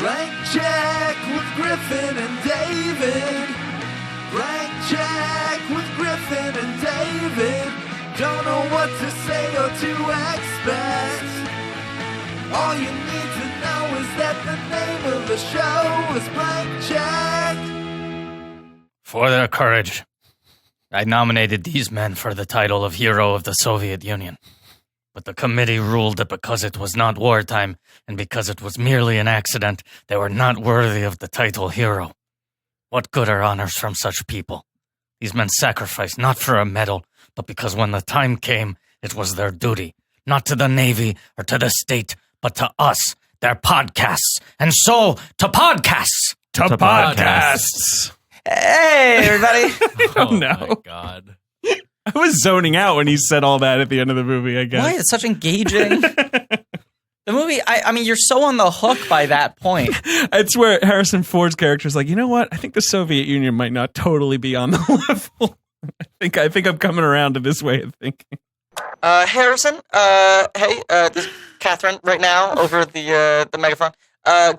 Blank check with Griffin and David. Blank check with Griffin and David. Don't know what to say or to expect. All you need to know is that the name of the show is Blank Check. For their courage, I nominated these men for the title of Hero of the Soviet Union. But the committee ruled that because it was not wartime and because it was merely an accident, they were not worthy of the title Hero. What good are honors from such people? These men sacrificed not for a medal, but because when the time came, it was their duty, not to the Navy or to the state, but to us, their podcasts. And so, to podcasts! To podcasts! Hey, everybody. Oh, no. My God. I was zoning out when he said all that at the end of the movie, I guess. Why? It's such engaging. The movie, I mean, you're so on the hook by that point. It's where Harrison Ford's character is like, you know what? I think the Soviet Union might not totally be on the level. I think I'm coming around to this way of thinking. Harrison, hey, this is Catherine right now over the megaphone.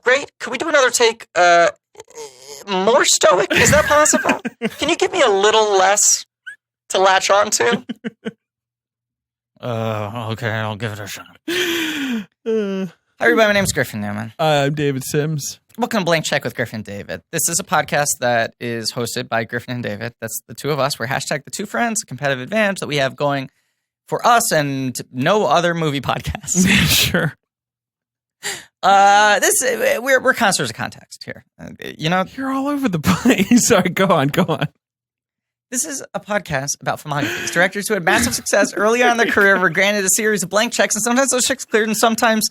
Great. Could we do another take? More stoic? Is that possible? Can you give me a little less to latch on to? Okay, I'll give it a shot. Hi, everybody. My name's Griffin Newman. I'm David Sims. Welcome to Blank Check with Griffin and David. This is a podcast that is hosted by Griffin and David. That's the two of us. We're hashtag the two friends, a competitive advantage that we have going for us and no other movie podcasts. Sure. We're connoisseurs of context here. You know, You're all over the place. Sorry, go on. this is a podcast about filmographies. Directors who had massive success early on in their career were granted a series of blank checks, and sometimes those checks cleared, and sometimes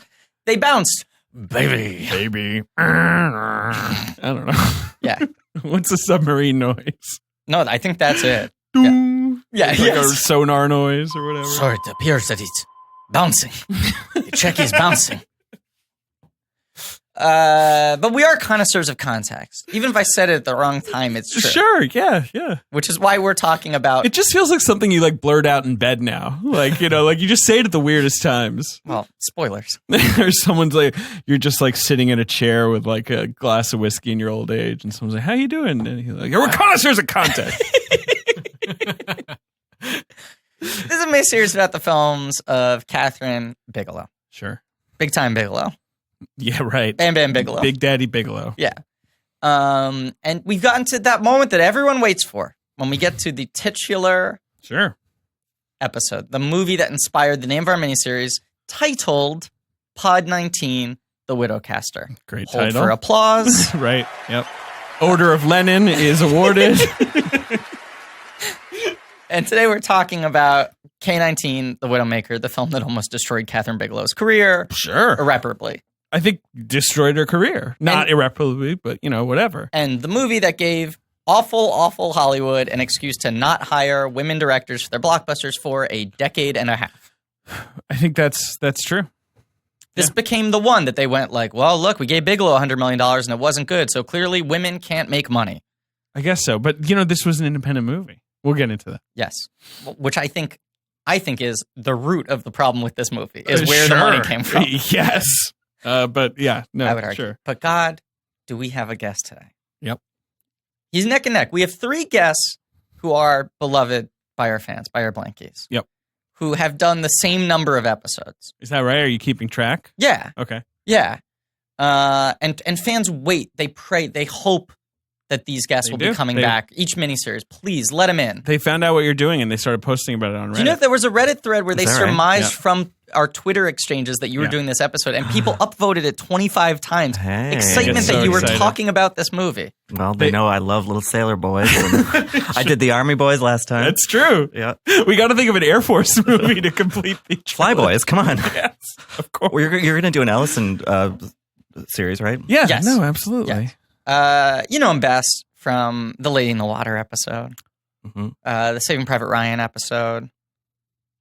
they bounced. Baby. I don't know. Yeah. What's a submarine noise? No, I think that's it. Ding. Yeah, Like a sonar noise or whatever. So it appears that it's bouncing. The check is bouncing. But we are connoisseurs of context. Even if I said it at the wrong time, it's true. Sure, yeah. Which is why we're talking about... It just feels like something you like blurt out in bed now. Like, you know, like you just say it at the weirdest times. Well, spoilers. Or someone's like, you're just like sitting in a chair with like a glass of whiskey in your old age, and someone's like, how you doing? And he's like, we're connoisseurs of context. This is a mini-series about the films of Catherine Bigelow. Sure. Big Time Bigelow. Yeah, right. Bam Bam Bigelow. Big Daddy Bigelow. Yeah. And we've gotten to that moment that everyone waits for when we get to the titular Sure. episode, the movie that inspired the name of our miniseries, titled Pod 19, The Widowcaster. Great Hold title. for applause. Right. Yep. Order of Lenin is awarded. And today we're talking about K-19, The Widowmaker, the film that almost destroyed Catherine Bigelow's career. Sure. Irreparably. I think destroyed her career. Not irreparably, but, you know, whatever. And the movie that gave awful Hollywood an excuse to not hire women directors for their blockbusters for a decade and a half. I think that's true. This became the one that they went like, well, look, we gave Bigelow $100 million and it wasn't good, so clearly women can't make money. I guess so. But, you know, this was an independent movie. We'll get into that. Yes. Which I think is the root of the problem with this movie, is where the money came from. Yes. But yeah, no, I would argue. sure. But God, do we have a guest today? Yep. He's neck and neck. We have three guests who are beloved by our fans, by our blankies. Yep. Who have done the same number of episodes. Is that right? Are you keeping track? Yeah. Okay. Yeah. And fans wait, they pray, they hope that these guests will be coming back each miniseries. Please let them in. They found out what you're doing and they started posting about it on Reddit. Do you know there was a Reddit thread where they surmised Yeah. from our Twitter exchanges that you were doing this episode, and people upvoted it 25 times. Hey. Excitement Get so that you were excited. talking about this movie. Well, they know I love Little Sailor Boys. And I did the Army Boys last time. That's true. Yeah. We got to think of an Air Force movie to complete the Fly Boys, come on. Yes, of course. Well, you're going to do an Ellison series, right? Yeah, Yes. no, absolutely. You know him best from the Lady in the Water episode, Mm-hmm. the Saving Private Ryan episode,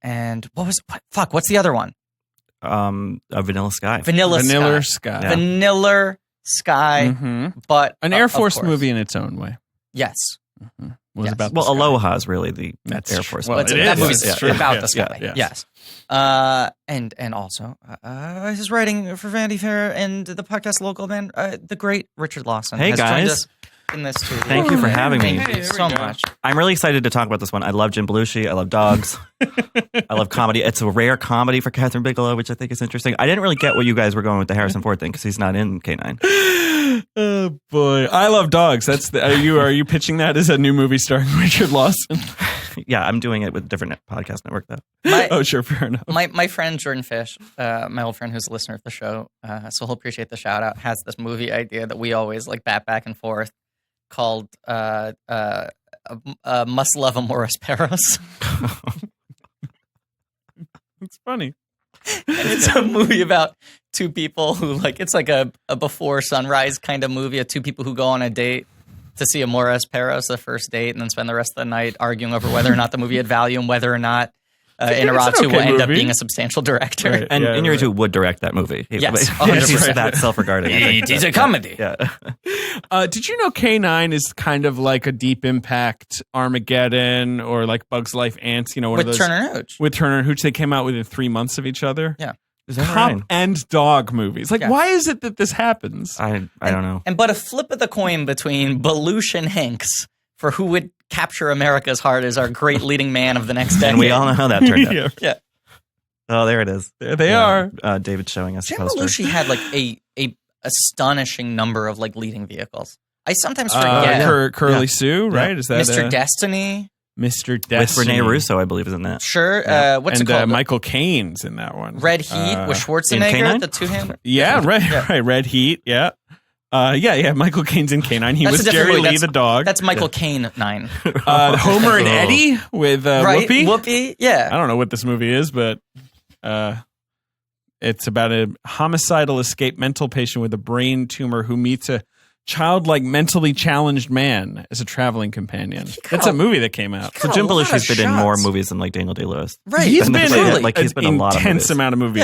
and what's the other one? A Vanilla Sky. Vanilla Sky. Yeah. Vanilla Sky, Mhm. but An Air of Force course. movie in its own way. Yes. Was Yes. about Well, the sky. Aloha is really the That's Air true. Force. Well, One. But it that is. movie's It's true. about Yeah, the sky. yeah. Yes. And also, he's writing for Vanity Fair and the podcast local band, the great Richard Lawson. Hey, has joined guys. us in this studio. Thank you for having me. Thank you so much. I'm really excited to talk about this one. I love Jim Belushi. I love dogs. I love comedy. It's a rare comedy for Catherine Bigelow, which I think is interesting. I didn't really get what you guys were going with the Harrison Ford thing because he's not in K-9. Oh boy, I love dogs. That's are you pitching that as a new movie starring Richard Lawson? Yeah, I'm doing it with a different podcast network though. Oh, sure, fair enough. My friend Jordan Fish, my old friend who's a listener of the show, so he'll appreciate the shout out, has this movie idea that we always like bat back and forth called Must Love Amoris Paros. It's funny. And it's a movie about two people who it's like a before sunrise kind of movie of two people who go on a date to see Amoris Paros, the first date, and then spend the rest of the night arguing over whether or not the movie had value and whether or not Inarritu will end up being a substantial director. Right. And Yeah, Inarritu would direct that movie. Yes, He's 100%. that self-regarding. I think. It is a comedy. Yeah. Did you know K-9 is kind of like a Deep Impact Armageddon or like Bugs Life Ants? You know, one of With those Turner and Hooch. with Turner and Hooch. They came out within 3 months of each other. Yeah. Is that Cop right? and dog movies. Like, Yeah. why is it that this happens? I don't know. And but a flip of the coin between Belushi and Hanks for who would capture America's heart as our great leading man of the next decade. And we all know how that turned out. Yeah. Oh, there it is. There they are. David showing us the Jim poster. Belushi had like a astonishing number of like leading vehicles. I sometimes forget. Curly Yeah. Sue, right? Is that Mr. Destiny. Mr. With Destiny? Renee Russo, I believe, is in that. Sure. Yeah. What's and it called? Michael Caine's in that one. Red Heat with Schwarzenegger, K-9? the two-hander. Yeah, right. Red Heat. Yeah. Michael Caine's in K-9. He That's was a different Jerry movie. Lee the dog. That's Michael Caine 9. Homer and Eddie with Right? Whoopi. Whoopi? Yeah. I don't know what this movie is, but it's about a homicidal escaped mental patient with a brain tumor who meets a childlike mentally challenged man as a traveling companion. That's a movie that came out. got So Jim a lot Belushi's of been in more shots. movies than like Daniel Day-Lewis. Right. He's And been truly, in like, he's been in a lot of intense movies. amount of movies.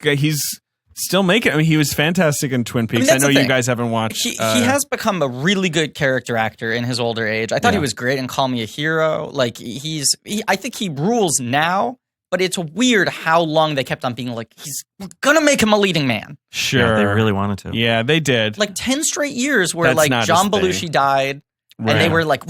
Yeah. He's still making. I mean, he was fantastic in Twin Peaks. I, that's know the you thing. guys haven't watched. He has become a really good character actor in his older age. I thought he was great in Call Me a Hero. Like I think he rules now, but it's weird how long they kept on being like, we're gonna make him a leading man. Sure, Yeah, they really wanted to. Yeah, they did. Like 10 straight years where That's like not John his thing. Belushi died, and Right. they were like,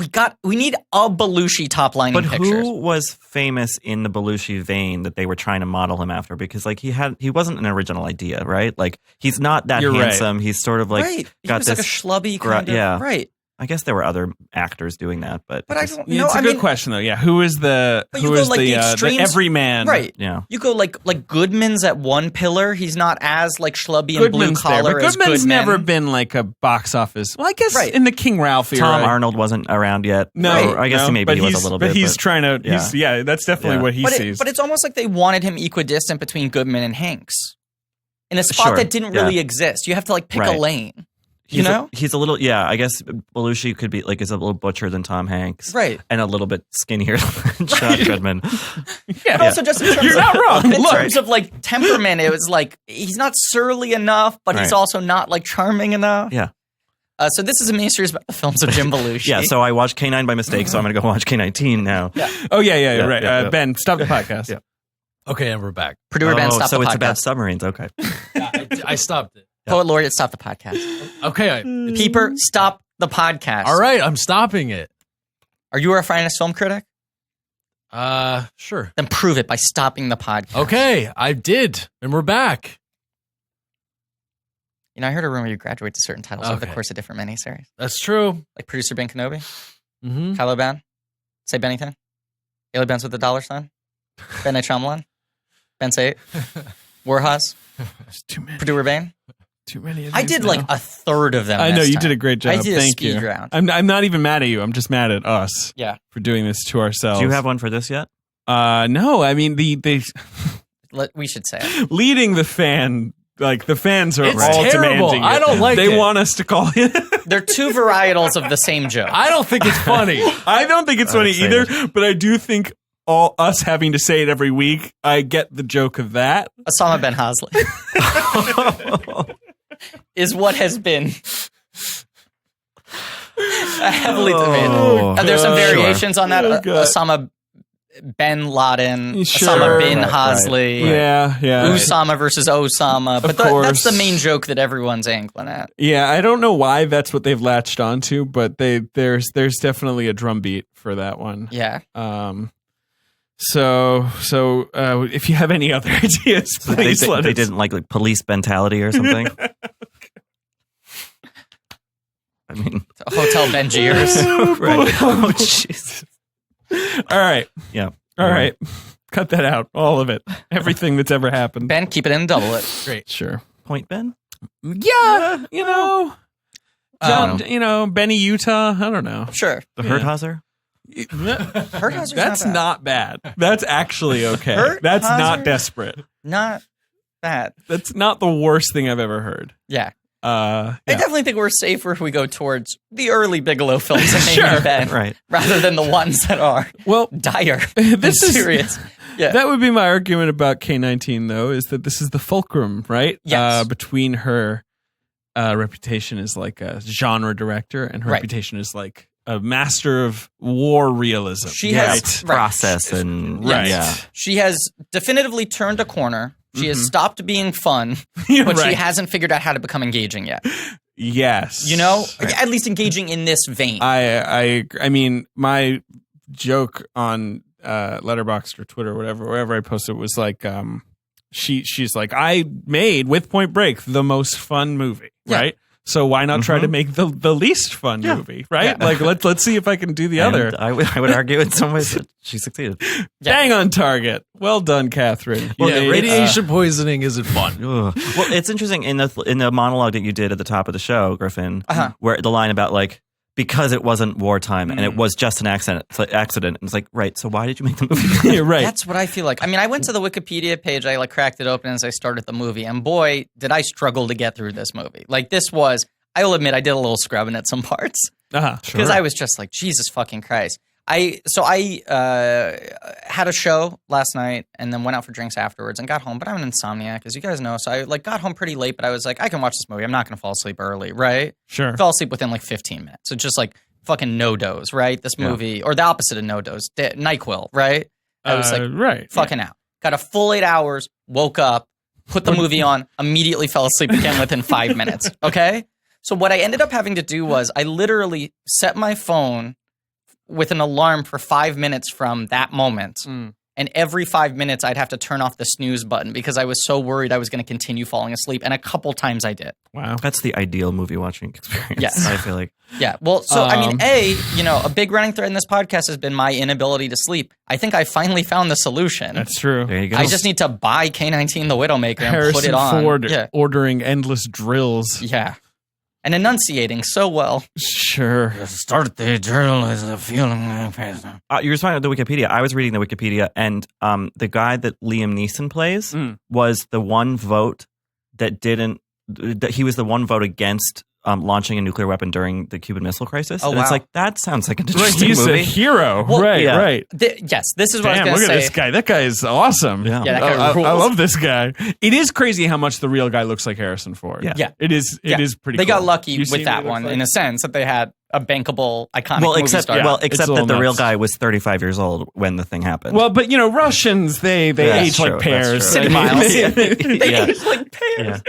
we need a Belushi top line But in pictures. who was famous in the Belushi vein that they were trying to model him after? Because like he wasn't an original idea, right? Like he's not that You're right. handsome. He's sort of like right. He got was this. like a schlubby kind of. yeah. Right. I guess there were other actors doing that, but But I just- don't Yeah, know. it's a I good mean, question though. Yeah, who is the But you who go, is like, the extremes- everyman? Right. Yeah. You go like Goodman's at one pillar. He's not as like schlubby and blue Goodman's there, collar but as Goodman's Goodman. never been like a box office. Well, I guess Right. in the King Ralph era, Tom Arnold wasn't around yet. No, Or I guess no, maybe but he was he's- a little but bit. he's trying to. yeah. That's definitely Yeah. what he But sees. it's almost like they wanted him equidistant between Goodman and Hanks in a spot Sure, that didn't yeah. really exist. You have to like pick a Right. lane. He's You know? he's a little. Yeah, I guess Belushi could be like is a little butcher than Tom Hanks, Right. And a little bit skinnier than John Goodman. yeah. But also just in terms You're not wrong. In Look. terms of like temperament, it was like he's not surly enough, but he's Right. also not like charming enough. Yeah. So this is a miniseries about the films of Jim Belushi. Yeah, so I watched K-9 by mistake, so I'm going to go watch K-19 now. Oh yeah, Yeah, right. yeah, yeah. Ben, stop the podcast. Yeah. Okay, and we're back. Producer Ben, stop so the it's podcast. about submarines. Okay. I stopped it. Poet Laureate, stop the podcast. Okay. Peeper, stop the podcast. All right, I'm stopping it. Are you our finest film critic? Sure. Then prove it by stopping the podcast. Okay, I did, and we're back. You know, I heard a rumor you graduate to certain titles over the Okay. course of different miniseries. That's true. Like Producer Ben Kenobi, Mm-hmm. Kylo Ben, Say Bennington, Haley Benz with the dollar sign, Ben A. Shyamalan, Ben Say Warhaz, There's too many. Purdue Urbane. Too many. Of I these did now. like a third of them. I know this you time. did a great job. I did a Thank speed you. round. I'm not even mad at you. I'm just mad at us. Yeah. For doing this to ourselves. Do you have one for this yet? No, I mean the We should say it. leading the fan. Like the fans are It's all terrible. demanding. I it. don't like They it. want us to call it. They're two varietals of the same joke. I don't think it's funny. I don't think it's funny excited. either, but I do think all us having to say it every week, I get the joke of that. Osama Ben Hasley is what has been Heavily Oh. debated. There's some Sure. variations on that. God. Osama bin Laden, Sure. Osama bin Right. Hasley, Yeah. Usama versus Osama. But that's course. the main joke that everyone's angling at. Yeah, I don't know why that's what they've latched onto, but there's definitely a drumbeat for that one. Yeah. So if you have any other ideas, They, please let they us. didn't like police mentality or something. I mean, Hotel Benjiers. right. Oh, jeez. All right, Yeah. all right, cut that out, all of it, everything that's ever happened. Ben, keep it in, double it. Great. Sure. Point, Ben? Yeah, you know, Um, Benny, Utah. I don't know. Sure. The Yeah. Herthauser? Herthauser's That's not bad. not bad. That's actually okay. Herthauser? That's not desperate. Not bad. That's not the worst thing I've ever heard. Yeah. Yeah. I definitely think we're safer if we go towards the early Bigelow films and Sure. Ben, Right. rather than the ones that are Well, dire. this is serious. Yeah. That would be my argument about K-19, though, is that this is the fulcrum, right? Yes. Between her reputation as like a genre director and her Right. reputation as like a master of war realism. She Yeah, has right. process and Right. yeah. She has definitively turned a corner. She has stopped being fun, but Mm-hmm. Right. she hasn't figured out how to become engaging yet. Yes. You know, at least engaging in this vein. I mean, my joke on Letterboxd or Twitter, wherever I posted, was like, she's like, I made with Point Break the most fun movie, Yeah. right? So why not try to make the least fun movie, right? Yeah. Like let's see if I can do the And other. I would argue in some ways that she succeeded. Yeah. Bang on target. Well done, Catherine. Well, You made, radiation poisoning isn't fun. Ugh. Well, it's interesting in the monologue that you did at the top of the show, Griffin, where the line about like because it wasn't wartime and it was just an accident. It's like accident. And it's like, right. So why did you make the movie? You're right. That's what I feel like. I mean, I went to the Wikipedia page. I like cracked it open as I started the movie, and boy, did I struggle to get through this movie. Like this was. I will admit, I did a little scrubbing at some parts because I was just like, Jesus fucking Christ. I had a show last night and then went out for drinks afterwards and got home, but I'm an insomniac, as you guys know. So I like got home pretty late, but I was like, I can watch this movie. I'm not going to fall asleep early, right? Sure. Fell asleep within like 15 minutes. So just like fucking no-dose, right? This movie, or the opposite of no-dose, NyQuil, right? I was like, right. fucking out. Got a full 8 hours, woke up, put the movie on, immediately fell asleep again within 5 minutes. Okay? So what I ended up having to do was I literally set my phone with an alarm for 5 minutes from that moment. And every 5 minutes I'd have to turn off the snooze button because I was so worried I was going to continue falling asleep. And a couple times I did. Wow. That's the ideal movie watching experience. Yes. I feel like. Yeah. Well, so I mean, a big running thread in this podcast has been my inability to sleep. I think I finally found the solution. That's true. There you go. I just need to buy K-19 the Widowmaker and Harrison put it on. Ford Yeah. ordering endless drills. Yeah. And enunciating so well. Sure. Start the drill is a feeling like person. You were talking about the Wikipedia. I was reading the Wikipedia, and the guy that Liam Neeson plays was the one vote that didn't. That he was the one vote against launching a nuclear weapon during the Cuban Missile Crisis. Oh, and it's wow. like that sounds like an Right, interesting he's movie. a hero. Well, right, yeah. right. Yes, this is what Damn, I was look going at to say. this guy. That guy is awesome. Yeah. Yeah, that guy I rules. love this guy. It is crazy how much the real guy looks like Harrison Ford. Yeah. Yeah. It is. It is pretty. They cool. got lucky You see with what that he looks one like? in a sense that they had a bankable, iconic Well, movie except star. it's except a that little the real nuts. guy was 35 years old when the thing happened. Well, but Russians they That's age true, like pears. that's true. I mean, Cinephiles. They Yeah. age like pears.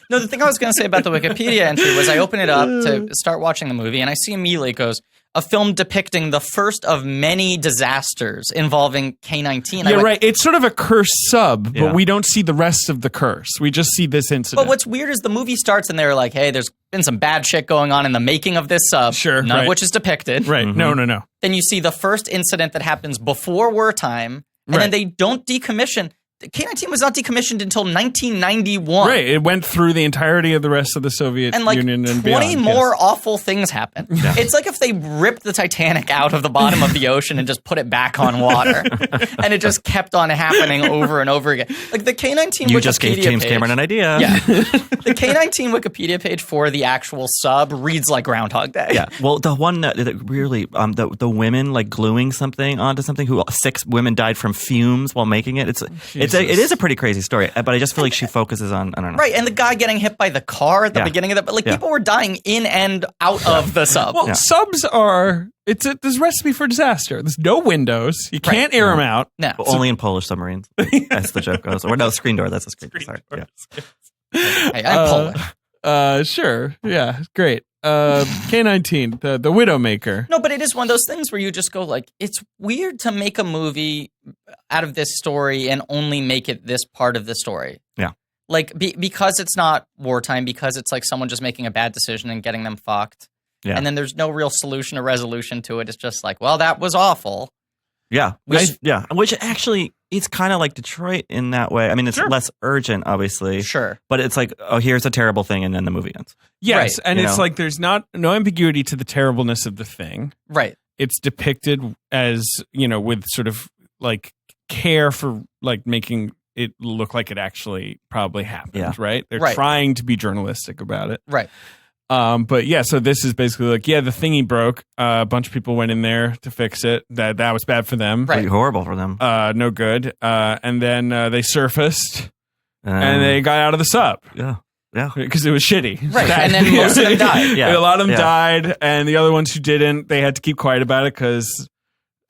No, the thing I was going to say about the Wikipedia entry was I open it up to start watching the movie, and I see immediately it goes, a film depicting the first of many disasters involving K-19. You're right. It's sort of a curse sub, Yeah. but we don't see the rest of the curse. We just see this incident. But what's weird is the movie starts and they're like, hey, there's been some bad shit going on in the making of this sub. Sure, None right. of which is depicted. right? No. Then you see the first incident that happens before wartime, and then Right. they don't decommission. K-19 was not decommissioned until 1991. Right. It went through the entirety of the rest of the Soviet And like Union and 20 beyond. more Yes. awful things happen. It's like if they ripped the Titanic out of the bottom of the ocean and just put it back on water. And it just kept on happening over and over again. Like the K-19 you Wikipedia just gave James page, Cameron an idea. Yeah. The K-19 Wikipedia page for the actual sub reads like Groundhog Day. Yeah. Well, the one that really, the women like gluing something onto something. 6 women died from fumes while making it. It's crisis. It is a pretty crazy story, but I just feel like she focuses on, I don't know. Right, and the guy getting hit by the car at the beginning of that, but like people were dying in and out of the sub. Well, subs are there's a recipe for disaster. There's no windows. You can't air them out. No, But only in Polish submarines. That's the joke goes. Or no, screen door. That's a screen door. Sorry. Yeah. hey, I'm Polish. Sure. Yeah, great. K-19, the Widowmaker. No, but it is one of those things where you just go like, it's weird to make a movie out of this story and only make it this part of the story. Yeah. Like, because it's not wartime, because it's like someone just making a bad decision and getting them fucked. Yeah. And then there's no real solution or resolution to it. It's just like, well, that was awful. Yeah. Which actually, it's kind of like Detroit in that way. I mean, it's less urgent, obviously. Sure. But it's like, oh, here's a terrible thing, and then the movie ends. Yes, Right. and it's like there's no ambiguity to the terribleness of the thing. Right. It's depicted as, with sort of like care for like making it look like it actually probably happened, right? They're trying to be journalistic about it. Right. But yeah, so this is basically like, the thingy broke. A bunch of people went in there to fix it. That was bad for them. Right. Pretty horrible for them. No good. And then they surfaced and they got out of the sub. Yeah. Yeah. Because it was shitty. Right. And then most of them died. A lot of them died. And the other ones who didn't, they had to keep quiet about it because,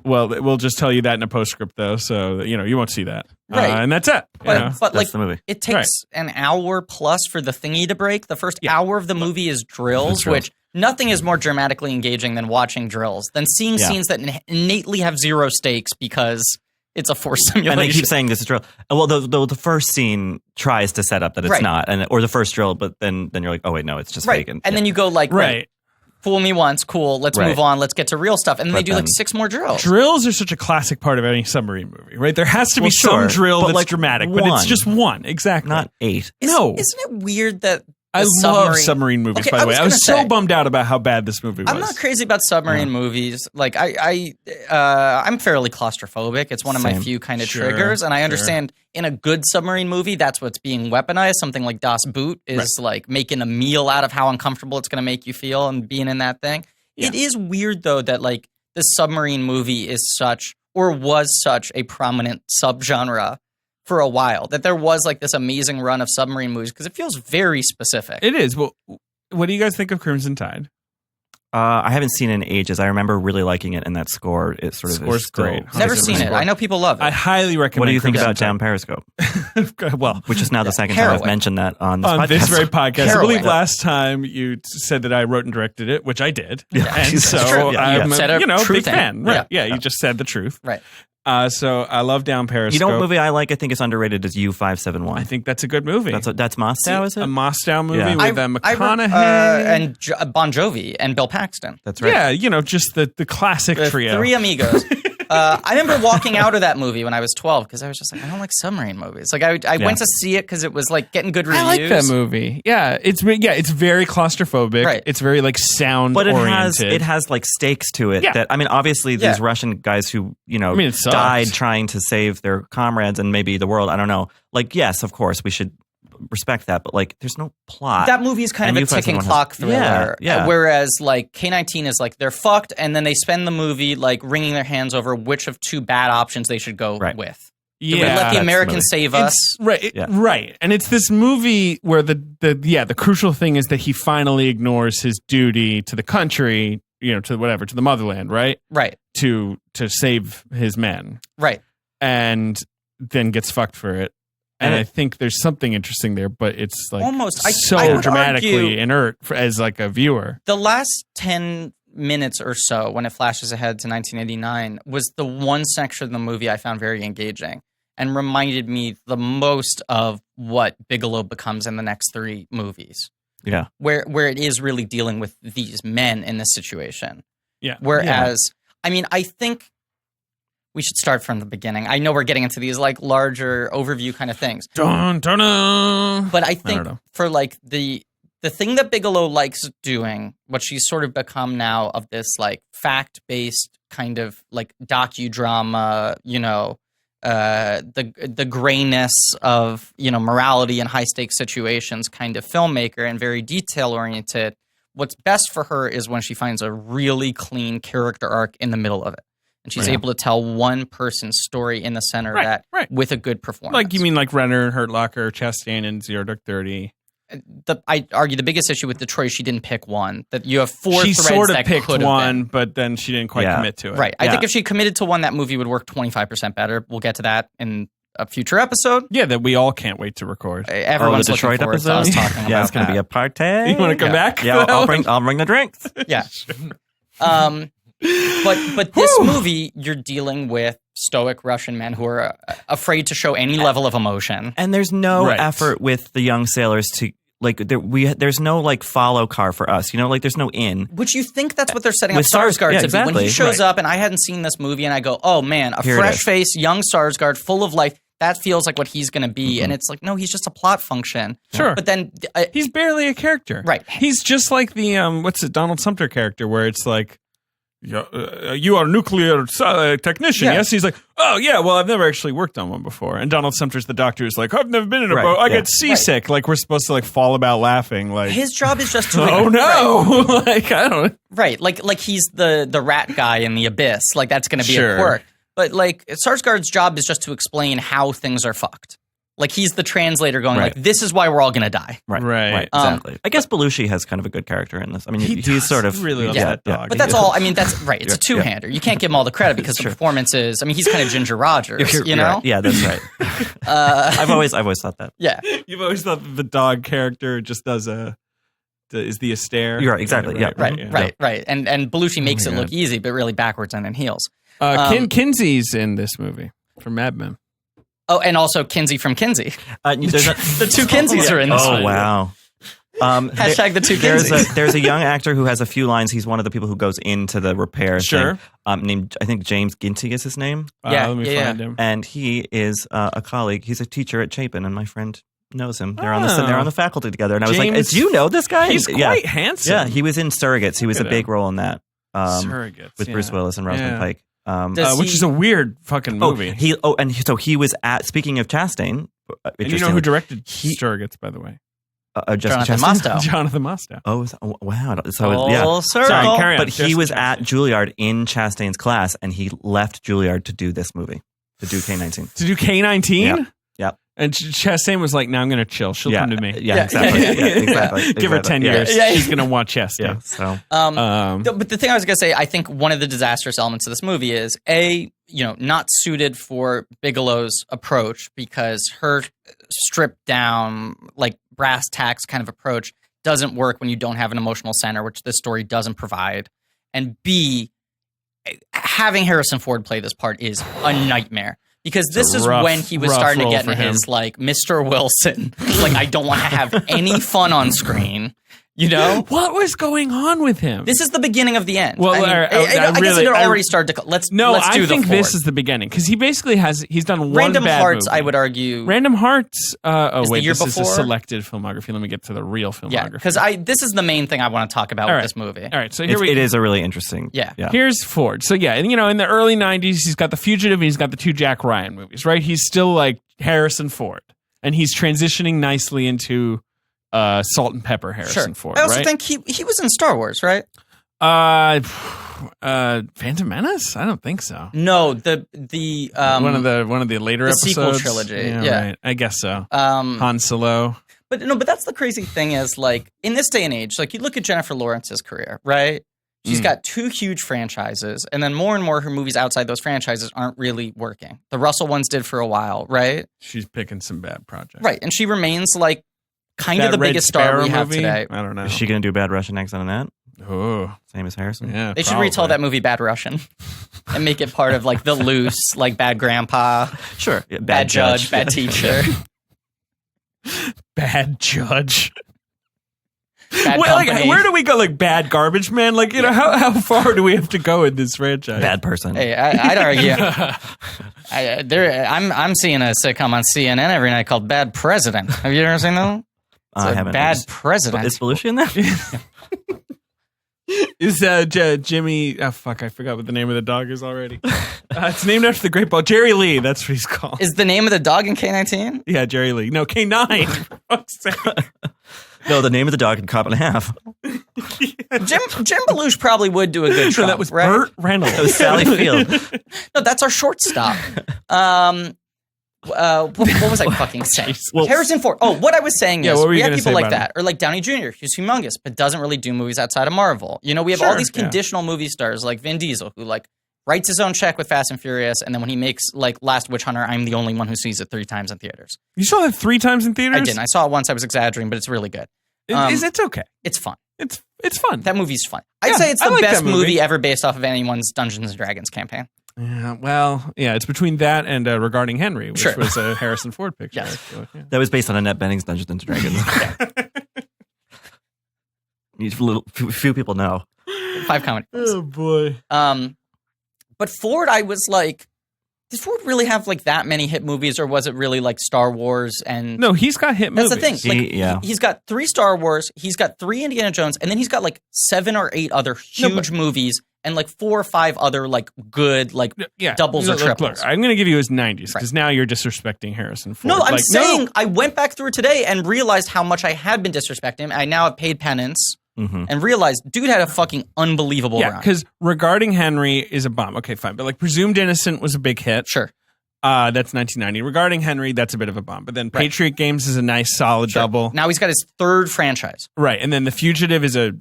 well, we'll just tell you that in a postscript though. So, you won't see that. Right. And that's it. But That's like the movie. it takes an hour plus for the thingy to break. The first hour of the movie is drills, which nothing is more dramatically engaging than watching drills, than seeing scenes that innately have zero stakes because it's a force simulation. And they keep saying this is drill. Well, the first scene tries to set up that it's not, or the first drill, but then you're like, oh wait, no, it's just fake. And then you go like, fool me once, cool, let's move on, let's get to real stuff. And then they do like 6 more drills. Drills are such a classic part of any submarine movie, right? There has to be some drill that's like dramatic, but it's just one, exactly. Not 8. No. Isn't it weird that I love submarine movies, by the way. I was so bummed out about how bad this movie was. I'm not crazy about submarine movies. Like I'm fairly claustrophobic. It's one of my few kind of triggers, and I understand in a good submarine movie, that's what's being weaponized. Something like Das Boot is like making a meal out of how uncomfortable it's going to make you feel and being in that thing. Yeah. It is weird though that like this submarine movie is such or was such a prominent subgenre for a while, that there was like this amazing run of submarine movies because it feels very specific. It is. Well, what do you guys think of Crimson Tide? I haven't seen it in ages. I remember really liking it, and that score, it sort of score's great. Never seen it. I know people love it. I highly recommend. What do you think Crimson about Down Periscope? Well, which is now the second time I've mentioned that on this podcast. This very podcast. I believe last time you said that I wrote and directed it, which I did. Yeah. And so I'm a big fan. Right. Yeah. You just said the truth. Right. So I love Down Periscope. You know what movie I like? I think it's underrated is U-571. I think that's a good movie. That's Moscow, is it? A Moscow movie with McConaughey and Bon Jovi and Bill Paxton. That's right. Yeah, just the classic trio. Three amigos. I remember walking out of that movie when I was 12 because I was just like, I don't like submarine movies. Like I went to see it because it was like getting good reviews. I like that movie. Yeah, it's very claustrophobic. Right. It's very like sound oriented. But it has like stakes to it. Yeah. That I mean, obviously these Russian guys who died trying to save their comrades and maybe the world. I don't know. Like, yes, of course we should respect that, but like there's no plot. That movie is kind of a ticking clock thriller. Yeah. Whereas like K-19 is like they're fucked and then they spend the movie like wringing their hands over which of two bad options they should go with. Yeah, let the Americans save us. Right. And it's this movie where the crucial thing is that he finally ignores his duty to the country, to the motherland, right? Right. To save his men. Right. And then gets fucked for it. And I think there's something interesting there, but it's like almost so dramatically inert as like a viewer. The last 10 minutes or so, when it flashes ahead to 1989, was the one section of the movie I found very engaging and reminded me the most of what Bigelow becomes in the next 3 movies. Yeah, where it is really dealing with these men in this situation. Yeah. Whereas, I mean, I think we should start from the beginning. I know we're getting into these like larger overview kind of things. Dun, dun, dun. But I think for like the thing that Bigelow likes doing, what she's sort of become now of this like fact-based kind of like docudrama, the grayness of, morality and high-stakes situations kind of filmmaker and very detail-oriented. What's best for her is when she finds a really clean character arc in the middle of it. and she's able to tell one person's story in the center of that with a good performance. Like, you mean like Renner, Hurt Locker, Chastain, and 0 Dark 30. I argue the biggest issue with Detroit, she didn't pick one. That you have four she threads sort of that picked could have one, been. but then she didn't quite commit to it. Right. I think if she committed to one, that movie would work 25% better. We'll get to that in a future episode. Yeah, that we all can't wait to record. Everyone's the Detroit looking forward episode. to us talking Yeah, about it's going to be a party. You want to come back? Yeah, I'll bring the drinks. Yeah. But this movie, you're dealing with stoic Russian men who are afraid to show any level of emotion. And there's no effort with the young sailors to like. There's no like follow car for us. You know, like there's no in. Which you think that's what they're setting up With Sarsgaard to exactly. be. When he shows up, and I hadn't seen this movie, and I go, oh man, Here it fresh is. face, young Sarsgaard, full of life. That feels like what he's going to be. And it's like, no, he's just a plot function. Sure. But then he's barely a character. Right. He's just like the Donald Sumter character, where it's like, you are a nuclear technician, yes? He's like, oh, yeah, well, I've never actually worked on one before. And Donald Sumter's the doctor who's like, I've never been in a boat. I get seasick. Like, we're supposed to, like, fall about laughing. Like, his job is just to... oh, no. Like, I don't... Right. Like he's the rat guy in the abyss. Like, that's going to be a quirk. But, like, Sarsgaard's job is just to explain how things are fucked. Like, he's the translator going, like, this is why we're all going to die. Right. Exactly. I guess Belushi has kind of a good character in this. I mean, he's sort of... really loves that dog. But that's all... I mean, that's... Right. It's a two-hander. You can't give him all the credit because the performance is... I mean, he's kind of Ginger Rogers, you know? Right. Yeah, that's right. I've always thought that. Yeah. You've always thought that the dog character just does is the Astaire. You're right, exactly. Right. And Belushi makes it look easy, but really backwards and in heels. Kinsey's in this movie from Mad Men. Oh, and also Kinsey from Kinsey. The two Kinseys are in this movie. Oh, wow. Hashtag the two Kinseys. There's a young actor who has a few lines. He's one of the people who goes into the repair thing. Named, I think James Ginty is his name. Let me find him. And he is a colleague. He's a teacher at Chapin, and my friend knows him. They're on the faculty together. And I was like, do you know this guy? He's quite handsome. Yeah, he was in Surrogates. He was a big role in that. Surrogates. With Bruce Willis and Rosamund Pike. Which is a weird fucking movie. So he was at, speaking of Chastain. And you know who directed Surrogates, by the way? Jonathan Mostow. Jonathan Mostow. Oh, wow. Full circle. Sorry, carry on. But he was at Juilliard in Chastain's class, and he left Juilliard to do this movie, to do K-19. To do K-19? Yep. And Chastain was like, "No, I'm going to chill. She'll come to me." Yeah, exactly. Exactly. Give her 10 years. She's going to want Chastain. Yeah. So, but the thing I was going to say, I think one of the disastrous elements of this movie is not suited for Bigelow's approach, because her stripped down, like brass tacks kind of approach doesn't work when you don't have an emotional center, which this story doesn't provide. And B, having Harrison Ford play this part is a nightmare. Because this is when he was starting to get into his, like, Mr. Wilson. Like, I don't want to have any fun on screen. You know? What was going on with him? This is the beginning of the end. Well, I guess it already started to... Let's do the I think this is the beginning. Because he basically he's done one Random bad Hearts, movie. I would argue... Random Hearts... the year this before? is a selected filmography. Let me get to the real filmography. Yeah, because this is the main thing I want to talk about with this movie. All right, so it is a really interesting... Yeah. Here's Ford. So yeah, and in the early 90s, he's got The Fugitive and he's got the two Jack Ryan movies, right? He's still like Harrison Ford. And he's transitioning nicely into... Salt and Pepper Harrison Ford. I also think he was in Star Wars, right? Phantom Menace? I don't think so. No, the one of the later episodes. Sequel trilogy. Yeah. Right. I guess so. Han Solo. But that's the crazy thing is, like, in this day and age, like, you look at Jennifer Lawrence's career, right? She's got two huge franchises, and then more and more her movies outside those franchises aren't really working. The Russell ones did for a while, right? She's picking some bad projects. Right, and she remains, like, kind of the biggest star we have today. I don't know. Is she going to do a bad Russian accent on that? Oh. Same as Harrison? Yeah, they should retell that movie Bad Russian and make it part of, like, the loose, like, Bad Grandpa. Sure. Yeah, bad Judge, Bad Teacher. Bad Judge. Bad Company. Where do we go? Like, Bad Garbage Man? Like, how far do we have to go in this franchise? Bad Person. Hey, I'd argue. I'm seeing a sitcom on CNN every night called Bad President. Have you ever seen that? I haven't. Bad President. Is Belushi in that? Is Jimmy... Oh, fuck, I forgot what the name of the dog is already. It's named after the great ball. Jerry Lee, that's what he's called. Is the name of the dog in K-19? Yeah, Jerry Lee. No, K-9. No, the name of the dog in Cop and a Half. Jim Belushi probably would do a good Trump. That was right? Burt Reynolds. That was Sally Field. No, that's our shortstop. What was I fucking saying? Well, Harrison Ford. Oh, what I was saying Yeah, is what were you we have gonna people say like about that, or like Downey Jr., who's humongous, but doesn't really do movies outside of Marvel. You know, we have all Sure, these yeah. conditional movie stars like Vin Diesel, who like writes his own check with Fast and Furious, and then when he makes like Last Witch Hunter, I'm the only one who sees it 3 times in theaters. You saw that 3 times in theaters? I didn't. I saw it once. I was exaggerating, but it's really good. It's okay. It's fun. It's fun. That movie's fun. I'd Yeah, say it's I the like best that movie. ever based off of anyone's Dungeons and Dragons campaign. Yeah, well, yeah, it's between that and Regarding Henry, which Sure. was a Harrison Ford picture. Yes. So, yeah. That was based on Annette Bening's Dungeons and Dragons. Few people know. 5 comedy. Oh boy. But Ford, I was like, did Ford really have like that many hit movies, or was it really like Star Wars and? No, he's got hit movies. That's the thing. Like, he's got 3 Star Wars, he's got 3 Indiana Jones, and then he's got like 7 or 8 other huge movies, and like 4 or 5 other like good like doubles or triples. Look, I'm going to give you his 90s because now you're disrespecting Harrison Ford. No, I'm Like, saying I went back through it today and realized how much I had been disrespecting him. I now have paid penance and realized dude had a fucking unbelievable run. because Regarding Henry is a bomb. Okay, fine. But like Presumed Innocent was a big hit. Sure. That's 1990. Regarding Henry, that's a bit of a bomb. But then Patriot Games is a nice, solid double. Now he's got his 3rd franchise. Right. And then The Fugitive is a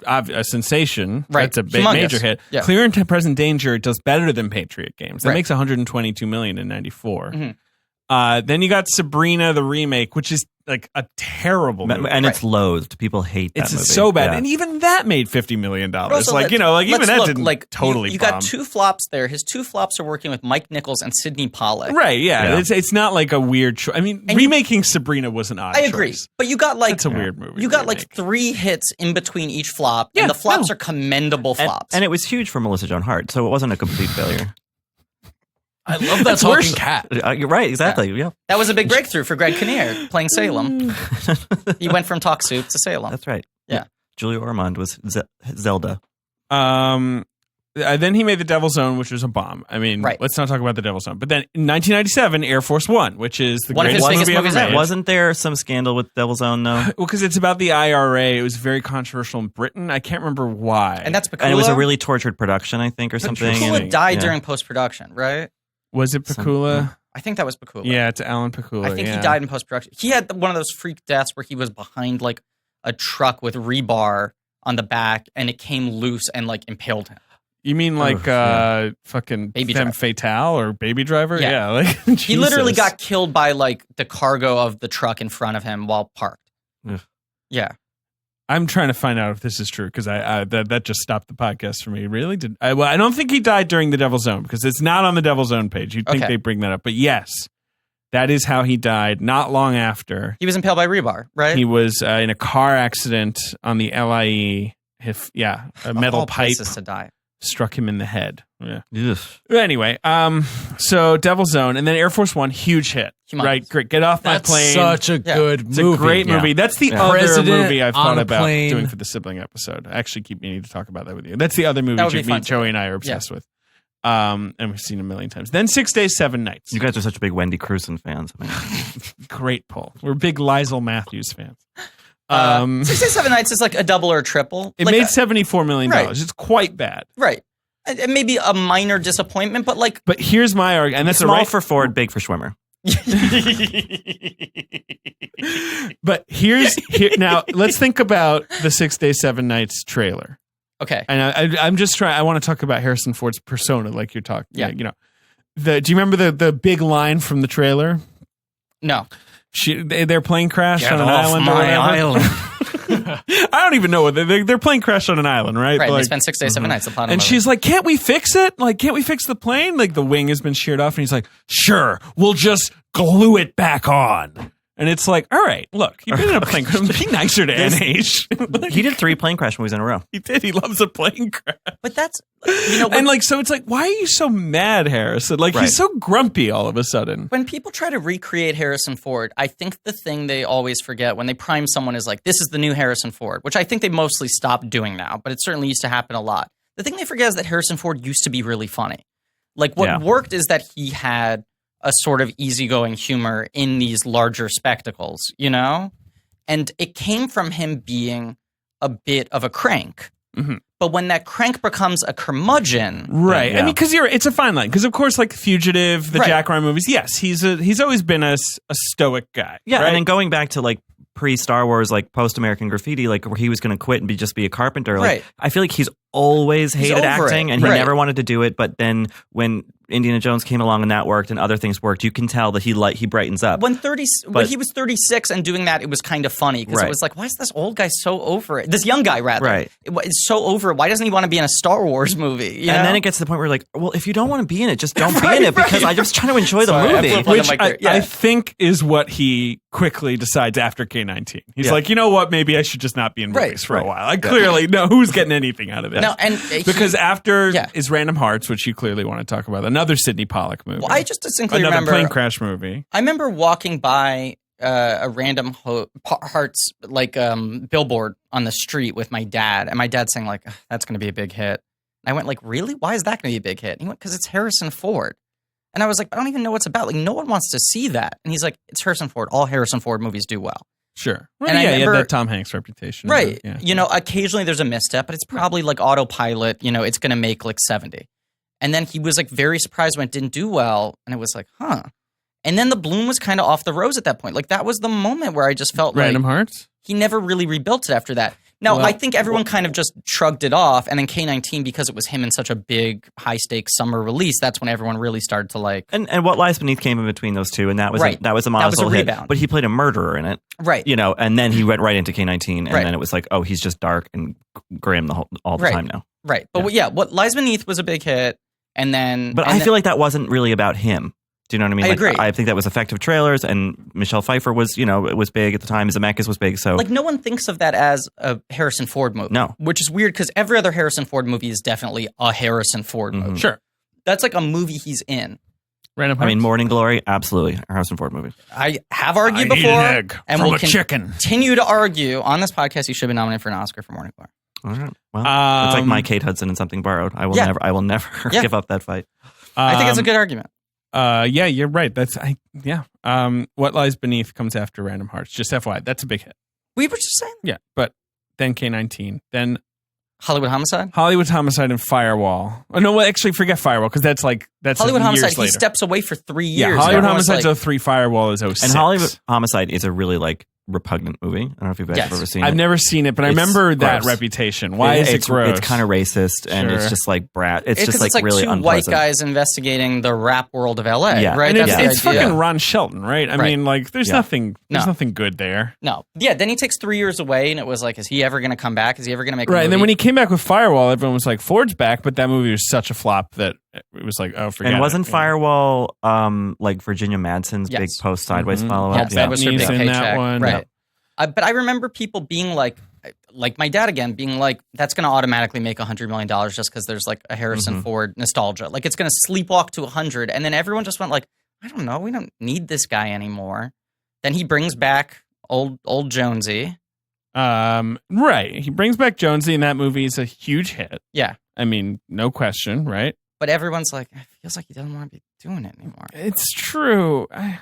sensation. Right. That's a big, Humongous. major hit. Yeah. Clear and Present Danger does better than Patriot Games. That Right. makes $122 million in 94. Mhm. Then you got Sabrina, the remake, which is like a terrible movie. And it's loathed. People hate that It's movie. so bad. Yeah. And even that made $50 million. But also, Like, even let's that look, didn't like, totally you bomb. got 2 flops there. His 2 flops are working with Mike Nichols and Sidney Pollack. Right, yeah. Yeah. It's not like a weird choice. I mean, And remaking Sabrina was an odd I agree. choice. But you got like That's a weird movie. You got like remake. 3 hits in between each flop, Yeah, and the flops no. are commendable flops. And it was huge for Melissa Joan Hart, so it wasn't a complete failure. I love that talking cat. You're right, exactly. Yeah. That was a big breakthrough for Greg Kinnear playing Salem. He went from Talk Soup to Salem. That's right. Yeah. Julia Ormond was Zelda. Then he made The Devil's Own, which was a bomb. I mean, Right. let's not talk about The Devil's Own. But then in 1997, Air Force One, which is the One of his greatest biggest movie ever movies ever. made. Wasn't there some scandal with Devil's Own, though? Well, because it's about the IRA. It was very controversial in Britain. I can't remember why. And that's Pakula. And it was a really tortured production, I think, or something. Pakula and- died yeah. during post-production, right? Was it Pakula? I think that was Pakula. Yeah, it's Alan Pakula. I think yeah. he died in post-production. He had one of those freak deaths where he was behind like a truck with rebar on the back, and it came loose and like impaled him. You mean like fucking Baby Femme Driver. Fatale or Baby Driver? Yeah. Like He literally Jesus. got killed by like the cargo of the truck in front of him while parked. Ugh. Yeah. I'm trying to find out if this is true because that just stopped the podcast for me. Really? Well, I don't think he died during the Devil's Own because it's not on the Devil's Own page. You'd think Okay. they'd bring that up, but yes, that is how he died. Not long after He was impaled by rebar, right? he was in a car accident on the LIE. A metal All pipe places to die. struck him in the head. Yeah. Ugh. Anyway, so Devil's Own and then Air Force One, huge hit. Humongous. Right, great. Get off my That's plane. such a good It's movie. a great Yeah. movie. That's the Yeah. other President movie I've on thought a about plane. doing for the sibling episode. I actually keep meaning to talk about that with you. That's the other movie That would be fun. Joey and I are obsessed with. And we've seen a million times. Then 6 Days, 7 Nights. You guys are such big Wendy Crewson fans. I mean, Great pull. We're big Liesl Matthews fans. 6 Days, 7 Nights is like a double or a triple. It Like made $74 million. Right. It's quite bad. right. It may be a minor disappointment, but like But here's my argument. And that's small a right for Ford, big for Schwimmer. But here now, let's think about the 6 Days, 7 Nights trailer. okay. And I'm just trying. I want to talk about Harrison Ford's persona, like you're talking. Yeah. You know, do you remember the big line from the trailer? No. Their plane crashed Get on an off island. or my whatever. island. I don't even know what their plane crashed on an island, right? Right. Like, They spent 6 days, 7 nights. The plot of the and movie. she's like, "Can't we fix it? Like, can't we fix the plane? Like, the wing has been sheared off." And he's like, "Sure, we'll just glue it back on." And it's like, all right, look, you've been in a plane crash. Be nicer to NH. He did 3 plane crash movies in a row. He did. He loves a plane crash. But that's, you know, And like, so it's like, why are you so mad, Harrison? Like, Right. he's so grumpy all of a sudden. when people try to recreate Harrison Ford, I think the thing they always forget when they prime someone is like, this is the new Harrison Ford, which I think they mostly stopped doing now, but it certainly used to happen a lot. The thing they forget is that Harrison Ford used to be really funny. Like, what Yeah. worked is that he had a sort of easygoing humor in these larger spectacles, you know? And it came from him being a bit of a crank. Mm-hmm. But when that crank becomes a curmudgeon, right? Yeah. I mean, because it's a fine line. Because of course, like Fugitive, the Right. Jack Ryan movies, yes, he's always been a stoic guy. Yeah, right? and then going back to like pre-Star Wars, like post-American Graffiti, like where he was going to quit and just be a carpenter. Like, Right. I feel like he's always hated over acting, it. and he Right. never wanted to do it. But then when Indiana Jones came along and that worked, and other things worked, you can tell that he brightens up. when he was 36 and doing that, it was kind of funny because Right. it was like, why is this old guy so over it? This young guy, rather. Right. It's so over it. Why doesn't he want to be in a Star Wars movie? You know? And then it gets to the point where you're like, well, if you don't want to be in it, just don't be in it because I'm just trying to enjoy the Sorry, I movie. flipped on the Which mic there. I think is what he quickly decides after K-19. He's Yeah. like, you know what? Maybe I should just not be in movies Right. for a while. I clearly know who's getting anything out of this. No, and because after Yeah. is Random Hearts, which you clearly want to talk about, another Sidney Pollack movie. I just distinctly another remember plane crash movie. I remember walking by a random Hearts like billboard on the street with my dad, and my dad saying like, "That's going to be a big hit." And I went like, "Really? Why is that going to be a big hit?" And he went, "Because it's Harrison Ford." And I was like, "I don't even know what it's about. Like, no one wants to see that." And he's like, "It's Harrison Ford. All Harrison Ford movies do well." Sure. Well, And I yeah, he remember- had that Tom Hanks reputation. Right. Yeah. You know, occasionally there's a misstep, but it's probably like autopilot. You know, it's going to make like 70. And then he was like very surprised when it didn't do well. And it was like, huh. And then the balloon was kind of off the rose at that point. Like that was the moment where I just felt Random like Hearts? he never really rebuilt it after that. Now, Well, I think everyone kind of just shrugged it off. And then K-19, because it was him in such a big, high-stakes summer release, that's when everyone really started to like... And What Lies Beneath came in between those two, and that was Right. that was a That was a monumental hit. rebound. But he played a murderer in it, Right. you know, and then he went right into K-19, and Right. then it was like, oh, he's just dark and grim all the Right. time now. Right. But yeah, What Lies Beneath was a big hit. And then... But I feel like that wasn't really about him. Do you know what I mean? I Like, agree. I think that was effective trailers, and Michelle Pfeiffer was, you know, it was big at the time. Zemeckis was big, so Like, no one thinks of that as a Harrison Ford movie. No. Which is weird because every other Harrison Ford movie is definitely a Harrison Ford movie. Sure. That's like a movie he's in. Random I Hearts? mean, Morning Glory, absolutely, a Harrison Ford movie. I have argued I eat before. an egg and from will a chicken. continue to argue on this podcast. He should be nominated for an Oscar for Morning Glory. All right. Well, it's like my Kate Hudson and Something Borrowed. I will Yeah. never Yeah. give up that fight. I think it's a good argument. Yeah, you're right. What Lies Beneath comes after Random Hearts. Just FYI, that's a big hit. We were just saying Yeah, but then K-19, then Hollywood Homicide. Hollywood Homicide and Firewall. Oh no, well, actually, forget Firewall because that's Hollywood years Homicide. He later. steps away for 3 years. Yeah, and Hollywood everyone's Homicide's like, 03, Firewall is 06. And Hollywood Homicide is a really like repugnant movie. I don't know if you've Yes. ever seen it. I've never seen it, but I It's remember that gross. reputation. Why is it gross? It's kind of racist, and Sure. it's just like brat. It's just because it's like really two unpleasant. white guys investigating the rap world of LA. Yeah. Right. And That's it's the idea. fucking Ron Shelton, right? I Right. mean, like, there's Yeah. nothing No. good there. No. Yeah, then he takes 3 years away, and it was like, is he ever going to come back? Is he ever going to make a Right, movie? and then when he came back with Firewall, everyone was like, Ford's back, but that movie was such a flop that it was like, oh, forget And wasn't it. Firewall like Virginia Madsen's Yes. big post sideways Mhm. follow up? Yes, that was her big Neeson, that paycheck. one. Right. But I remember people being like my dad again, being like, that's going to automatically make $100 million just because there's like a Harrison Ford nostalgia. Like it's going to sleepwalk to 100. And then everyone just went like, I don't know, we don't need this guy anymore. Then he brings back old Jonesy. Right. He brings back Jonesy, and that movie is a huge hit. Yeah. I mean, no question, right? But everyone's like, it feels like he doesn't want to be doing it anymore. It's true. I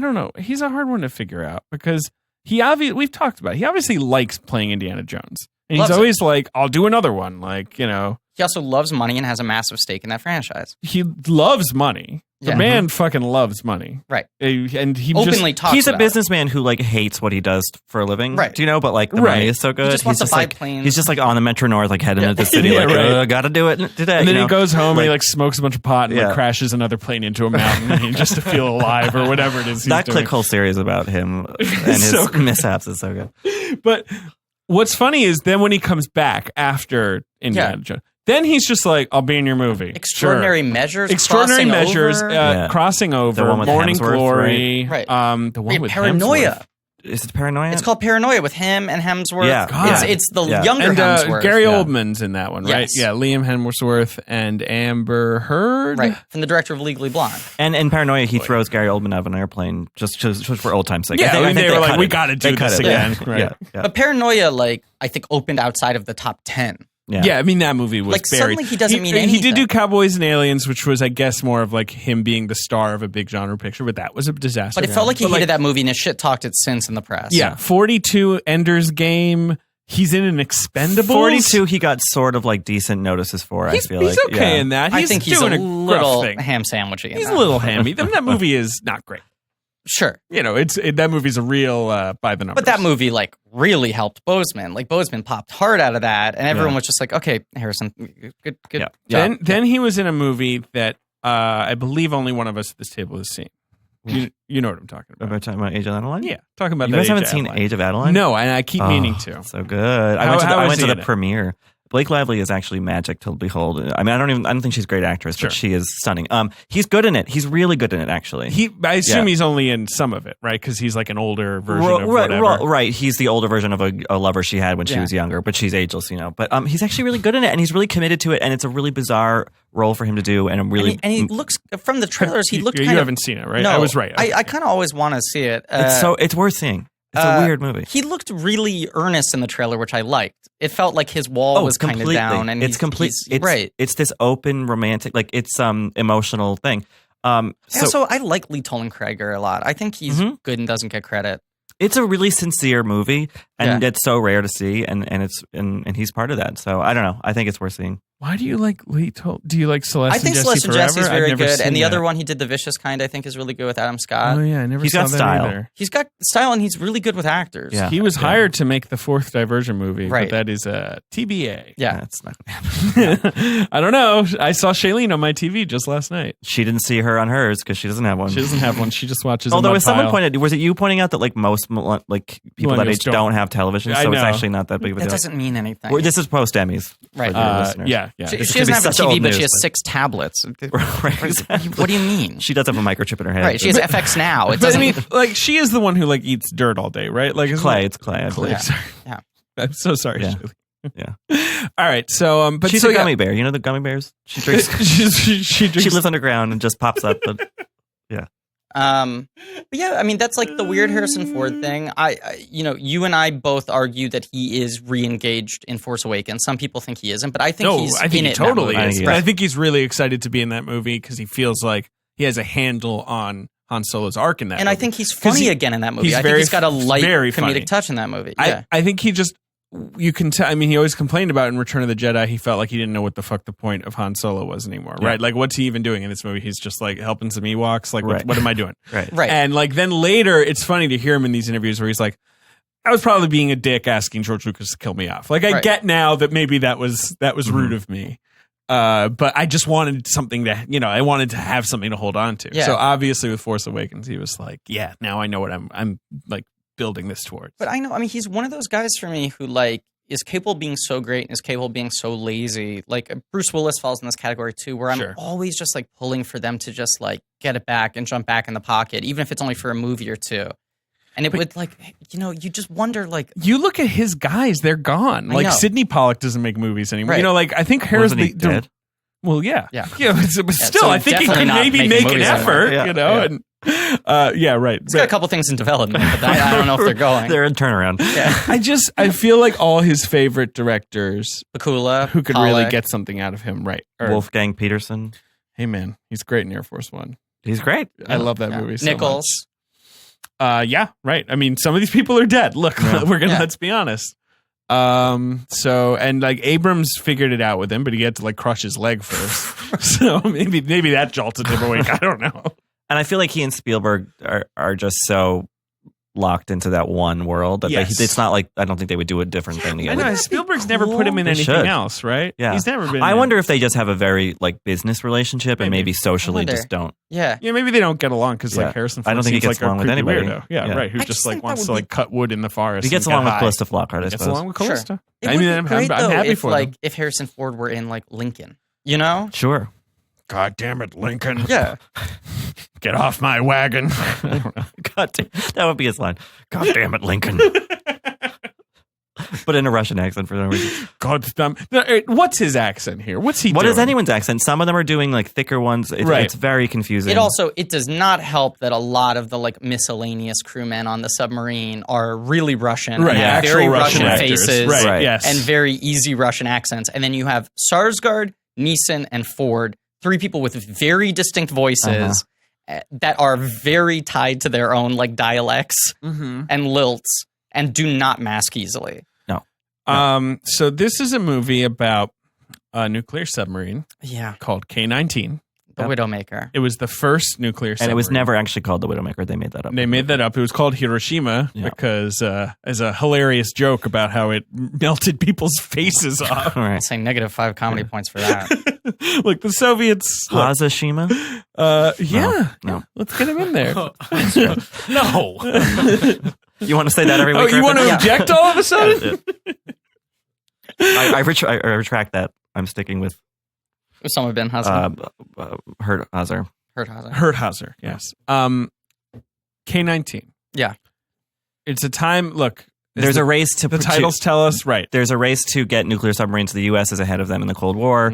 don't know. He's a hard one to figure out because we've talked about it. He obviously likes playing Indiana Jones. And Loves he's it. always like, I'll do another one. Like, you know, He also loves money and has a massive stake in that franchise. he loves money. The Yeah. man fucking loves money. Right. And he Openly just, talks He's a about it. businessman who like hates what he does for a living. Right. Do you know? But like the Right. money is so good. He just wants to he's buy like, planes. He's just like on the Metro North, like heading into the city, Yeah, like, right. gotta do it today. and then you know? he goes home and he Like, like smokes a bunch of pot and like Yeah. crashes another plane into a mountain just to feel alive or whatever it is he's that doing. Clickhole series about him and his so good. mishaps is so good. But what's funny is then when he comes back after Indiana Jones, then he's just like, I'll be in your movie. Extraordinary Sure. Measures. Extraordinary Crossing Measures, Over. Yeah. Crossing Over, The one with Morning Hemsworth, Glory, right? the one Wait, with Paranoia. Hemsworth. Is it Paranoia? It's called Paranoia with him and Hemsworth. Yeah. God. It's the Yeah. younger And Hemsworth. Gary Yeah. Oldman's in that one, right? Yes. Yeah, Liam Hemsworth and Amber Heard. Right, from the director of Legally Blonde. And in Paranoia, he throws Gary Oldman out of an airplane just for old time's sake. Yeah, I think they were like, cut we it. got to They do cut this it. again. Yeah. Right. Yeah. But Paranoia, like, I think opened outside of the top 10. Yeah, I mean that movie was Like, buried. suddenly he doesn't mean He did anything. do Cowboys and Aliens, which was, I guess, more of like him being the star of a big genre picture, but that was a disaster. But it felt like he But, hated that movie and has shit talked it since in the press. Yeah, 42, Ender's Game, He's in an Expendables. 42, he got sort of like decent notices for. He's I feel like okay in that. I think he's doing a gruff little thing. ham sandwichy. in He's that. a little hammy. That movie is not great. Sure. That movie's a real by the numbers. But that movie, like, really helped Bozeman. Like, Bozeman popped hard out of that, and everyone was just like, okay, Harrison, good job. Then he was in a movie that I believe only one of us at this table has seen. You know what I'm talking about. About talking about Age of Adeline? Yeah, talking about You that guys haven't Age of seen Adeline. Age of Adeline? No, and I keep meaning to. So good. I How went is to he the in it? premiere. Blake Lively is actually magic to behold. I mean, I don't think she's a great actress, Sure. but she is stunning. He's good in it. He's really good in it, actually. I assume he's only in some of it, right? Because he's like an older version of whatever. Right. He's the older version of a lover she had when she was younger, but she's ageless, But he's actually really good in it, and he's really committed to it, and it's a really bizarre role for him to do, and he looks, from the trailers, he looked You kind of... haven't seen it, right? No, I was right. I kind of always want to see it. It's worth seeing. It's a weird movie. He looked really earnest in the trailer, which I liked. It felt like his wall was kind of down, and it's complete. Right. It's this open, romantic, like it's emotional thing. I like Lee Tolan Krager a lot. I think he's good and doesn't get credit. It's a really sincere movie, and it's so rare to see, and he's part of that. So I don't know. I think it's worth seeing. Why do you like Lee Tolan? Do you like Celeste? I think and Jesse Celeste and Forever? Jesse's I've very never good, seen and the that. other one he did, The Vicious Kind, I think is really good with Adam Scott. Oh yeah, I never He's saw got that style. either. He's got style, and he's really good with actors. Yeah. He was hired to make the fourth Divergent movie, Right. but that is a TBA. Yeah. That's not gonna happen. I don't know. I saw Shailene on my TV just last night. She didn't see her on hers because she doesn't have one. She doesn't have one. She just watches. Although, a mud as someone pile. pointed, was it you pointing out that like most like people that Millennials age don't have television, I so it's know. actually not that big of a That deal. doesn't mean anything. Well, this is post Emmys, Right. For your listeners. Yeah. She This doesn't could be have a such TV, old but she news, has 6 tablets. Right, exactly. What do you mean? She does have a microchip in her head. Right. She has FX now. It But I doesn't. mean, like she is the one who like eats dirt all day, right? Like isn't Clay. it- It's Clay. I Clay. believe. Sorry. Yeah. I'm so sorry. Yeah. Shailene. Yeah. All right. So, but She's so a gummy bear. You know the gummy bears? She drinks. she drinks. She lives underground and just pops up. But But yeah, I mean that's like the weird Harrison Ford thing. You and I both argue that he is re-engaged in Force Awakens. Some people think he isn't, but I think he's I think in he it. totally in that is. movie. But I think he's really excited to be in that movie because he feels like he has a handle on Han Solo's arc in that. And movie. I think he's 'Cause funny again in that movie. he's I very- think he's got a light very comedic funny. touch in that movie. Yeah. I think he just. You can tell. I mean, he always complained about in Return of the Jedi. He felt like he didn't know what the fuck the point of Han Solo was anymore, right? Like, what's he even doing in this movie? He's just like helping some Ewoks. Like, Right. what am I doing? right. Right. And like then later, it's funny to hear him in these interviews where he's like, "I was probably being a dick asking George Lucas to kill me off." Like, I Right. get now that maybe that was rude of me, but I just wanted something to, I wanted to have something to hold on to. Yeah. So obviously, with Force Awakens, he was like, "Yeah, now I know what I'm like building this towards." But I know, I mean, he's one of those guys for me who like is capable of being so great and is capable of being so lazy. Like Bruce Willis falls in this category too, where I'm Sure. always just like pulling for them to just like get it back and jump back in the pocket, even if it's only for a movie or two. And it would like, you just wonder like, You look at his guys; they're gone. I Like know. Sidney Pollack doesn't make movies anymore. Right. Like I think Harrison Wasn't he dead? Well, yeah, Yeah. but still, so I think he definitely could not maybe making make an movies anymore. effort. Yeah, And right. he's got a couple things in development, but I don't know if they're going. They're in turnaround. Yeah. I feel like all his favorite directors Bakula, who could really Pollack. get something out of him, right? Or, Wolfgang Peterson. hey man, he's great in Air Force One. He's great. I love that Yeah. movie. So Nichols. much. Yeah, right. I mean, some of these people are dead. Look, we're gonna Yeah. let's be honest. So and like Abrams figured it out with him, but he had to like crush his leg first. So maybe that jolted him awake. I don't know. And I feel like he and Spielberg are just so locked into that one world that Yes. it's not like I don't think they would do a different thing I together. know Spielberg's never put him in They anything should. else, right? Yeah. He's never been. I in- wonder if they just have a very like business relationship and Maybe. maybe socially wonder. just don't. Yeah. Yeah, maybe they don't get along because Yeah. like Harrison I Ford don't think he seems gets like a along with creepy anybody. weirdo. Yeah, Yeah. right. Who I just just like think that wants would to be- like cut wood in the forest. He gets and get along with high. Callista Flockhart, I Gets suppose. along with Sure. Callista. It I would mean, be I'm great, though, happy if for like them. if Harrison Ford were in like Lincoln, you know? Sure. God damn it, Lincoln! Yeah. Get off my wagon. God damn, that would be his line. God damn it, Lincoln. But in a Russian accent for no reason. God damn. What's his accent here? What's he? What doing? is anyone's accent? Some of them are doing like thicker ones. Right. It's very confusing. It does not help that a lot of the like miscellaneous crewmen on the submarine are really Russian, Right, and have actual very Russian Russian actors. faces, Right, Right. yes. and very easy Russian accents. And then you have Sarsgaard, Neeson, and Ford, 3 people with very distinct voices that are very tied to their own like dialects Mm-hmm. and lilts, and do not mask easily. So this is a movie about a nuclear submarine Yeah. called K-19. The Widowmaker. It was the first nuclear submarine. And it was never actually called the Widowmaker. They made that up. They made that up. It was called Hiroshima because as a hilarious joke about how it melted people's faces off. All I'd right. say -5 comedy points for that. Like the Soviets. Hazashima? Yeah. No. Let's get him in there. No. You want to say that every week? Oh, you want to Griffin? object all of a sudden? I retract that. I'm sticking with Osama bin Hasan. Hazar. Herthauser. Herthauser, yes. K-19. Yeah. It's a time, look. There's a race to The titles tell us, right. There's a race to get nuclear submarines. The U.S. is ahead of them in the Cold War.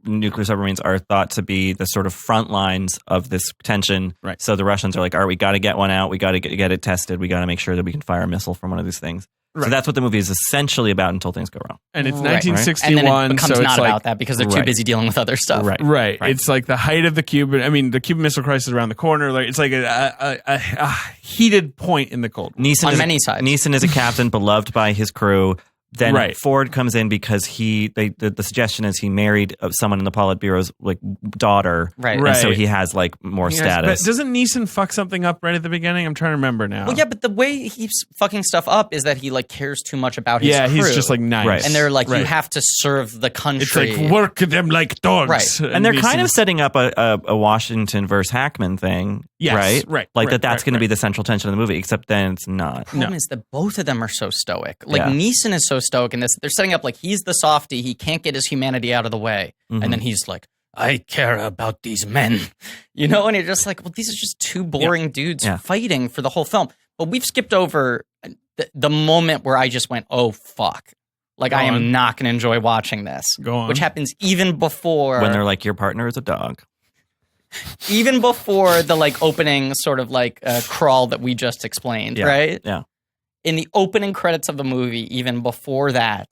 Nuclear submarines are thought to be the sort of front lines of this tension. Right. So the Russians are like, all right, we got to get one out. We got to get it tested. We got to make sure that we can fire a missile from one of these things. So Right. that's what the movie is essentially about until things go wrong. And it's Right. 1961, And then it becomes so not it's like, about that because they're too Right. busy dealing with other stuff. Right. It's like the height of the Cuban. I mean, the Cuban Missile Crisis around the corner. Like it's like a heated point in the Cold War. Neeson On is many sides. Neeson is a captain beloved by his crew. Then Right. Ford comes in because the suggestion is he married someone in the Politburo's like daughter, Right. And so Right. he has like more Yes, status. but doesn't Neeson fuck something up right at the beginning? I'm trying to remember now. Well, yeah, but the way he's fucking stuff up is that he like cares too much about his Yeah, crew. he's just like nice. Right. and they're like, Right. you have to serve the It's country. like work them like dogs. Right. And they're kind of Neeson's- setting up a Washington versus Hackman thing, Yes, right? right, Like right, that's right, going to be right. the central tension of the movie, except then it's not. The problem is that both of them are so stoic. Like Yeah. Neeson is so stoic in this. They're setting up like he's the softie. He can't get his humanity out of the way. And then he's like, I care about these men. You know, and you're just like, well, these are just two boring dudes Yeah. fighting for the whole film. But we've skipped over the moment where I just went, oh, fuck. Like, Go I am on. not going to enjoy watching this. Go on. Which happens even before. When they're like, your partner is a dog. even before the like opening sort of like crawl that we just explained, Yeah. right? Yeah. In the opening credits of the movie, even before that,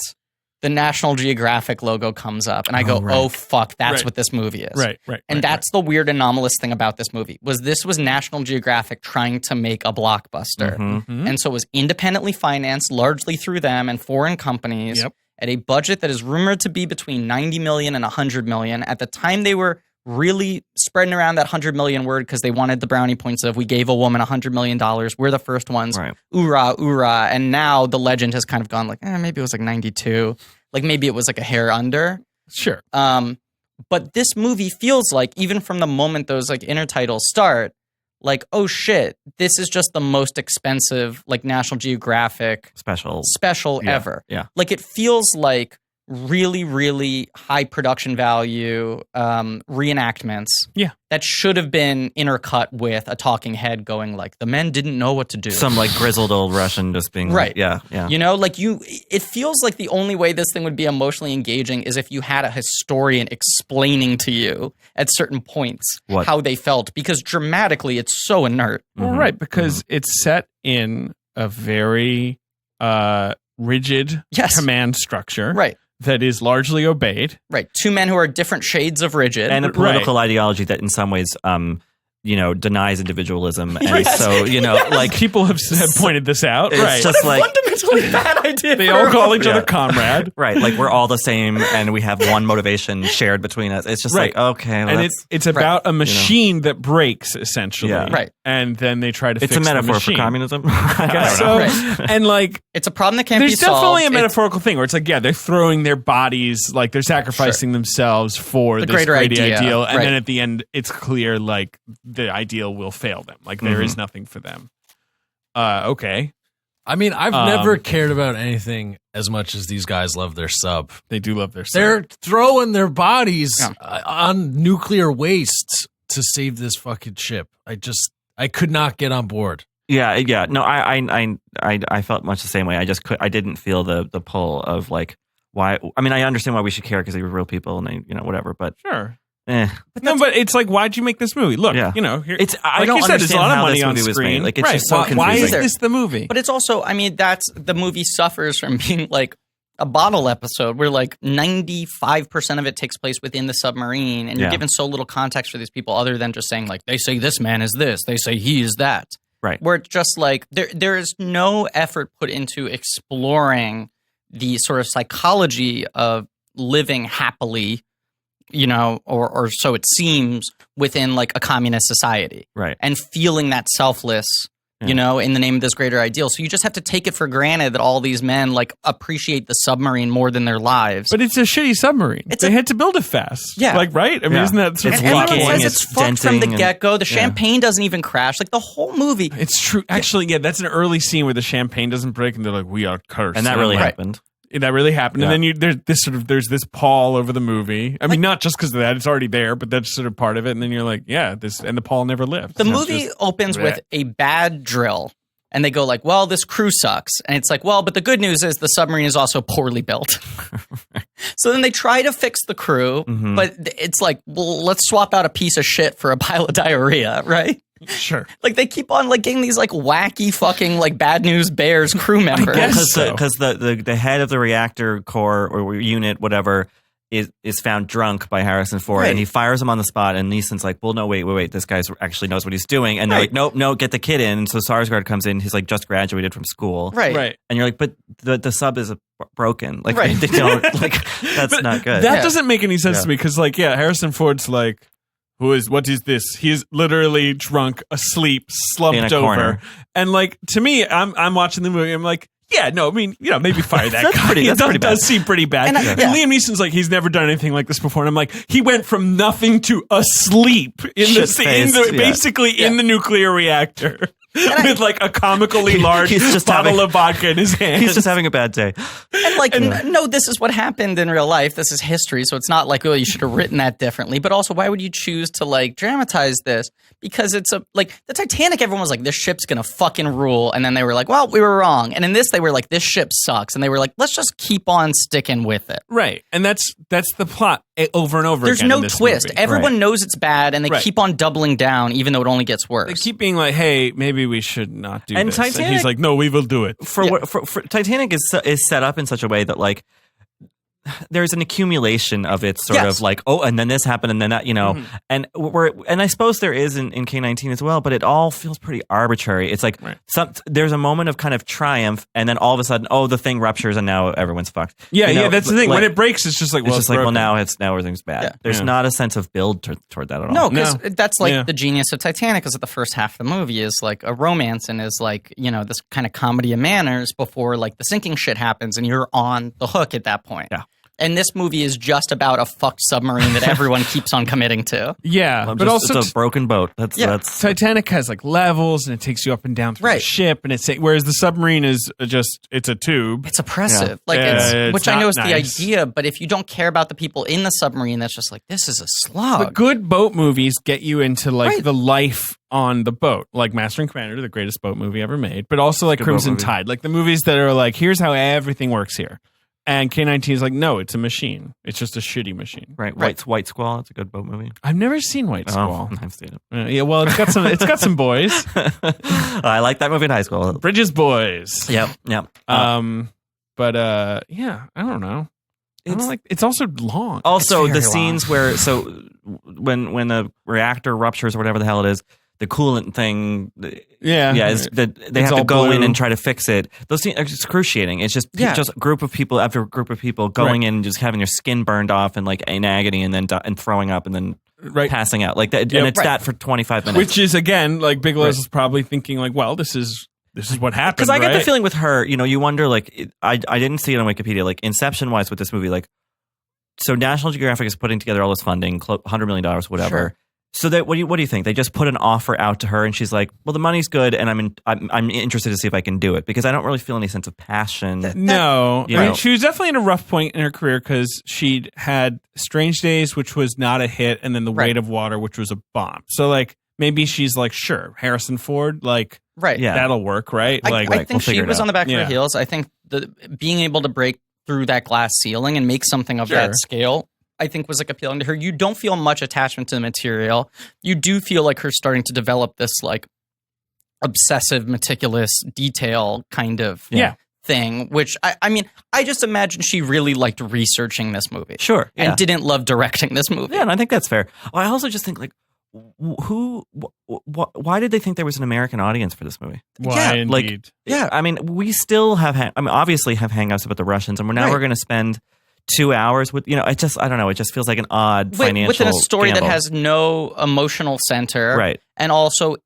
the National Geographic logo comes up, and I go, right. "Oh fuck, that's Right. what this movie is." Right. And that's the weird anomalous thing about this movie was National Geographic trying to make a blockbuster, Mhm. and so it was independently financed largely through them and foreign companies Yep. at a budget that is rumored to be between 90 million and 100 million. At the time, they were really spreading around that 100 million word because they wanted the brownie points of we gave a woman $100 million. We're the first ones. Right. Oorah, oorah. And now the legend has kind of gone like, maybe it was like 92. Like maybe it was like a hair under. Sure. But this movie feels like, even from the moment those like intertitles start, like, oh shit, this is just the most expensive like National Geographic Special. ever. Yeah. Like it feels like really, really high production value reenactments. Yeah. That should have been intercut with a talking head going like, the men didn't know what to do. Some like grizzled old Russian just being like, Right. yeah. You know, like it feels like the only way this thing would be emotionally engaging is if you had a historian explaining to you at certain points What? how they felt, because dramatically it's so inert. Well, right, because it's set in a very rigid Yes. command structure. Right. That is largely obeyed. Right. Two men who are different shades of rigid. And a political ideology that in some ways, denies individualism. And so, like People have pointed this out. it's Right. just like, fundamentally bad idea. They all call each Yeah. other comrade. right, like we're all the same and we have one motivation shared between us. It's just Right. like, okay, And let's, it's about a machine that breaks, essentially. Yeah. Right. And then they try to it's fix a metaphor the for machine. communism. I guess don't know. so. And like, It's a problem that can't be there's solved. definitely a It's- metaphorical thing where it's like, yeah, they're throwing their bodies, like they're sacrificing themselves for The this greater great idea. ideal. And Right. then at the end, it's clear like the ideal will fail them. Like there is nothing for them. Okay. I mean, I've never cared about anything as much as these guys love their sub. They do love their son. They're throwing their bodies Yeah. on nuclear waste to save this fucking ship. I could not get on board. Yeah. No, I felt much the same way. I didn't feel the pull of like why. I mean, I understand why we should care because they were real people and they, whatever. But Sure. eh. No, but it's like, why'd you make this movie? Look, Yeah. here, It's I like don't you said, there's a understand lot of how money this on movie was screen. made. Like it's Right. just so Why is confusing. this the movie? But it's also, I mean, that's the movie suffers from being like a bottle episode where like 95% of it takes place within the submarine, and you're Yeah. given so little context for these people other than just saying like, they say this man is this, they say he is that. Right. Where it's just like there is no effort put into exploring the sort of psychology of living happily, or so it seems, within like a communist society. Right. And feeling that selfless, in the name of this greater ideal. So you just have to take it for granted that all these men like appreciate the submarine more than their lives. But it's a shitty submarine. They had to build it fast. Yeah. Like, right? I mean, isn't that sort of and everyone leaking? says it's fucked from the get-go. The Yeah. champagne doesn't even crash. Like the whole movie. It's true. Actually, yeah, that's an early scene where the champagne doesn't break, and they're like, "We are cursed," And that really happened. That really happened. Yeah. And then there's this pall over the movie. I mean, not just because of that; it's already there, but that's sort of part of it. And then you're like, "Yeah, and the pall never lifts." The movie opens with a bad drill. And they go like, well, this crew sucks. And it's like, well, but the good news is the submarine is also poorly built. So then they try to fix the crew, but it's like, well, let's swap out a piece of shit for a pile of diarrhea, right? Sure. Like they keep on like getting these like wacky fucking like Bad News Bears crew members. Because the head of the reactor core or unit, whatever, is found drunk by Harrison Ford, and he fires him on the spot. And Neeson's like, "Well, no, wait, this guy actually knows what he's doing." And they're like, "Nope, no, get the kid in." And so Sarsgaard comes in. He's like just graduated from school, right? And you're like, "But the sub is broken. Like, they don't like that's not good." That doesn't make any sense to me because, like, Harrison Ford's like, what is this? He's literally drunk, asleep, slumped over, corner. And like to me, I'm watching the movie. I'm like, yeah, no, I mean, maybe fire that guy. It does seem pretty bad. And Liam Neeson's like, he's never done anything like this before. And I'm like, he went from nothing to asleep in the nuclear reactor. With like a comically large bottle of vodka in his hand. He's just having a bad day. And like, no, this is what happened in real life. This is history. So it's not like, oh, you should have written that differently. But also, why would you choose to like dramatize this? Because it's like the Titanic, everyone was like, this ship's going to fucking rule. And then they were like, well, we were wrong. And in this, they were like, this ship sucks. And they were like, let's just keep on sticking with it. Right. And that's the plot over and over There's again. no in this twist. movie. Everyone knows it's bad. And they keep on doubling down, even though it only gets worse. They keep being like, hey, maybe we should not do this. Titanic, and he's like, no, we will do it. For Titanic is set up in such a way that like there's an accumulation of it sort of like, oh, and then this happened and then that, and I suppose there is in K-19 as well, but it all feels pretty arbitrary. It's like there's a moment of kind of triumph and then all of a sudden, oh, the thing ruptures and now everyone's fucked. Yeah, that's the thing. Like, when it breaks, it's just like, well, now everything's bad. Yeah. There's not a sense of build toward that at all. No, because that's like the genius of Titanic is that the first half of the movie is like a romance and is like, this kind of comedy of manners before like the sinking shit happens and you're on the hook at that point. Yeah. And this movie is just about a fucked submarine that everyone keeps on committing to. Yeah, but also it's a broken boat. That's Titanic has like levels and it takes you up and down through the ship, and whereas the submarine is it's a tube. It's oppressive, which I know is the idea. But if you don't care about the people in the submarine, that's just like this is a slog. But good boat movies get you into like the life on the boat, like Master and Commander, the greatest boat movie ever made, but also like Crimson Tide, like the movies that are like, here's how everything works here. And K-19 is like, no, it's a machine. It's just a shitty machine. Right. White Squall. It's a good boat movie. I've never seen White Squall. I've seen it. Yeah, well, it's got some boys. I like that movie in high school. Bridges Boys. Yep. But yeah, I don't know. It's also long. Also, the scenes where when the reactor ruptures or whatever the hell it is, the coolant thing, is that they have to go in and try to fix it. Those scenes are excruciating. It's just group of people after group of people going in and just having their skin burned off and like in agony and then and throwing up and then passing out like that. And it's that for 25 minutes, which is again like Bigelow's is probably thinking like, well, this is what happened. Because I get the feeling with her, you wonder like I didn't see it on Wikipedia, like Inception wise with this movie, like so National Geographic is putting together all this funding, $100 million, whatever. Sure. So that what do you think? They just put an offer out to her, and she's like, "Well, the money's good, and I'm interested to see if I can do it because I don't really feel any sense of passion." No, I mean, she was definitely in a rough point in her career because she'd had Strange Days, which was not a hit, and then The Weight of Water, which was a bomb. So like maybe she's like, sure, Harrison Ford, like, that'll work, right? I think she was on the back of her heels. I think being able to break through that glass ceiling and make something of that scale, I think was like appealing to her. You don't feel much attachment to the material. You do feel like her starting to develop this like obsessive, meticulous detail kind of thing, which I mean, I just imagine she really liked researching this movie. Sure. And didn't love directing this movie. Yeah, and I think that's fair. I also just think like, why did they think there was an American audience for this movie? Why Yeah, like- indeed? Yeah, I mean, we still have, obviously have hangups about the Russians, and we're going to spend 2 hours with, I don't know, it just feels like an odd financial within a story gamble. that has no emotional center, Right. and also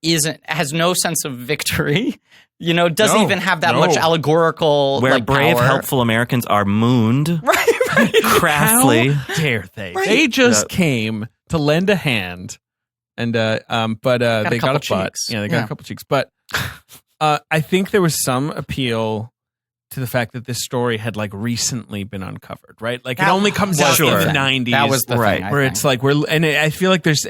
has no sense of victory. Doesn't No, even have that no. much allegorical where brave, power. helpful Americans are mooned right. crassly. How dare they? Right. They just came to lend a hand, and but they got a couple butt. cheeks. Yeah, they got Yeah. a couple cheeks. But I think there was some appeal to the fact that this story had like recently been uncovered, right? Like it only comes out in the 90s. That was the Right. thing, I where think. it's like I feel like there's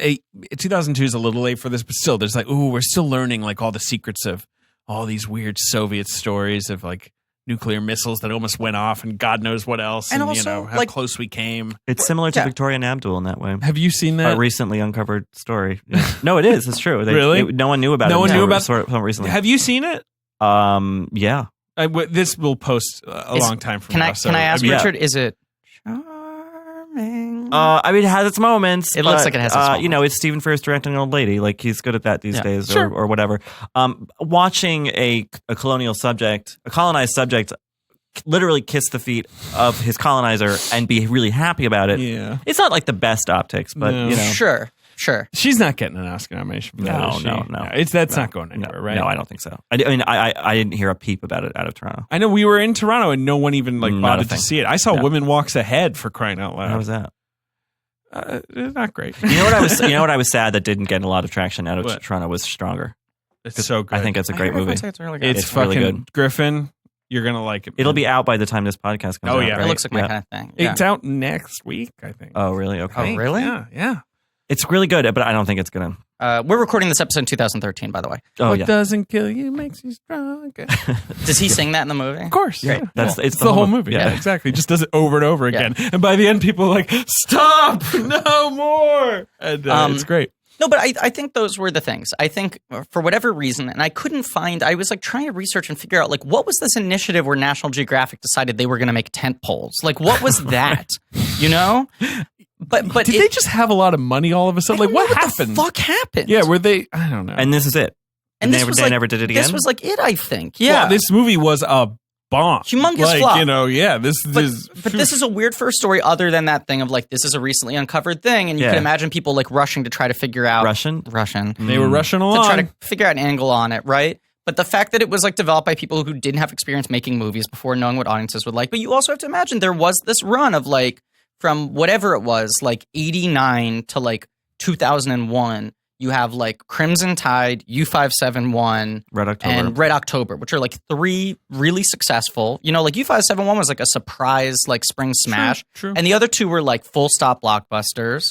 2002 is a little late for this, but still there's like, we're still learning like all the secrets of all these weird Soviet stories of like nuclear missiles that almost went off and God knows what else, And and also, how like- close we came. It's similar to Yeah. Victoria and Abdul in that way. Have you seen A that? recently uncovered story. Yeah. No, it is. It's true. Really? No one knew about it. No one knew until about- sort of recently. Have you seen it? Yeah. This will post a long time from Can now. I can I ask yeah. Richard? Is it charming? I mean, it has its moments. It looks but, like it has its moments. It's Stephen Frears directing an old lady. Like he's good at that these days, Sure. or whatever. Watching a colonized subject, literally kiss the feet of his colonizer and be really happy about it. Yeah. It's not like the best optics, but No. Sure. She's not getting an Oscar nomination for that. No, is she? no. That's not going anywhere, no, right? No, I don't think so. I mean, I didn't hear a peep about it out of Toronto. I know we were in Toronto and no one even Not a bothered to thing. see it. I saw Yeah. Women Walks Ahead, for crying out loud. How was that? Not great. You know what I was sad that didn't get a lot of traction out of What? Toronto was Stronger. It's so good. I think it's a great movie. It's really good. it's it's really fucking good. Griffin. You're gonna like it. It'll man. be out by the time this podcast comes Oh, out. yeah. right? It looks like my Yeah. kind of thing. Yeah. It's out next week, I think. Oh, really? Okay. Oh, really? Yeah. It's really good, but I don't think it's gonna. We're recording this episode in 2013, by the way. Oh What yeah, doesn't kill you makes you stronger. Does he sing that in the movie? Of course. Great. Yeah. That's Cool. it's It's the whole movie. Yeah, exactly. Just does it over and over Yeah. again. And by the end, people are like, stop, no more. And it's great. No, but I think those were the things. I think for whatever reason, and I couldn't find, I was like trying to research and figure out like what was this initiative where National Geographic decided they were going to make tent poles? Like what was that? You know? But Did they just have a lot of money all of a sudden? Like, what happened? The fuck happened? Yeah, were they? I don't know. And this is it. And this they was they like, never did it again. This was like it, I think. Yeah. Well, this movie was a bomb. Humongous like, flop. You know, yeah. This is. But this is a weird first story other than that thing of like this is a recently uncovered thing and you Yeah. can imagine people like rushing to try to figure out Russian. They were rushing to along. try to figure out an angle on it, right? But the fact that it was like developed by people who didn't have experience making movies before knowing what audiences would like. But you also have to imagine there was this run of like from whatever it was, like 89 to like 2001, you have like Crimson Tide, U571, Red October. and Red October, which are like three really successful. You know, like U571 was like a surprise, like spring smash. True. And the other two were like full stop blockbusters.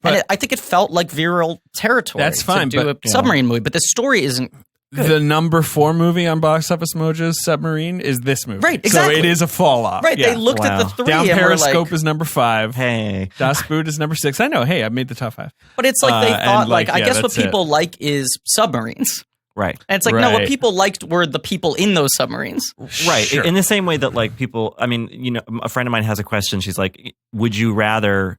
But- I think it felt like virile territory. That's fine, to do but- a submarine movie, but the story isn't. The number 4 movie on Box Office Mojo's Submarine is this movie. Right, exactly. So it is a fall off. Right, Yeah. they looked at the Wow. three Down and were Periscope like, is number 5. Hey. Das Boot is number 6. I know. Hey, I made the top 5. but it's like they and, thought like, I yeah, guess what that's it. people like is submarines. Right. And it's like, no, what Right. people liked were the people in those submarines. Right. Sure. In the same way that like people, I mean, you know, a friend of mine has a question. She's like, would you rather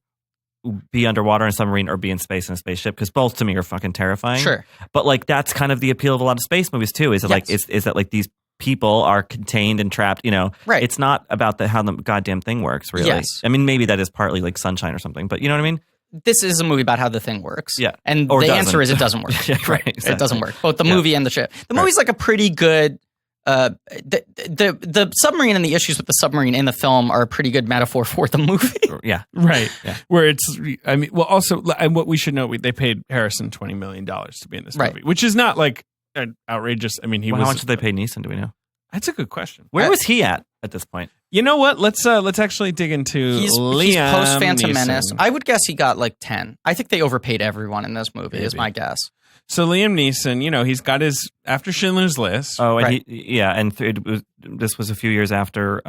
be underwater in a submarine or be in space in a spaceship? Because both to me are fucking terrifying. Sure. But like that's kind of the appeal of a lot of space movies too. Is that like Yes. is that like these people are contained and trapped? You know, Right. It's not about how the goddamn thing works. Really. Yes. I mean, maybe that is partly like Sunshine or something. But you know what I mean? This is a movie about how the thing works. Yeah. And Or the doesn't. answer is it doesn't work. Yeah, right, It exactly. doesn't work. Both the Yeah. movie and the ship. The movie's like a pretty good the submarine and the issues with the submarine in the film are a pretty good metaphor for the movie. Yeah. Right. Yeah. Where it's, I mean, well, also, and what we should know, they paid Harrison $20 million to be in this Right. movie, which is not like an outrageous. I mean, Well, how much did they pay Neeson? Do we know? That's a good question. Where was he at this point? You know what? Let's actually dig into He's Liam post Phantom Neeson. Menace. I would guess he got like 10. I think they overpaid everyone in this movie, is Maybe. my guess. So Liam Neeson, you know, he's got his after Schindler's List. Oh, and Right. this was a few years after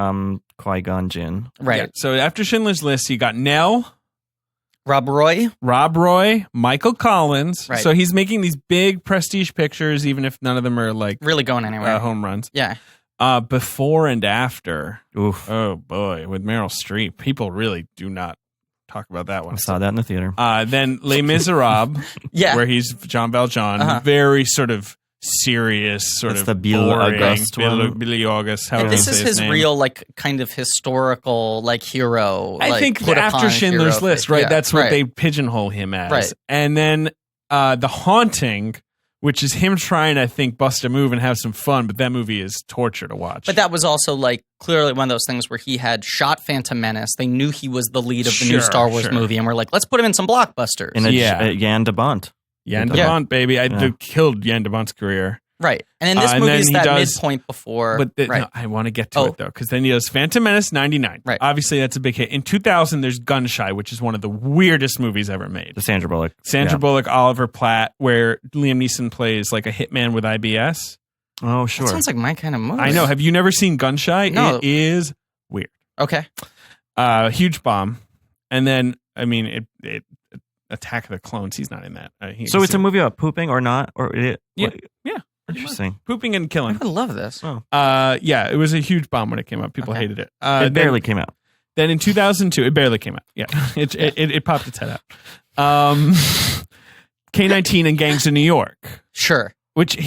Qui-Gon Jinn. Right. Yeah. So after Schindler's List, you got Nell, Rob Roy. Michael Collins. Right. So he's making these big prestige pictures, even if none of them are like Really going anywhere. home runs. Yeah. Before and after. Oof. Oh boy, with Meryl Streep, people really do not talk about that one. I saw that in the theater. Then Les Miserables, Yeah. where he's Jean Valjean, Uh-huh. very sort of serious, sort That's of the Bill boring, Auguste one. Billy August. However And this you is say his name. real, like, kind of historical, like, hero. I like, think put after upon Schindler's hero List, thing. right? Yeah, That's what right. they pigeonhole him as. Right. And then The Haunting, which is him trying, I think, bust a move and have some fun, but that movie is torture to watch. But that was also, like, clearly one of those things where he had shot Phantom Menace. They knew he was the lead of the new Sure, Star Wars sure. movie, and we're like, let's put him in some blockbusters. In a Yeah. Jan de Bont. Jan de Yeah. Bont, baby. I Yeah. killed Jan de Bont's career. Right. And in this And movie then is he that does- midpoint before. But right. no, I want to get to Oh. it, though, because then he does Phantom Menace 99. Right. Obviously, that's a big hit. In 2000, there's Gun-Shy, which is one of the weirdest movies ever made. The Sandra Bullock. Sandra Yeah. Bullock, Oliver Platt, where Liam Neeson plays like a hitman with IBS. Oh, That sure. sounds like my kind of movie. I know. Have you never seen Gun-Shy? No. It is weird. Okay. Huge bomb. And then, I mean, it Attack of the Clones. He's not in that. So it's a movie about pooping or not? Or it, Yeah. what- Yeah. Interesting. Pooping and I killing. would love this. Yeah, it was a huge bomb when it came out. People Okay. hated it. It barely came out. Then in 2002, it barely came out. Yeah, it popped its head out. K-19 and Gangs of New York, Sure. which I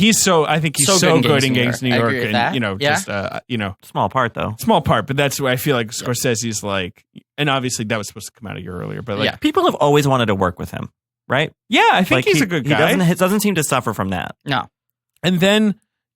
think he's So so good good in in Gangs Gangs of of New New York, York. I agree with and that. you know, Yeah. just Small part, though. small part, but that's why I feel like Scorsese's like, and obviously that was supposed to come out a year earlier, but like, Yeah. People have always wanted to work with him, right? yeah, I think Like, he's a good guy. He doesn't seem to suffer from that. No. And then,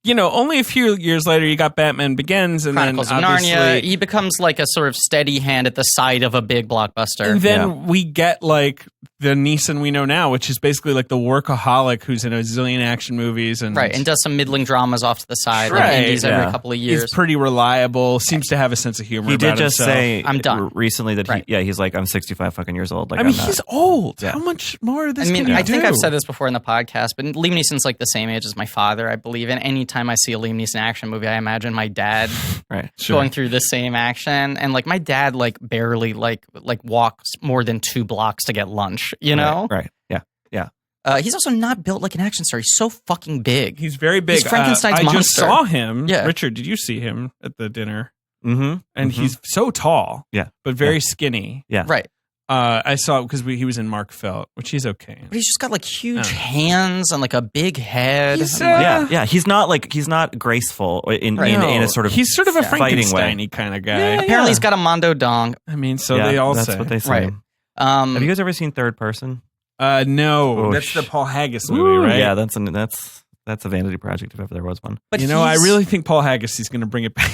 only a few years later, you got Batman Begins, and Chronicles then of obviously, Narnia. He becomes like a sort of steady hand at the side of a big blockbuster. and then we get like the Neeson we know now, which is basically like the workaholic who's in a zillion action movies and right. And does some middling dramas off to the side, like Right, indies yeah. every couple of years. he's pretty reliable. Seems to have a sense of humor. He did about just himself. say I'm done. recently that Right. he's like, I'm 65 fucking years old. Like, I mean, I'm not. he's old. Yeah. How much more of this? I mean, can you I think do? I've said this before in the podcast, but Liam Neeson's like the same age as my father, I believe. And anytime I see a Liam Neeson action movie, I imagine my dad Right. going through the same action. And like my dad, like barely like walks more than 2 blocks to get lunch. You know, Right. Yeah. he's also not built like an action star. He's so fucking big. He's very big. He's Frankenstein's I just monster. saw him. Yeah. Richard, did you see him at the dinner? Mm-hmm. And he's so tall. Yeah. But very skinny. Yeah. Right. I saw it because he was in Mark Felt, which he's okay. But he's just got like huge Oh. hands and like a big head. He's, And, like, Yeah. He's not graceful in a sort of. He's sort of a fighting way. Frankenstein-y kind of guy. yeah, apparently he's got a Mondo dong. I mean, so Yeah, they all that's say. what they say. Right. Have you guys ever seen Third Person? No, Oh, that's the Paul Haggis movie, Ooh, right? Yeah, that's a vanity project if ever there was one. But I he's- really think Paul Haggis is going to bring it back.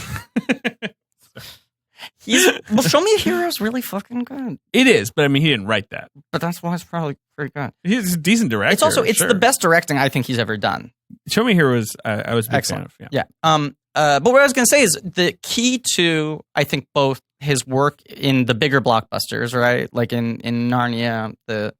Well, Show Me a Hero's really fucking good. It is, but I mean, he didn't write that. But that's why it's probably pretty good. He's a decent director. It's sure. the best directing I think he's ever done. Show Me Here was I was a big Excellent. fan of. Yeah. Yeah. But what I was going to say is the key to, I think, both his work in the bigger blockbusters, right? Like in Narnia, the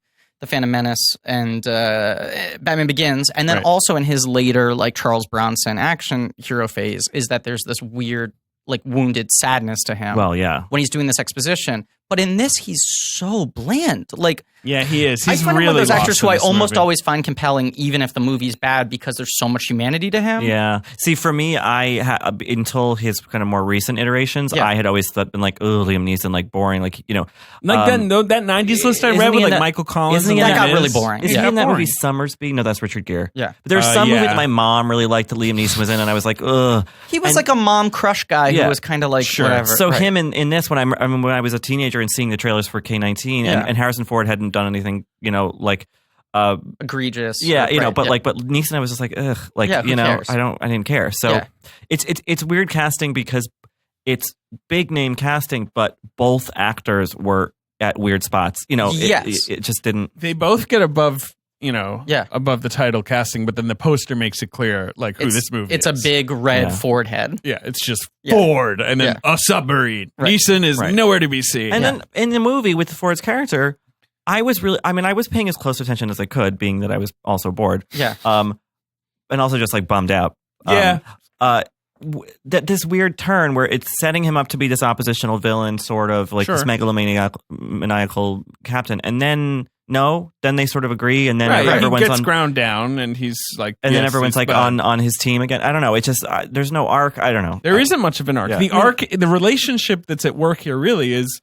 Phantom Menace, and Batman Begins, and then Right. also in his later, like, Charles Bronson action hero phase, is that there's this weird, like, wounded sadness to him Well, yeah. when he's doing this exposition. But in this, he's so bland. Like, Yeah, he is. He's I find really him one of those lost actors in who I this almost movie. always find compelling, even if the movie's bad, because there's so much humanity to him. Yeah. See, for me, until his kind of more recent iterations, Yeah. I had always been like, oh, Liam Neeson, like boring, like Like that 90s list I isn't read he with in like that- Michael Collins. isn't he and in That got Les really Mis. boring. Is Yeah. he in that boring. movie Summersby? No, that's Richard Gere. Yeah. But there was some movie yeah. that my mom really liked that Liam Neeson was in, and I was like, ugh. He was And- like a mom crush guy Yeah. who was kind of like Sure. whatever. So Right. him in this, when when I was a teenager and seeing the trailers for K-19, Yeah. and Harrison Ford hadn't done anything, like. egregious. Yeah, right, but yeah. but Neeson, I was just like, ugh, like, Yeah, who cares? I didn't care. So Yeah. it's weird casting because it's big name casting, but both actors were at weird spots. Yes. It just didn't. They both get above, Yeah. above the title casting, but then the poster makes it clear like who this movie It's is. a big red Yeah. Ford head. Yeah, it's just Yeah. Ford and then a submarine. Right. Neeson is Right. nowhere to be seen. And then in the movie with Ford's character, I was paying as close attention as I could, being that I was also bored. Yeah. And also just like bummed out. Yeah. That this weird turn where it's setting him up to be this oppositional villain, sort of like this Sure. maniacal captain, and then they sort of agree, and then right, everyone's he gets on, ground down, and he's like, and then yes, everyone's he's like bad. on his team again. I don't know. It's just there's no arc. I don't know. There isn't much of an arc. Yeah. The relationship that's at work here really is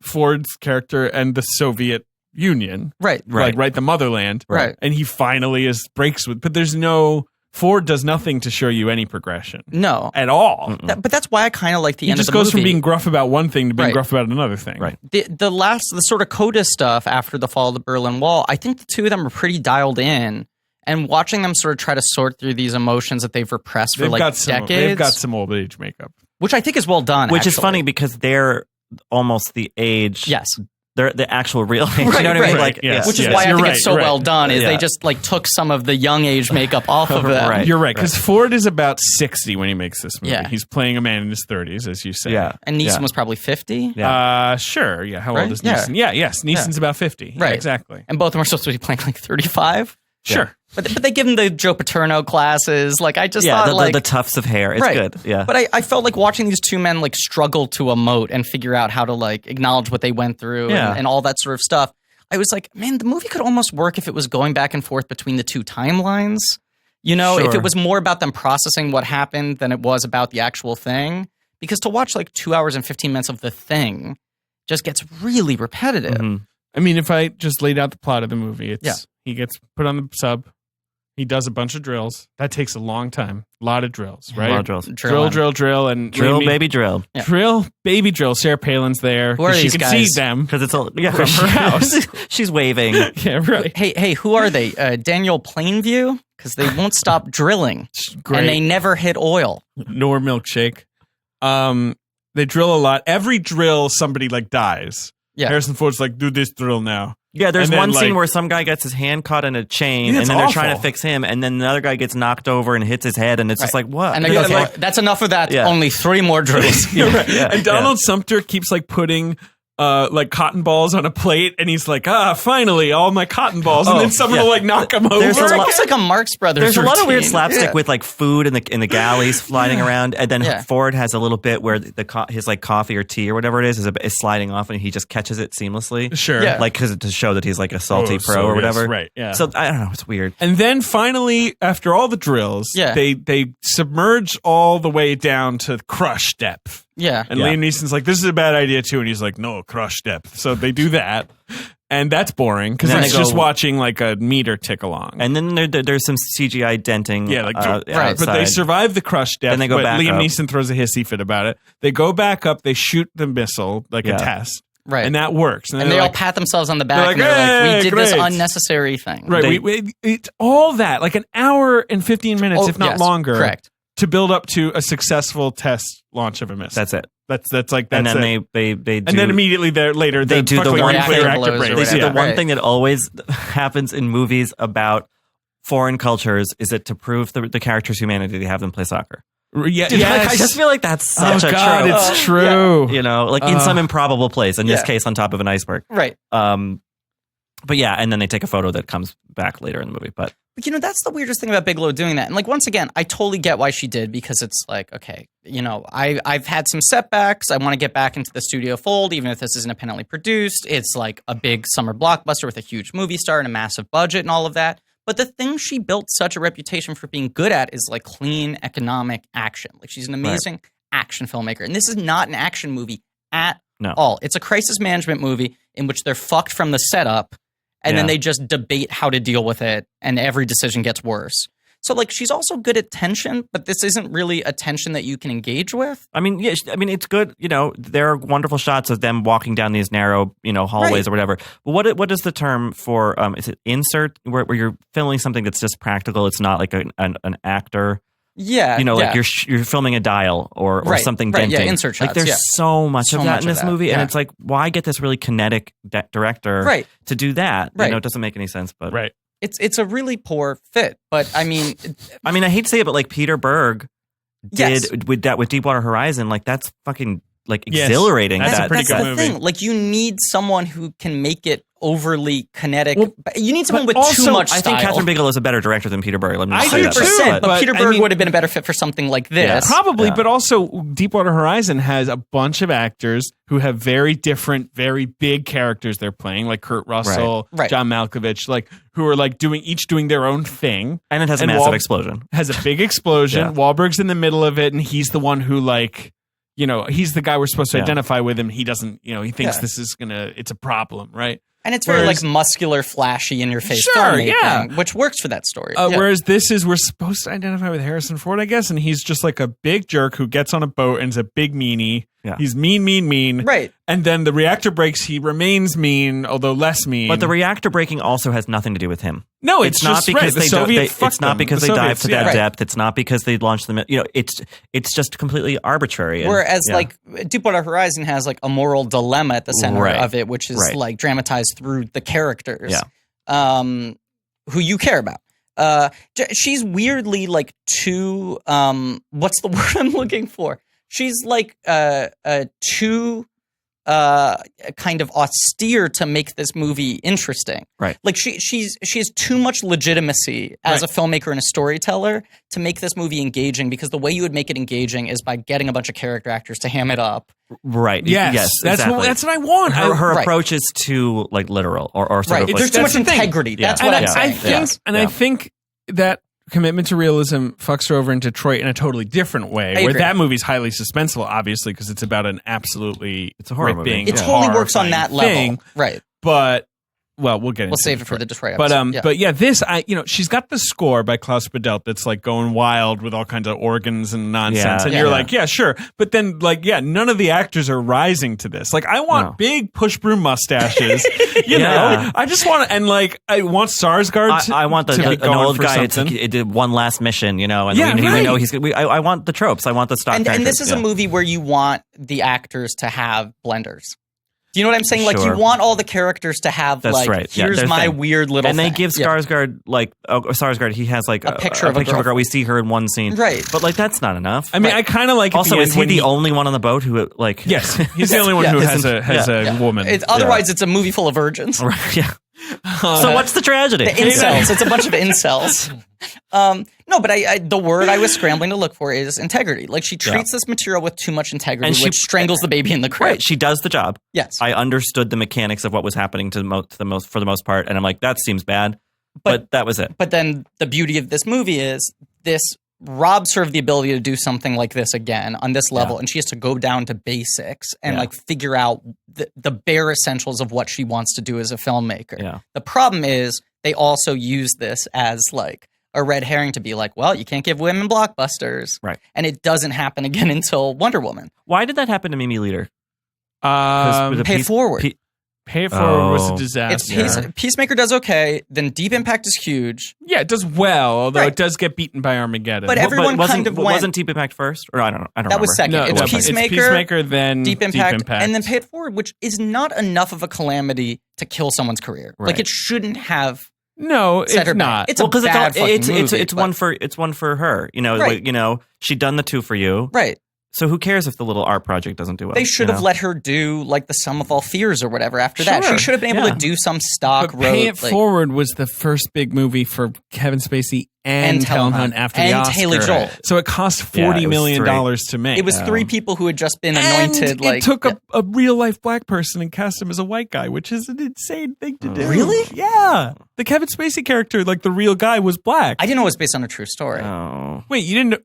Ford's character and the Soviet Union, Right. like the motherland, Right. And he finally breaks with. But there's no Ford does nothing to show you any progression. No. At all. But that's why I kind of like the He end of just the movie. goes from being gruff about one thing to being Right. gruff about another thing. Right. The sort of CODA stuff after the fall of the Berlin Wall, I think the two of them are pretty dialed in. And watching them sort of try to sort through these emotions that they've repressed for decades. They've got some old age makeup. Which I think is well done, Which is actually. funny because they're almost the age. Yes. They're the actual real age. You know what I mean? right. Like, Yes. Which is Yes. why I You're think right, it's so right. well done, is they Yeah. just like took some of the young age makeup off of them. Right. You're right, because Ford is about 60 when he makes this movie. Yeah. He's playing a man in his 30s, as you say. Yeah. And Neeson Yeah. was probably 50. Yeah. Sure. Yeah. How Right? old is Yeah. Neeson? Yes. Neeson's about 50. Yeah, Right. exactly. And both of them are supposed to be playing like 35. Sure. But they give him the Joe Paterno classes. Like, I just Yeah, thought, the tufts of hair. It's right. good. Yeah. But I felt like watching these two men like struggle to emote and figure out how to like acknowledge what they went through Yeah. and all that sort of stuff. I was like, man, the movie could almost work if it was going back and forth between the two timelines. You know, if Sure. it was more about them processing what happened than it was about the actual thing. Because to watch like 2 hours and 15 minutes of the thing just gets really repetitive. Mhm. I mean, if I just laid out the plot of the movie, it's Yeah. he gets put on the sub. He does a bunch of drills. That takes a long time. A lot of drills, right? A lot of drills. Drill, and Drill, Liam baby, drill. Yeah. Drill, baby, drill. Sarah Palin's there. Who are 'cause these she can guys? see them. Because it's From her house. She's waving. Yeah, right. Hey, who are they? Daniel Plainview? Because they won't stop drilling. Great. And they never hit oil. Nor milkshake. They drill a lot. Every drill, somebody like dies. Yeah. Harrison Ford's like, do this drill now. Yeah, there's And then, one scene like- where some guy gets his hand caught in a chain, Yeah, and it's then they're trying to awful. fix him, and then another guy gets knocked over and hits his head, and it's just like, what? And they Yeah, go, like- that's enough of that. Yeah. Only 3 more drills. You're right. Yeah, And Donald Sumter keeps like putting like cotton balls on a plate, and he's like, finally, all my cotton balls. And Oh, then someone yeah. will like knock him over. There's a It's lot- almost like a Marx Brothers There's a lot of weird routine. slapstick Yeah. with like food in the galleys flying around, and then Yeah. Ford has a little bit where his like coffee or tea or whatever it is sliding off, and he just catches it seamlessly, Sure. Yeah. like to show that he's like a salty Oh, pro so or yes, whatever. right, yeah. So I don't know, it's weird. And then finally, after all the drills, Yeah. they submerge all the way down to crush depth. Yeah. And Yeah. Liam Neeson's like, this is a bad idea too. And he's like, no, crush depth. So they do that. And that's boring because And then it's they go- just watching like a meter tick along. And then there's some CGI denting. yeah, like, right. but they outside. survive the crush depth. Then they go but back Liam up. Neeson throws a hissy fit about it. They go back up. They shoot the missile like Yeah. a test. Right. And that works. And then they they're all like, pat themselves on the they're back like, and they're like, "Hey, we did this great." unnecessary thing. right. They- It's all that, like an hour and 15 minutes, Oh, if not yes, longer, Correct. to build up to a successful test launch of a missile. That's it. That's like And that's then it. they do, and then immediately later they do the fucking one nuclear thing- reactor blows or breaks. They do Yeah. the one Right. thing that always happens in movies about foreign cultures is that to prove the character's humanity, they have them play soccer. Yeah, Dude, yes. like, I just feel like that's Oh such a God, trope. it's true. You know, like in some improbable place. In this Yeah. case, on top of an iceberg. Right. But yeah, and then they take a photo that comes back later in the movie. But But you know, that's the weirdest thing about Bigelow doing that. And like, once again, I totally get why she did, because it's like, okay, you know, I've had some setbacks. I want to get back into the studio fold, even if this is independently produced. It's like a big summer blockbuster with a huge movie star and a massive budget and all of that. But the thing she built such a reputation for being good at is like clean economic action. Like, she's an amazing action filmmaker. And this is not an action movie at No. all. It's a crisis management movie in which they're fucked from the setup, and then Yeah. they just debate how to deal with it, and every decision gets worse. So, like, she's also good at tension, but this isn't really a tension that you can engage with. I mean, yeah, I mean, it's good. You know, there are wonderful shots of them walking down these narrow, hallways Right. or whatever. But what is the term for? Is it insert where you're filming something that's just practical? It's not like an actor. Yeah. Like you're filming a dial or Right, something right, yeah, denting. insert Like shots, there's yeah. so much So of that much in of this that, movie, and yeah. it's like, why get this really kinetic director Right. to do that? Right. It doesn't make any sense. But Right. It's a really poor fit. But I mean, I mean, I hate to say it, but like Peter Berg Yes. did with Deepwater Horizon, like that's fucking like Yes. exhilarating. That's a that, pretty that's good the movie. thing. Like, you need someone who can make it overly kinetic. Well, But you need someone with also, too much I think style. Catherine Bigelow is a better director than Peter Berg. Let me I just say do that. too, 100%. But but, Peter I Berg mean- would have been a better fit for something like this. Probably, Yeah. but also Deepwater Horizon has a bunch of actors who have very different, very big characters they're playing, like Kurt Russell, Right. John Malkovich, like who are like doing their own thing. And it has a And massive Wal- explosion. Has a big explosion. Yeah. Wahlberg's in the middle of it, and he's the one who he's the guy we're supposed to Yeah. identify with him. He doesn't, he thinks Yeah. this is it's a problem, right? And it's very Whereas- like muscular, flashy, in your face Sure, filmmaking, yeah. which works for that story. Yeah. Whereas this is, we're supposed to identify with Harrison Ford, I guess, and he's just like a big jerk who gets on a boat and is a big meanie. Yeah. He's mean. Right. And then the reactor breaks, he remains mean, although less mean. But the reactor breaking also has nothing to do with him. No, It's it's not just because the they Soviets don't. fucked It's not them. because The they dive Soviets, to yeah. that Right. depth. It's not because they launched them. It's just completely arbitrary. And- Whereas, yeah. like, Deepwater Horizon has, like, a moral dilemma at the center Right. of it, which is, Right. like, dramatized through the characters Yeah. who you care about. She's weirdly, like, too, what's the word I'm looking for? She's, like, too kind of austere to make this movie interesting. Right. Like, she has too much legitimacy as a filmmaker and a storyteller to make this movie engaging, because the way you would make it engaging is by getting a bunch of character actors to ham it up. Right. Yes, that's exactly. what I want. Her Right. approach is too like literal or sort Right. of like, There's too much that's the thing. integrity. Yeah. That's what I'm I saying. think, Yes. I think that commitment to realism fucks her over in Detroit in a totally different way. Where agree. that movie's highly suspenseful, obviously, because it's about an absolutely It's a horror movie. ripping, It totally works on that level. thing. Right. But we'll get into We'll save it for Detroit. the Detroit But episode. this she's got the score by Klaus Badelt that's like going wild with all kinds of organs and nonsense, Yeah. and Yeah. you're like, yeah, sure. But then none of the actors are rising to this. Like, I want No. big push broom mustaches, you Yeah. know. I just want and like I want Sarsgaard. I want to be an going old for guy. something. It did one last mission, and Yeah, we right. know he's. I want the tropes. I want the stock. And characters. this is a movie where you want the actors to have blenders. Do you know what I'm saying? Like, Sure. you want all the characters to have, That's like, right. Yeah, here's their my thing. weird little And they thing. give Yeah. Skarsgård Skarsgård. He has like A picture of a girl. We see her in one scene, Right. But like that's not enough. I mean, I kind of like. also, at the is end he when the only one on the boat who like? Yes, he's the only one who has a woman. Otherwise, it's a movie full of virgins. Right, yeah. So what's the tragedy? The incels. It's a bunch of incels. No, but the word I was scrambling to look for is integrity. Like, she treats this material with too much integrity, And she- which strangles the baby in the crib. Right, she does the job. Yes. I understood the mechanics of what was happening for the most part, and I'm like, that seems bad. But that was it. But then the beauty of this movie is this robs her of the ability to do something like this again on this level, and she has to go down to basics and like figure out the bare essentials of what she wants to do as a filmmaker. Yeah. The problem is they also use this as like a red herring to be like, well, you can't give women blockbusters. Right. And it doesn't happen again until Wonder Woman. Why did that happen to Mimi Leader? Pay It Forward. Pay It Forward was a Oh. disaster. It's Peacemaker does okay. Then Deep Impact is huge. Yeah, it does well, although Right. it does get beaten by Armageddon. But everyone kind of went. wasn't Deep Impact first, or I don't know. I don't That remember. was second. no, It's no, Peacemaker, it's Peacemaker, then Deep Impact, and then Pay It Forward, which is not enough of a calamity to kill someone's career. Right. Like, it shouldn't have No, set it's her back. not. It's a bad fucking movie. It's but- one for her. Right. She'd done the two for you. right. So who cares if the little art project doesn't do well? They should have let her do like the Sum of All Fears or whatever after that. Sure. She should have been able to do some stock But road. Pay It like- Forward was the first big movie for Kevin Spacey and Helen Hunt after the and Oscar. Haley Joel. So it cost Yeah, $40 it was million three. to make. It was three people who had just been anointed. And it took yeah. a real life black person and cast him as a white guy, which is an insane thing to do. Really? Yeah. The Kevin Spacey character, like the real guy, was black. I didn't know it was based on a true story. Oh. Wait, you didn't know?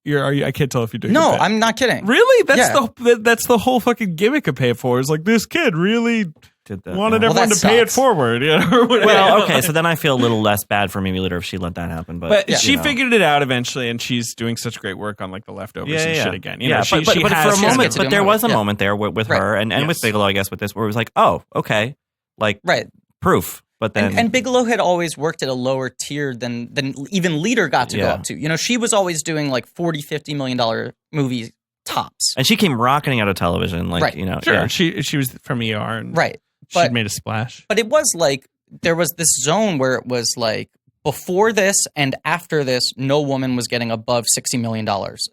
I can't tell if you're doing No, it bad. I'm not kidding. Really? Yeah. That's the whole fucking gimmick of Pay It Forward. It's like this kid really Did that, wanted yeah. Well, everyone that to pay it sucks. forward. You know, or whatever. Well, okay, so then I feel a little less bad for Mimi Leader if she let that happen. But, But she you know. figured it out eventually, and she's doing such great work on like the leftovers and shit again. You know, but she for a has- moment, to do but there more. was a Yeah. moment there with her and with Yes. Bigelow, I guess, with this, where it was like, oh, okay, like Right. proof. But then, And Bigelow had always worked at a lower tier than even Leader got to go Yeah. up to. You know, she was always doing like $40-50 million movies tops. and she came rocketing out of television, like Right. you know, Sure, yeah. she was from ER, and Right. she'd But made a splash. But it was like there was this zone where it was like before this and after this, no woman was getting above $60 million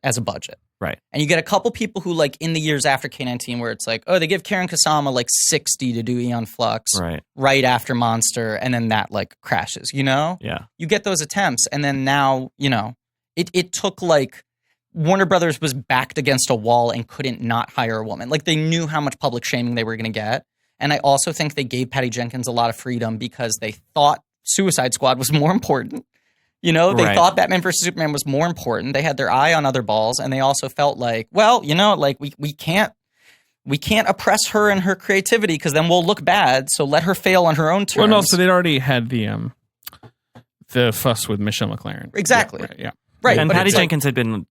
as a budget. Right. And you get a couple people who like in the years after K-19 where it's like, oh, they give Karen Kusama like 60 to do Aeon Flux right, after Monster, and then that like crashes, you know? yeah, You get those attempts, and then now, you know, it took like Warner Brothers was backed against a wall and couldn't not hire a woman. Like they knew how much public shaming they were going to get. And I also think they gave Patty Jenkins a lot of freedom because they thought Suicide Squad was more important. You know, they Right. thought Batman vs. Superman was more important. They had their eye on other balls, and they also felt like, well, you know, like we can't oppress her and her creativity because then we'll look bad. So let her fail on her own terms. Well, no, so they'd already had the fuss with Michelle McLaren. Exactly. Yeah. Right. And but Patty it's like- Jenkins had been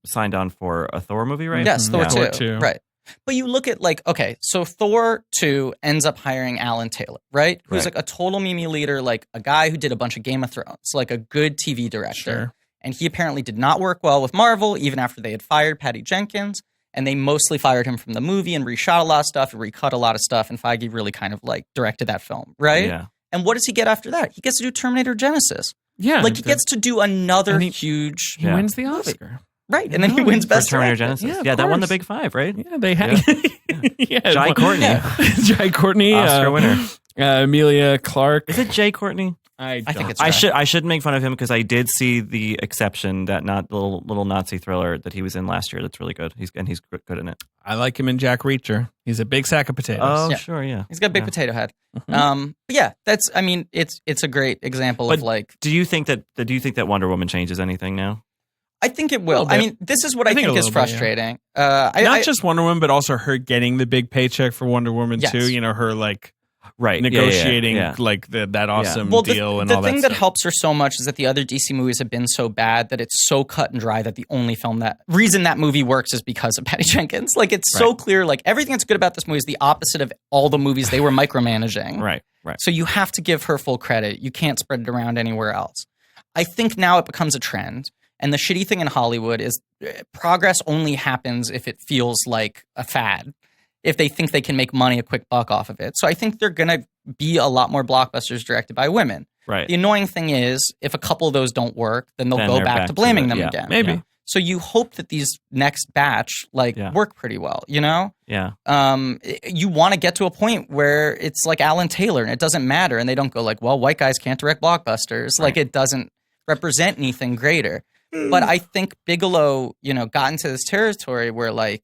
signed on for a Thor movie, right? Yes, Thor Thor 2. 2. Right. But you look at like, okay, so Thor 2 ends up hiring Alan Taylor, right? Who's Right. like a total Mimi leader, like a guy who did a bunch of Game of Thrones, like a good TV director. Sure. And he apparently did not work well with Marvel, even after they had fired Patty Jenkins. And they mostly fired him from the movie and reshot a lot of stuff and recut a lot of stuff. And Feige really kind of like directed that film, right? Yeah. And what does he get after that? He gets to do Terminator Genesis. Yeah. Like he gets to do another and he- huge, He wins the Oscar. right? And then he wins For Best Terminator Director. Genesis. Yeah, Yeah, of that won the course. Big Five, right? Yeah, they had. Yeah. Jai Courtney. Jai Courtney. Oscar winner. Amelia Clark. Is it Jay Courtney? I think it's I right. should make fun of him because I did see The Exception, that not little Nazi thriller that he was in last year. That's really good. He's good in it. I like him in Jack Reacher. He's a big sack of potatoes. Oh, Yeah. sure, yeah. He's got a big Yeah. potato head. Mhm. But yeah, that's. I mean, it's a great example of But like. Do you think that Wonder Woman changes anything now? I think it will. little I bit. mean, this is what I I think think a is little bit, yeah. frustrating. Not just Wonder Woman, but also her getting the big paycheck for Wonder Woman Yes. too. You know, her like Right. negotiating Yeah. like that awesome well, deal and the all that thing that stuff. helps her so much is that the other DC movies have been so bad that it's so cut and dry that the only reason that movie works is because of Patty Jenkins. Like it's so clear. Like everything that's good about this movie is the opposite of all the movies they were micromanaging. Right. So you have to give her full credit. You can't spread it around anywhere else. I think now it becomes a trend. And the shitty thing in Hollywood is progress only happens if it feels like a fad, if they think they can make money, a quick buck off of it. So I think they're going to be a lot more blockbusters directed by women. Right. The annoying thing is if a couple of those don't work, then they'll Then go they're back back to to blaming the- them yeah. again. Maybe. Yeah. So you hope that these next batch work pretty well, you know? Yeah. You want to get to a point where it's like Alan Taylor and it doesn't matter. And they don't go like, well, white guys can't direct blockbusters. Like it doesn't represent anything greater. But I think Bigelow, got into this territory where like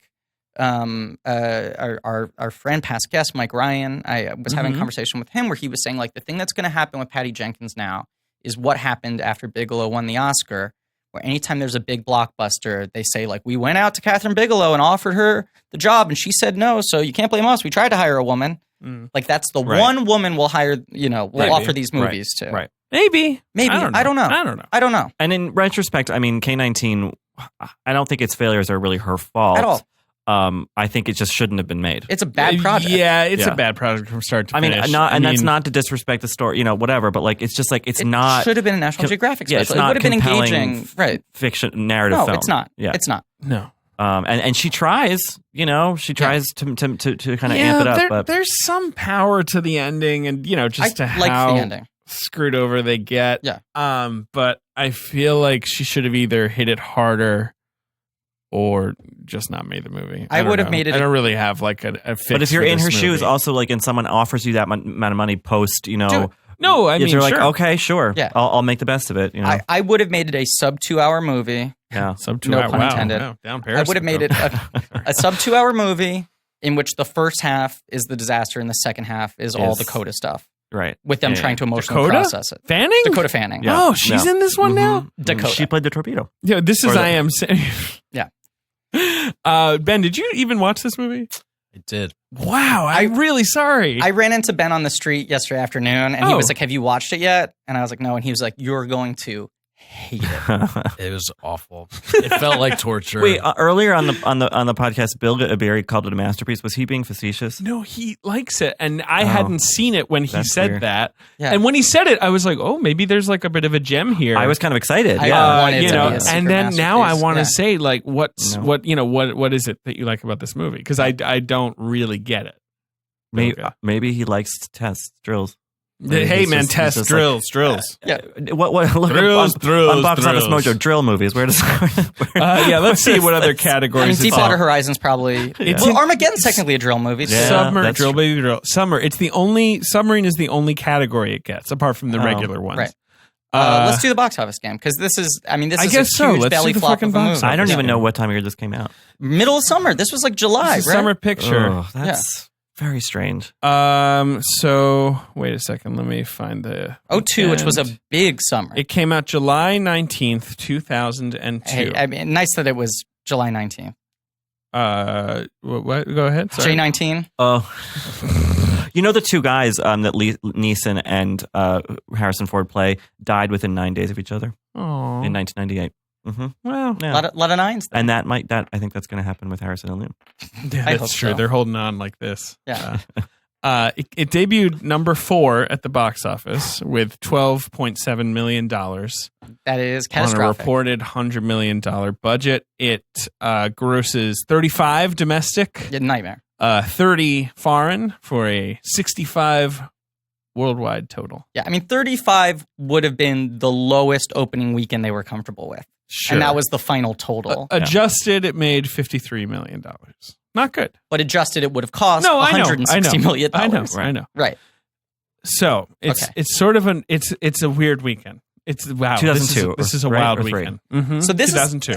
our friend, past guest, Mike Ryan, I was having a conversation with him where he was saying like the thing that's going to happen with Patty Jenkins now is what happened after Bigelow won the Oscar, where anytime there's a big blockbuster, they say like, we went out to Catherine Bigelow and offered her the job and she said no, so you can't blame us. We tried to hire a woman. Like that's the one woman we'll hire, we'll offer these movies to. Right. Maybe. I don't know. And in retrospect, I mean, K-19, I don't think its failures are really her fault. At all. I think it just shouldn't have been made. It's a bad project. Yeah, it's Yeah. a bad project from start to I mean, finish. that's not to disrespect the story, whatever, but like, it's just like, it's It not should have been a National Geographic yeah, it's special. It not would have been compelling engaging. Right. fiction narrative No, film. it's not. Yeah. It's not. No. And she tries, to kind of amp it up. But there's some power to the ending and, just to I like how the ending. screwed over they get. Yeah. But I feel like she should have either hit it harder or just not made the movie. I don't would have know. made it- I don't really have like a fix. but if you're for in this her shoes, movie. also like, and someone offers you that amount of money post, No, I mean, you're like, sure. okay, sure, Yeah. I'll make the best of it. I would have made it a sub 2 hour movie. Yeah. Sub 2 No hour. pun Wow. intended. Wow. Down I would have made it a sub 2 hour movie in which the first half is the disaster and the second half is all Is- Dakota stuff Right. with them Yeah, trying to emotionally Dakota? process it. Fanning? Dakota Fanning. Yeah. Oh, she's No. in this one now? Mhm. Dakota. She played the torpedo. Yeah, this is Or the- I Am Sam. Yeah. Ben, did you even watch this movie? I did. Wow, I'm really sorry. I ran into Ben on the street yesterday afternoon and he Oh. was like, have you watched it yet? And I was like, no. And he was like, you're going to hate it. It was awful. It felt like torture. Wait, earlier on the podcast, Bill Berry called it a masterpiece. Was he being facetious? No, he likes it, and I hadn't seen it when he That's said weird. that. Yeah. And when he said it, I was like, "Oh, maybe there's like a bit of a gem here." I was kind of excited. I Yeah. wanted you to know, be a secret and then now I masterpiece. want to Yeah. say like, what's No. what is it that you like about this movie? Because I don't really get it. Maybe, Okay. maybe he likes tests, drills. Hey He's man, just- he's test just drills. Yeah. What look Drills, at drills, on Box Office drills. Mojo, drill movies. Where does Yeah, let's see what other I mean, categories. Deepwater Horizon's probably. It's well, in- Armageddon's technically a drill movie. So Yeah. Submarine, that's drill, true. baby, drill. Summer. It's the only submarine is the only category it gets, apart from the Oh. regular ones. Right. Let's do the box office game because this is. I mean, this I is guess a so. huge Let's belly do the flop fucking of a box movie. I don't Yeah. even know what time of year this came out. Middle of summer. This was like July, It's a right? summer picture. Oh, that's Very strange. So wait a second. Let me find the 02, which was a weekend. big summer. It came out July 19th, 2002. Hey, I mean, nice that it was July 19th. What? Go ahead. Sorry. J19. Oh, you know the two guys that Neeson and Harrison Ford play died within 9 days of each other Oh. in 1998. Mm-hmm. Well, Yeah. A lot of nines. Then. And I think that's going to happen with Harrison and Liam. yeah, I that's hope true. so. They're holding on like this. Yeah. It debuted number 4 at the box office with $12.7 million That is on a catastrophic. reported $100 million budget. It grosses 35 domestic, Yeah, nightmare. 30 foreign for a 65 worldwide total. Yeah, I mean, 35 would have been the lowest opening weekend they were comfortable with. Sure. And that was the final total. Adjusted, it made $53 million. Not good. But adjusted, it would have cost No, I know. $160 million. I know. Right. So it's Okay. it's sort of it's a weird weekend. It's wow. 2002, This is a right? wild Or three? weekend. Mhm. So this 2002.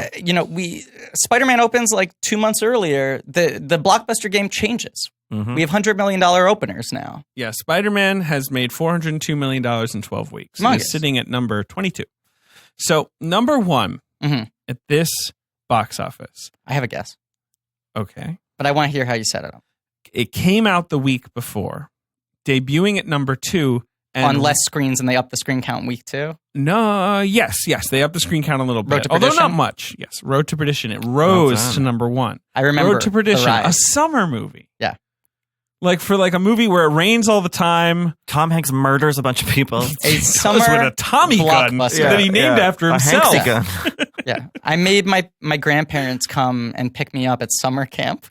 is, Spider-Man opens like 2 months earlier. The blockbuster game changes. Mhm. We have $100 million openers now. Yeah, Spider-Man has made $402 million in 12 weeks. Humongous. He's sitting at number 22. So number 1 Mhm. at this box office. I have a guess, Okay. but I want to hear how you set it up. It came out the week before, debuting at number 2. And On less screens, and they up the screen count week 2. No, yes. They upped the screen count a little Road bit. to Although not Perdition? much. Yes, Road to Perdition. It rose done. to number 1. I remember Road to Perdition, the a rise. summer movie. Yeah. Like for like a movie where it rains all the time. Tom Hanks murders a bunch of people. A summer with a Tommy gun blockbuster. that he named after A himself. Hanksy gun. Yeah, I made my grandparents come and pick me up at summer camp,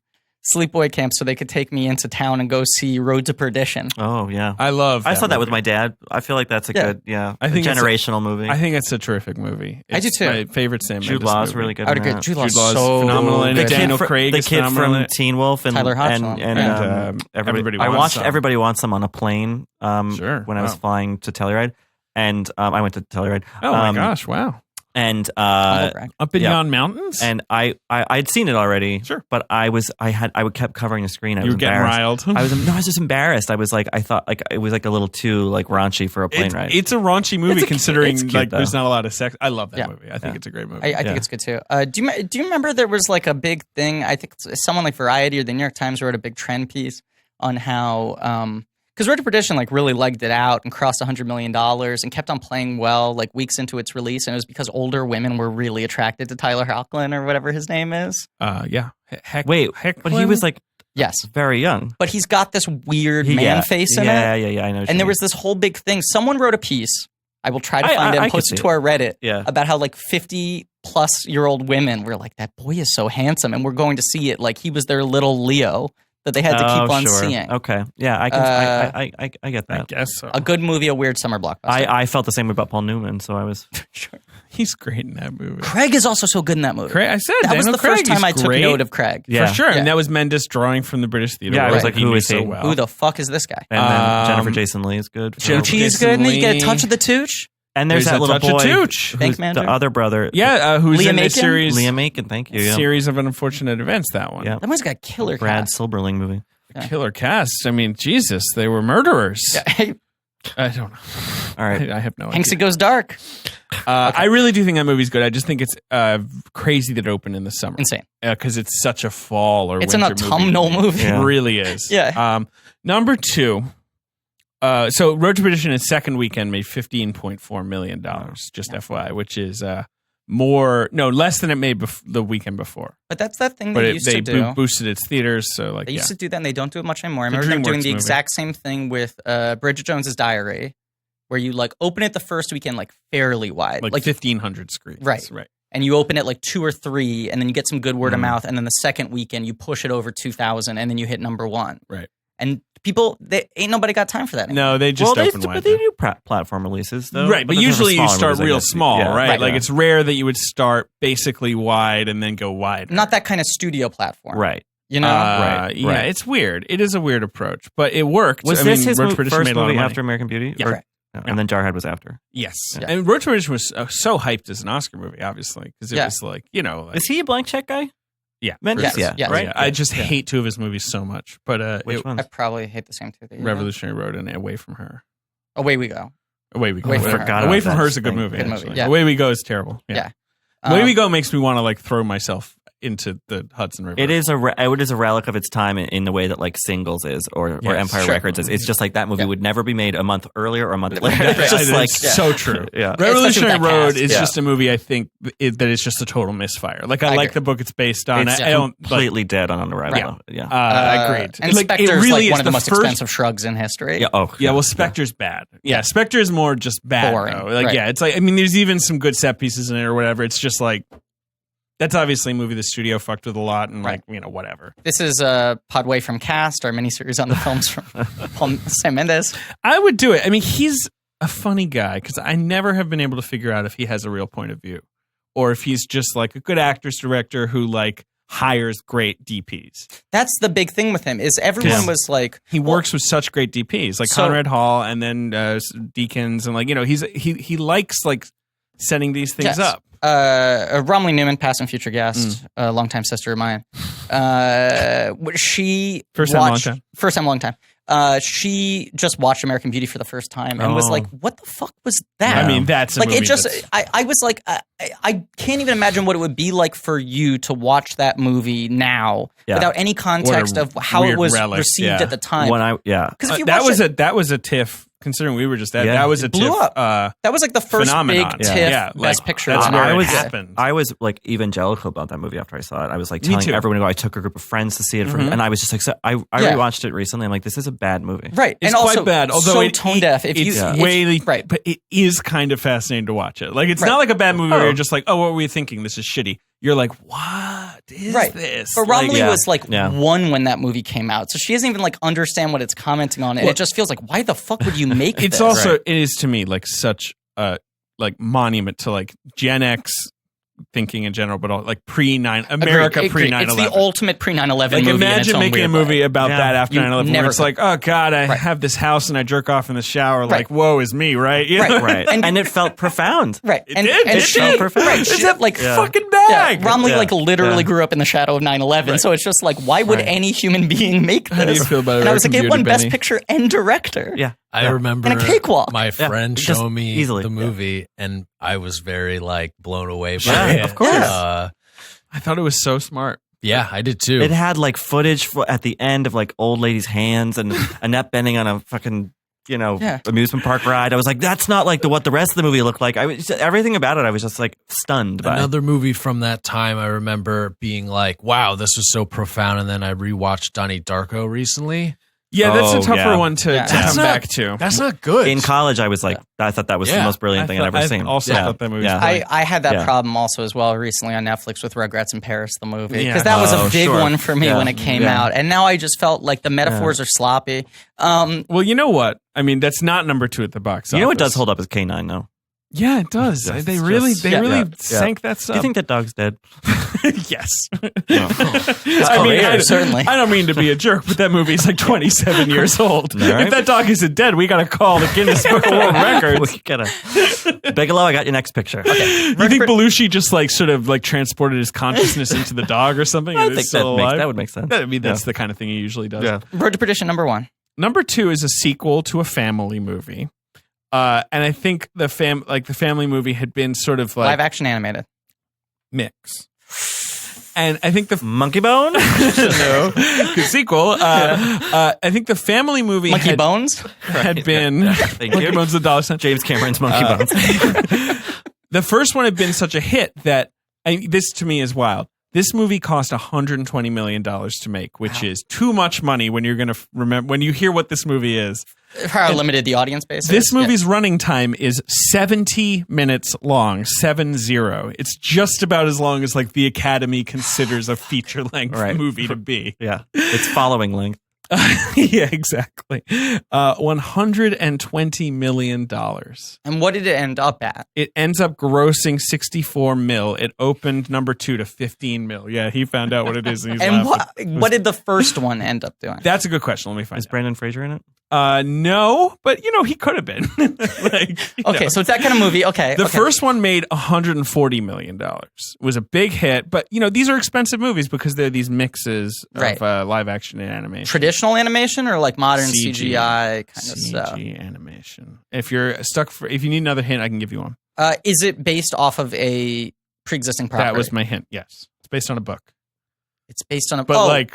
sleepaway camp, so they could take me into town and go see Road to Perdition. Oh yeah, I love. I saw that with movie. my dad. I feel like that's a Yeah. good, I think it's a- generational movie. I think it's a terrific movie. I do It's too. My favorite Sam Jude Mendes Law's movie. really good. I would in agree. that. Jude Law's Jude Law's so phenomenal in good. it. Daniel Craig the is kid phenomenal in from it. Teen Wolf, and Tyler and, Hoechlin. and, And, Everybody I Wants watched Some. Everybody Wants Some on a plane. Sure. When I was Wow. flying to Telluride, and I went to Telluride. Oh my gosh! Wow. And Humble brag. Up and yeah. down mountains. and I'd seen it already. Sure. But I kept covering the screen. I you was were getting embarrassed. riled. I was just embarrassed. I was like, I thought like it was like a little too like raunchy for a plane ride. It's a raunchy movie It's considering cute, like though. there's not a lot of sex. I love that Yeah. movie. I think it's a great movie. I think it's good too. Do you remember there was like a big thing? I think someone like Variety or the New York Times wrote a big trend piece on how because Road to Perdition like really legged it out and crossed $100 million and kept on playing well like weeks into its release, and it was because older women were really attracted to Tyler Hoechlin or whatever his name is. Yeah. Wait, but he was like Yes, very young. but he's got this weird man face in it. Yeah, I know. what you And there mean. was this whole big thing. Someone wrote a piece. I will try to find it I and could post it see to our Reddit Yeah. about how like 50-plus-year-old women were like, that boy is so handsome, and we're going to see it like he was their little Leo that they had to keep on sure. seeing. Okay, yeah, I can. I get I that. guess so. A good movie, a weird summer blockbuster. I felt the same way about Paul Newman, so I was. Sure. He's great in that movie. Craig is also so good in that movie. Craig, I said that was Daniel the first Craig time I is took great. note of Craig. Yeah. For sure. Yeah. And that was Mendes drawing from the British theater. Yeah, I world was that like, he who knew is so he? well. Who the fuck is this guy? And then Um, Jennifer Jason Leigh is good. Jennifer Tucci's Jason good, and then you get a Leigh. touch of the Tooch. And there's There's that a little touch of boy, Tooch. who's Bank manager? the other brother. Yeah, who's Liam in a Aiken? series Liam Aiken. Thank you. Yeah. series of unfortunate events, that one. Yeah. That one's got a killer Brad cast. Silberling movie. Killer cast. I mean, Jesus, they were murderers. Yeah. I don't know. All right. I have no Hanksy idea. Goes Dark. I really do think that movie's good. I just think it's crazy that it opened in the summer. Insane. Because it's such a fall or It's an winter autumnal movie. It Yeah. really is. Yeah. Number 2. So Road to Perdition, its second weekend, made $15.4 million, just FYI, which is less than it made the weekend before. But that's that thing But they it, used they to do. boosted its theaters, so like They yeah. used to do that, and they don't do it much anymore. I The remember them doing DreamWorks the movie. exact same thing with Bridget Jones's Diary, where you like open it the first weekend like fairly wide, like 1,500 screens. Right. and you open it like 2 or 3, and then you get some good word of mouth, and then the second weekend you push it over 2,000, and then you hit number 1. Right. And people, ain't nobody got time for that anymore. No, they just open but wide. they do platform releases though. Right, but those are usually you smaller start movies, I real guess. small, Yeah. right? Like Yeah. it's rare that you would start basically wide and then go wide. Not that kind of studio platform. Right. You know? Right, Yeah, right. it's weird. It is a weird approach, but it worked. Was I this mean, his Road to Perdition first made a lot of movie money. after American Beauty? Yeah. Correct. And then Jarhead was after. Yes, Yeah. and Road to Perdition was so hyped as an Oscar movie, obviously, because it Yeah. was like, you know, like, Is he a blank check guy? Yeah, Mendes, for sure. yeah. Right. Yeah. I just hate two of his movies so much. But Which one? I probably hate the same two. That you Revolutionary Road and Away from Her. Away we go. Away We Go. Away from Her. Forgot Away about from that Her is a good thing. movie. Good movie, Actually. yeah. Away We Go is terrible. Yeah. Yeah. Away We Go makes me want to like throw myself into the Hudson River. It is a relic of its time in the way that like Singles is or Yes, Empire sure. Records is. It's just like that movie Yeah. would never be made a month earlier or a month later. It's It's just like so true. Yeah. Revolutionary Especially with that Road cast. is Yeah. just a movie I think that is just a total misfire. Like I I like agree. the book it's based on. it's I don't like, completely dead on arrival. Yeah. agreed. And Like, it Spectre's really like one is of the most first- expensive shrugs in history. Yeah. Oh. Yeah, well, Spectre's bad. Yeah, Spectre is more just bad. Boring, Though. Like, right. yeah, it's like I mean, there's even some good set pieces in it or whatever. It's just like that's obviously a movie the studio fucked with a lot and like whatever. This is Podway from Cast, our miniseries on the films from Paul Sam Mendes. I would do it. I mean, he's a funny guy because I never have been able to figure out if he has a real point of view or if he's just like a good actress director who like hires great DPs. That's the big thing with him is everyone Yeah. was like, He works with such great DPs like So- Conrad Hall and then Deakins and like he likes like setting these things Yes. up. Romley Newman, past and future guest, a longtime sister of mine. She First time, long watched- time. First time, long time. She just watched American Beauty for the first time and was Oh. like, "What the fuck was that?" I mean, that's a like movie it just. that's- I was like, I can't even imagine what it would be like for you to watch that movie now Yeah. without any context of how it weird was relic, received yeah. at the time. When I Because if you that watch was it, that was a TIFF. Considering we were just that, Yeah. that was a It blew TIFF. up. that was like the first phenomenon. big Yeah. TIFF Yeah, Best like, Picture. that's honor. where it was happened. I was like evangelical about that movie after I saw it. I was like Me telling too. everyone to go. I took a group of friends to see it, and I was just like, I Yeah. rewatched it recently. I'm like, this is a bad movie. Right, It's and quite also bad, although so it- tone deaf. If you, it's if- way, right, but it is kind of fascinating to watch it. Like it's Right. not like a bad movie where Oh. you're just like, oh, what were we thinking? This is shitty. You're like, what is right. this? But Like, Romley yeah. was like Yeah. one when that movie came out, so she doesn't even like understand what it's commenting on, and Well, it just feels like, why the fuck would you make it's this? also it is to me like such a like monument to like Gen X thinking in general, but all, like America Agreed. pre 9/11. It's the ultimate pre 9/11 Like movie. in its imagine own making a weird movie way. about Yeah. that after You 9/11 where never it's like, oh God, I Right. have this house and I jerk off in the shower. Right. Like, woe is me, right? You Right. know? Right. And it felt profound. Right, It did. and It she, did. right, It's she, that like fucking Yeah, bag. Romley Yeah. like literally Yeah. grew up in the shadow of 9/11, Right. so it's just like, why would Right. any human being make this? How do you feel about and I was like, American it won Beauty, Best Benny? Picture and Director. Yeah. I remember And a cakewalk. my friend just showing me easily. the movie, and I was very like blown away by Yeah, it. of course. I thought it was so smart. Yeah, I did too. It had like footage at the end of like old ladies' hands and Annette Bening on a fucking Yeah. amusement park ride. I was like, that's not like what the rest of the movie looked like. I was everything about it. I was just like stunned by. Another movie from that time, I remember being like, wow, this was so profound. And then I rewatched Donnie Darko recently. Yeah, that's a Oh, tougher yeah. one to Yeah. come That's back to. That's not good. In college, I was like, I thought that was the Yeah. most brilliant thing I'd ever seen. I also Yeah. thought that movie was Yeah. great. I had that Yeah. problem also as well recently on Netflix with Regrets in Paris, the movie, Yeah. because that was a Oh, big sure. one for me Yeah. when it came Yeah. out, and now I just felt like the metaphors are sloppy. Well, you know what? I mean, that's not number 2 at the box office. You know what does hold up is K-9, though. Yeah, it does. Just- they really yeah. sank that Do stuff. you think that dog's dead? yes. It's I mean, career, certainly. I don't mean to be a jerk, but that movie's like 27 years old. All right. If that dog isn't dead, we got to call the Guinness Book of World Records. We gotta Bigelow, I got your next picture. You think Belushi just like sort of like transported his consciousness into the dog or something? I and think it's still that alive? would make sense. I mean, that's the kind of thing he usually does. Yeah. Road to Perdition #1. Number 2 is a sequel to a family movie. And I think the family movie had been sort of like Live action animated. mix. And I think the Monkey Bone? no, good sequel. I think the family movie Monkey had, Bones. had been Thank Monkey you. Bones the Dollar Sign. James Cameron's Monkey Bones. The first one had been such a hit that this to me is wild. This movie cost $120 million to make, which is too much money when you're going to remember when you hear what this movie is. How limited the audience base is. This movie's running time is 70 minutes long, 70. It's just about as long as like the Academy considers a feature length Right. movie to be. Yeah. It's following length. Yeah, exactly. $120 million. And what did it end up at? It ends up grossing 64 mil. It opened number 2 to 15 mil. Yeah, he found out what it is. And he's And laughing. what did the first one end up doing? That's a good question. Let me find Is out. Brandon Fraser in it? No, but he could have been. Okay, so it's that kind of movie. Okay. The first one made $140 million. It was a big hit, but these are expensive movies because they're these mixes of live action and animation. Traditional animation or like modern CGI kind of stuff? CG animation. If you need another hint, I can give you one. Is it based off of a pre-existing property? That was my hint, yes. It's based on a book. It's based on a But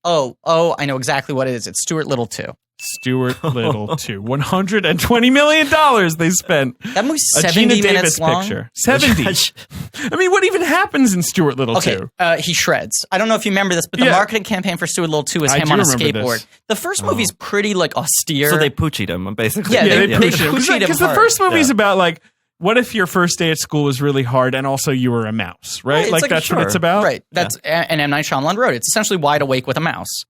I know exactly what it is. It's Stuart Little 2. Stuart Little 2. $120 million they spent. That movie's a 70 Gina minutes Davis long. picture. 70. I mean, what even happens in Stuart Little 2? He shreds. I don't know if you remember this, but the marketing campaign for Stuart Little 2 is him on a skateboard. This. The first movie's pretty austere. So they poochied him, basically. Yeah, they poochied him. Because the first movie's Yeah. about what if your first day at school was really hard and also you were a mouse, right? That's what it's about? Right. That's and M. Night Shyamalan wrote it. It's essentially Wide Awake with a mouse.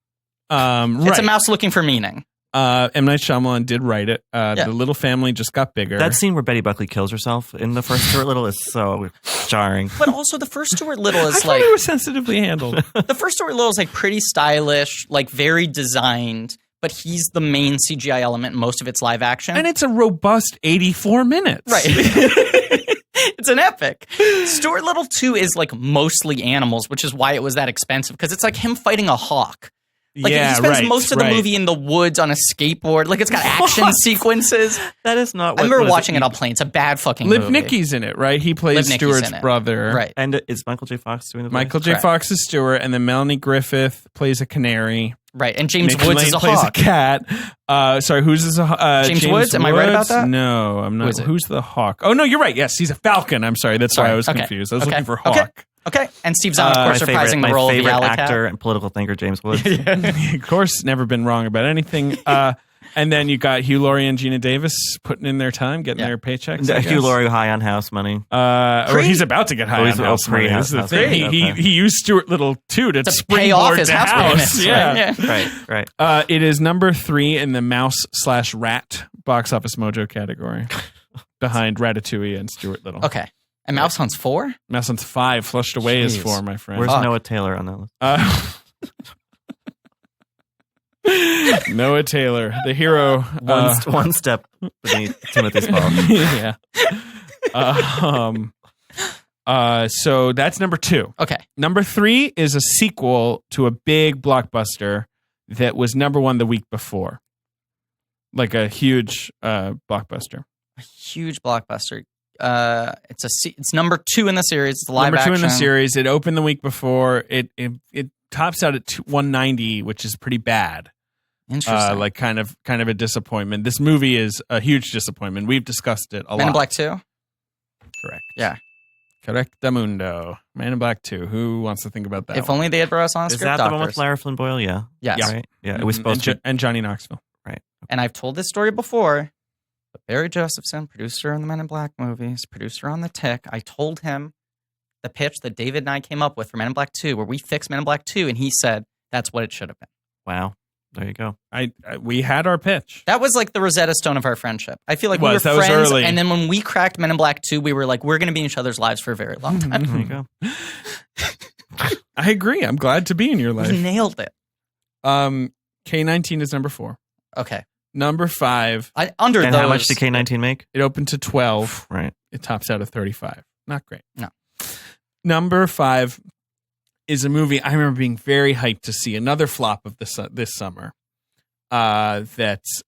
It's a mouse looking for meaning. M. Night Shyamalan did write it. The little family just got bigger. That scene where Betty Buckley kills herself in the first Stuart Little is so jarring. But also the first Stuart Little is I thought it was sensitively handled. The first Stuart Little is pretty stylish, very designed, but he's the main CGI element in most of its live action. And it's a robust 84 minutes. Right. It's an epic. Stuart Little 2 is mostly animals, which is why it was that expensive, because it's him fighting a hawk. He spends most of the movie in the woods on a skateboard. It's got action sequences. That is not what... I remember watching it on plane. It's a bad fucking movie. Lipnicki's in it, right? He plays Stuart's brother. Right. And is Michael J. Fox doing the voice? Michael J. Fox is Stuart, and then Melanie Griffith plays a canary. Right, and James Nick Woods Lane is a plays hawk. a cat. Sorry, who's this? James Woods? Am I right about that? No, I'm not. Who's the hawk? Oh, no, you're right. Yes, he's a falcon. I'm sorry. That's why I was confused. I was looking for hawk. Okay, and Steve Zahn, of course, reprising the role of the my alley favorite actor cat. and political thinker, James Woods. Of course, never been wrong about anything. And then you got Hugh Laurie and Gina Davis putting in their time, getting their paychecks. Hugh Laurie high on house money. He's about to get high on house money. This is the thing. He used Stuart Little 2 to pay off springboard his to house house. payments. Right. It is number 3 in the mouse/rat box office mojo category, behind Ratatouille and Stuart Little. Okay. And Mouse Hunt's 4? Mouse Hunt's 5. Flushed Away is 4, my friend. Where's Noah Taylor on that list? Noah Taylor, the hero. One step beneath Timothy's ball. So that's number 2. Okay. Number 3 is a sequel to a big blockbuster that was number 1 the week before. A huge blockbuster. A huge blockbuster. It's number 2 in the series. It's live number 2 action. in the series. It opened the week before. It tops out at 190, which is pretty bad. Interesting. Kind of a disappointment. This movie is a huge disappointment. We've discussed it a lot. Men in Black 2? Correct. Yeah. Correctamundo. Man in Black 2. Who wants to think about that? If only they had brought us on Is script that the one doctors. with Lara Flynn Boyle? Yeah. Yes. Right? Yeah. It was supposed to. And Johnny Knoxville. Right. And I've told this story before, but Barry Josephson, producer on the Men in Black movies, producer on The Tick, I told him the pitch that David and I came up with for Men in Black 2, where we fixed Men in Black 2, and he said that's what it should have been. Wow. There you go. We had our pitch. That was the Rosetta Stone of our friendship. I feel like we were That was friends, early. and then when we cracked Men in Black 2, we were we're going to be in each other's lives for a very long time. There you go. I agree. I'm glad to be in your We life. nailed it. K-19 is number 4. Okay. Number 5. And how much did K-19 make? It opened to 12. Right. It tops out at 35. Not great. No. Number 5 is a movie I remember being very hyped to see. Another flop of this summer. It's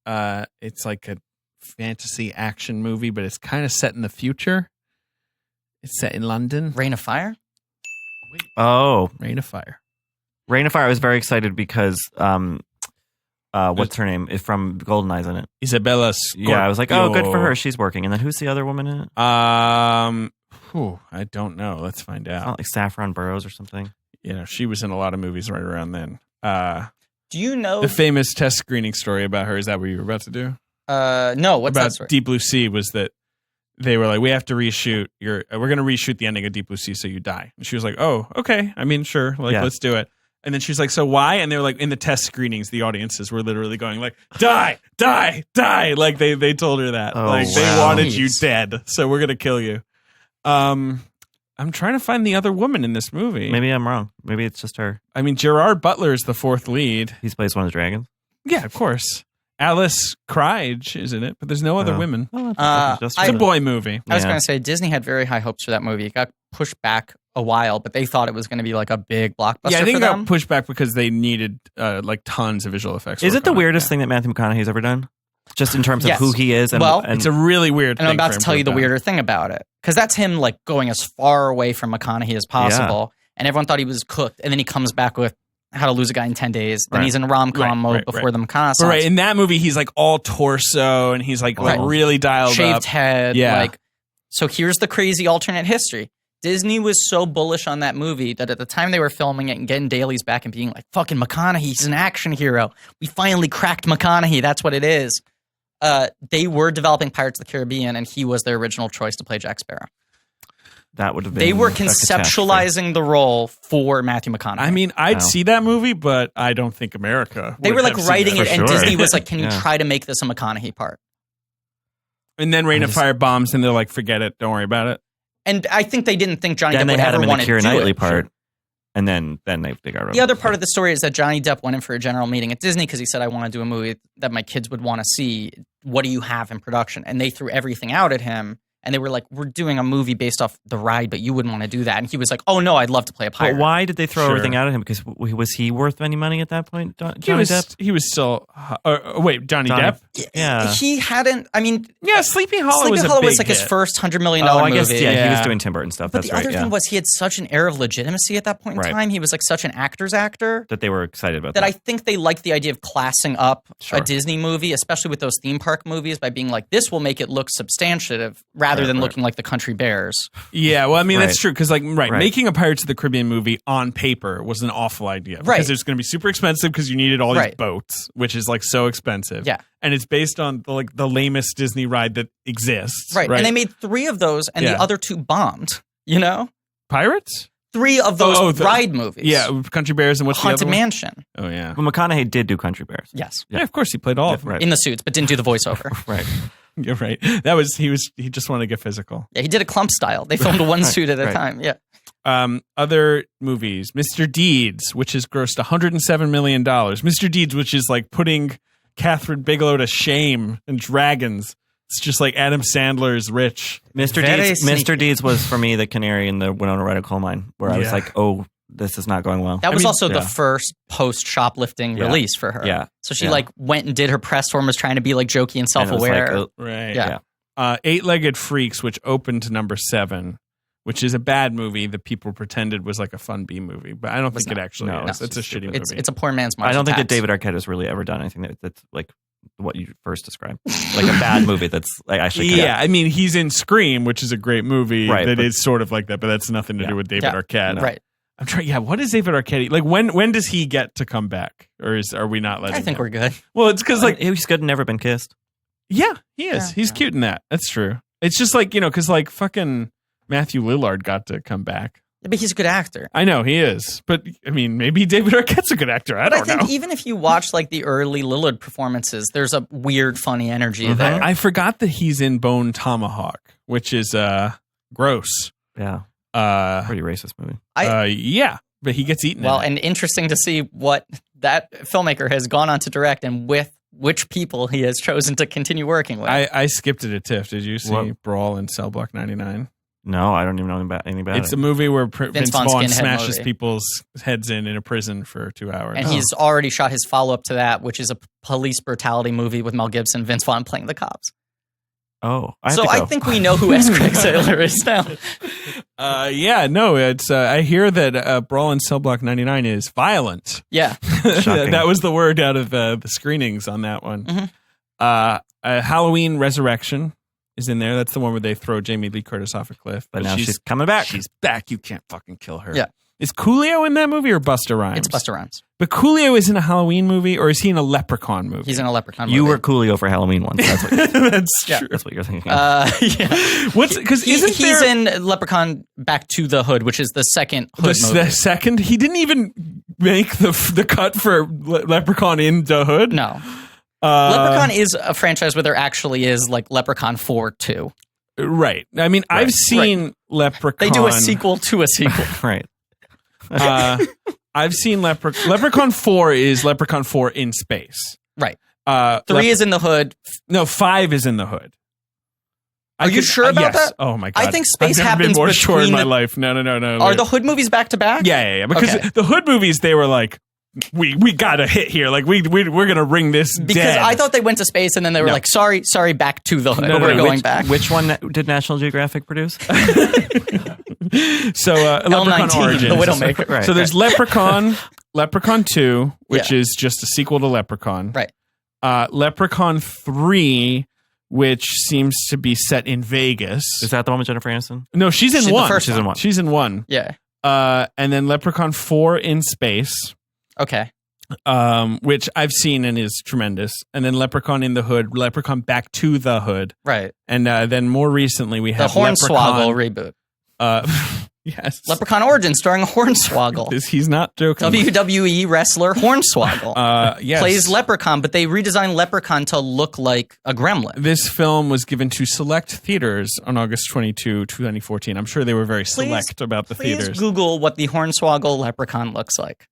like a fantasy action movie, but it's kind of set in the future. It's set in London. Reign of Fire? Oh. Reign of Fire. Reign of Fire. I was very excited because what's her name? Is from GoldenEye's in it. Isabella Yeah, I was like, oh, good for her. She's working. And then who's the other woman in it? I don't know. Let's find It's out. not like Saffron Burrows or something. She was in a lot of movies right around then. Do you know? The famous test screening story about her, is that what you were about to do? No, what's about that story? Deep Blue Sea was that they were like, we have to reshoot we're going to reshoot the ending of Deep Blue Sea so you die. And she was like, oh, okay. I mean, sure. Let's do it. And then she's like, so why? And they were in the test screenings, the audiences were literally going die, die, die. They told her that. Oh, they wanted you dead. So we're going to kill you. I'm trying to find the other woman in this movie. Maybe I'm wrong. Maybe it's just her. I mean, Gerard Butler is the 4th lead. He plays one of the dragons. Yeah, of course. Alice Krige is in it, but there's no other women. It's a boy movie. I was going to say Disney had very high hopes for that movie. It got pushed back a while, but they thought it was going to be like a big blockbuster. Yeah, I think for it them. got pushed back because they needed like tons of visual effects. Is work it the on weirdest thing that Matthew McConaughey's ever done? Just in terms of Yes. who he is? And, Well, and It's a really weird thing. And I'm about for to him tell you have the done. weirder thing about it. Because that's him like going as far away from McConaughey as possible. And everyone thought he was cooked. And then he comes back with How to Lose a Guy in 10 Days. Then Right. he's in rom-com mode before the McConaughey. But right, in that movie, he's like all torso and he's like really dialed Shaved up. head. Yeah. Like, so here's the crazy alternate history. Disney was so bullish on that movie that at the time they were filming it and getting dailies back and being like, fucking McConaughey, he's an action hero. We finally cracked McConaughey. That's what it is. They were developing Pirates of the Caribbean, and he was their original choice to play Jack Sparrow. that would have been. They were a catastrophe. conceptualizing the role for Matthew McConaughey. I mean, I'd Wow. see that movie, but I don't think America. they would were like have seen writing it, For and sure. Disney was like, can you Yeah. try to make this a McConaughey part? And then Rain I of just- Fire bombs, and they're like, forget it, don't worry about it. And I think they didn't think Johnny Then Depp they would had ever him in want the to Keira do Knightley it. part, and then they got rid of The him. other part of the story is that Johnny Depp went in for a general meeting at Disney because he said, I want to do a movie that my kids would want to see. What do you have in production? And they threw everything out at him. And they were like, we're doing a movie based off the ride, but you wouldn't want to do that. And he was like, oh, no, I'd love to play a pirate. But why did they throw Sure. everything out at him? Because was he worth any money at that point? Johnny Depp? He was still. Wait, Johnny Depp? Yeah. He hadn't, I mean, Yeah, Sleepy Hollow Sleepy was Hollow a big was like his hit. first $100 million Oh, I movie. guess, yeah, he Yeah. was doing Tim Burton stuff. But That's the right. other Yeah. thing was he had such an air of legitimacy at that point in Right. time. He was like such an actor's actor That they were excited about that that. I think they liked the idea of classing up Sure. a Disney movie, especially with those theme park movies, by being like, this will make it look substantive rather than looking like the Country Bears. Yeah, well, I mean, that's Right. true. Because, Right. making a Pirates of the Caribbean movie on paper was an awful idea. Right. Because it's going to be super expensive because you needed all these Right. boats, which is like so expensive. Yeah. And it's based on the lamest Disney ride that exists. Right. And they made 3 of those, and Yeah. the other 2 bombed, you know? Pirates? 3 of those the- ride movies. Yeah, Country Bears and what's Haunted the other one? Mansion. Oh, yeah. Well, McConaughey did do Country Bears. Yes. Yeah, of course he played all of them. Right. In the suits, but didn't do the voiceover. Right. You're right. He just wanted to get physical. Yeah, he did a clump style. They filmed one suit at a Right. time. Yeah. Other movies, Mr. Deeds, which has grossed $107 million. Mr. Deeds, which is like putting Catherine Bigelow to shame and dragons. It's just like Adam Sandler's Rich. Mr. Very Deeds. sneaky. Mr. Deeds was for me the canary in the Winona Ryder coal mine, where I was Yeah. like, "Oh, this is not going well." That was also the yeah. first post shoplifting Yeah. release for her. Yeah. So she Yeah. like went and did her press tour and was trying to be like jokey and And it was self-aware. like, Right. Yeah. Eight-Legged Freaks, which opened to number 7, which is a bad movie that people pretended was like a fun B movie, but I don't think it actually No, is. it's It's a shitty movie. It's a poor man's Mars I don't think that Attacks. David Arquette has really ever done anything that's like what you first described, like a bad movie that's like actually. Yeah, I mean, he's in Scream, which is a great movie Right, that but- is sort of like that, but that's nothing to do with David Yeah. Arquette. Right. I'm trying. Yeah, what is David Arquette? Like, when does he get to come back, or are we not letting? I think him? we're good. Well, it's because like, he's good and never been kissed. yeah, he is. Yeah. He's cute in that. That's true. It's just like because like fucking Matthew Lillard got to come back. But he's a good actor. I know he is, but I mean, maybe David Arquette's a good actor. I But I don't think know. even if you watch like the early Lillard performances, there's a weird, funny energy there. I forgot that he's in Bone Tomahawk, which is gross. Yeah, pretty racist movie. Yeah, but he gets eaten. Well, in it. and interesting to see what that filmmaker has gone on to direct and with which people he has chosen to continue working with. I skipped it at TIFF. Did you see What? Brawl in Cell Block 99? No, I don't even know anything about It's it. a movie where Vince Vaughn Vaughn skinhead smashes movie. people's heads in a prison for 2 hours. and he's already shot his follow-up to that, which is a police brutality movie with Mel Gibson, Vince Vaughn playing the cops. Oh, So I think we know who S. Craig Saylor is now. yeah, no, it's. I hear that Brawl in Cell Block 99 is violent. Yeah. Shocking. That was the word out of the screenings on that one. Mhm. Halloween Resurrection is in there. That's the one where they throw Jamie Lee Curtis off a cliff. but now she's coming back. She's back. You can't fucking kill her. Yeah. Is Coolio in that movie or Busta Rhymes? It's Busta Rhymes. But Coolio is in a Halloween movie, or is he in a Leprechaun movie? He's in a Leprechaun movie. You were Coolio for Halloween once. That's what, That's Yeah. true. that's what you're thinking. yeah. What's because isn't He's there in Leprechaun Back to the Hood, which is the second Hood the movie. second? He didn't even make the cut for Leprechaun in the Hood. No. Leprechaun is a franchise where there actually is like Leprechaun 4 too. Right. I mean, I've seen Leprechaun. They do a sequel to a sequel. right. I've seen Leprechaun 4 is Leprechaun 4 in space. Right. 3 is in the hood. No, 5 is in the hood. Are you sure about yes. that? Oh my god! I think space I've never happens been more sure in between my the- life. No. Are the hood movies back to back? Yeah. Because Okay. the hood movies, they were like, we got a hit here. Like we're gonna ring this Because dead. I thought they went to space and then they were No. like, sorry, back to the hood. No, We're going which, back. Which one did National Geographic produce? So Leprechaun L19, Origins. the Widowmaker. Right. So there's Leprechaun 2, which Yeah. is just a sequel to Leprechaun. Right. Leprechaun 3, which seems to be set in Vegas. Is that the one with Jennifer Aniston? No, she's in She's the 1. first She's in one. She's in 1. Yeah. And then Leprechaun 4 in space. Okay. Which I've seen and is tremendous. And then Leprechaun in the Hood, Leprechaun Back to the Hood. Right. And then more recently we The have Hornswoggle reboot. yes. Leprechaun Origins starring Hornswoggle. He's not joking. WWE wrestler Hornswoggle. Yes. Plays Leprechaun, but they redesigned Leprechaun to look like a gremlin. This film was given to select theaters on August 22, 2014. I'm sure they were very select about the Please theaters. Google what the Hornswoggle Leprechaun looks like.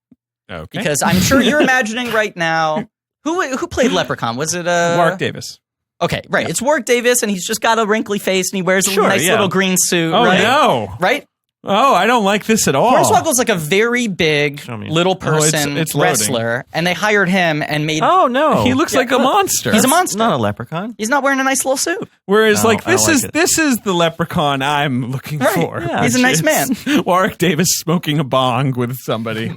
Okay. Because I'm sure you're imagining right now who played Leprechaun? Was it Warwick Davis. Okay, right. It's Warwick Davis, and he's just got a wrinkly face, and he wears a Sure, nice yeah. little green suit. Oh, right? no. Right? Oh, I don't like this at all. Hornswoggle's like a very big Show me. little person it's loading. wrestler, and they hired him and made. Oh no, He looks like a monster. He's a It's monster. not a leprechaun. He's not wearing a nice little suit. Whereas, No, like, I don't like it. this is the leprechaun I'm looking Right, for. yeah. He's a nice man. Warwick Davis smoking a bong with somebody.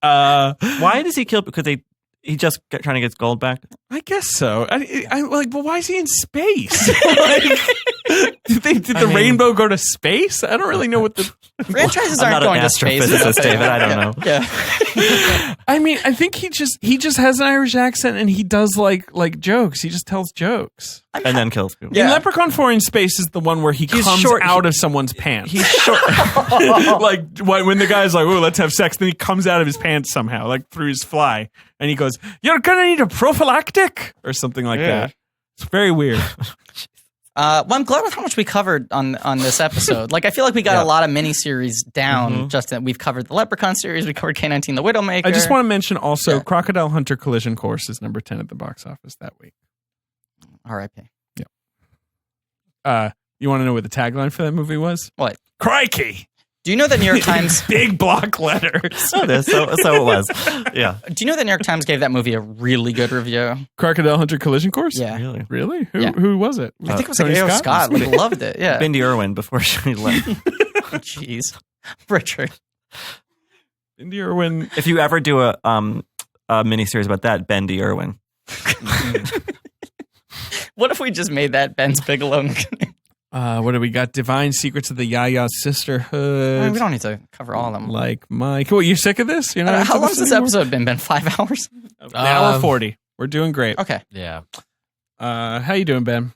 Why does he kill? Because he just trying to get his gold back. I guess so. I like, but why is he in space? Like, did the rainbow go to space? I don't really know what the. Franchises I'm aren't not an going to space. astrophysicist, David. I don't know. Yeah. I mean, I think he just has an Irish accent and he does like jokes. He just tells jokes. And then kills people. Yeah. In Leprechaun 4 in Space is the one where he He's comes short. out of someone's pants. He's short. Like when the guy's like, "Oh, let's have sex," then he comes out of his pants somehow, like through his fly, and he goes, "You're gonna need a prophylactic" or something like that. It's very weird. Well, I'm glad with how much we covered on this episode. Like, I feel like we got a lot of miniseries down. Just that we've covered the Leprechaun series, we covered K-19, the Widowmaker. I just want to mention also, Yeah. Crocodile Hunter Collision Course is number 10 at the box office that week. R.I.P. You want to know what the tagline for that movie was? What? Crikey! Do you know that New York Times? Big block letters. So it was. Yeah. Do you know that New York Times gave that movie a really good review? Crocodile Hunter Collision Course? Yeah. Really. Really? Yeah. Who was it? I think it was Tony like A.O. Scott. Like, loved it. Yeah. Bindi Irwin before she left. Jeez. Richard. Indy Irwin. If you ever do a miniseries about that, Bendy Irwin. What if we just made that Ben's Bigelow? What do we got? Divine Secrets of the Yaya Sisterhood. We don't need to cover all of them. Like Mike. What, you sick of this? You're not How into long has this anymore? episode been? 5 hours? An hour 40. We're doing great. Okay. Yeah. How you doing, Ben?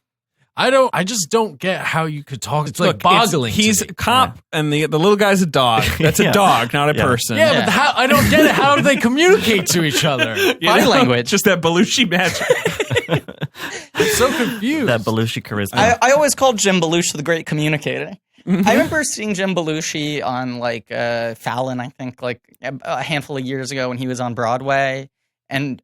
I just don't get how you could talk. It's like boggling. He's to a me. cop, and the little guy's a dog. That's a Yeah. dog, not a Yeah. person. Yeah, Yeah. but how, I don't get it. How do they communicate to each other? You Body know? language. Just that Belushi magic. I'm so confused. That Belushi charisma. I always called Jim Belushi the great communicator. I remember seeing Jim Belushi on like Fallon, I think, like a handful of years ago when he was on Broadway. And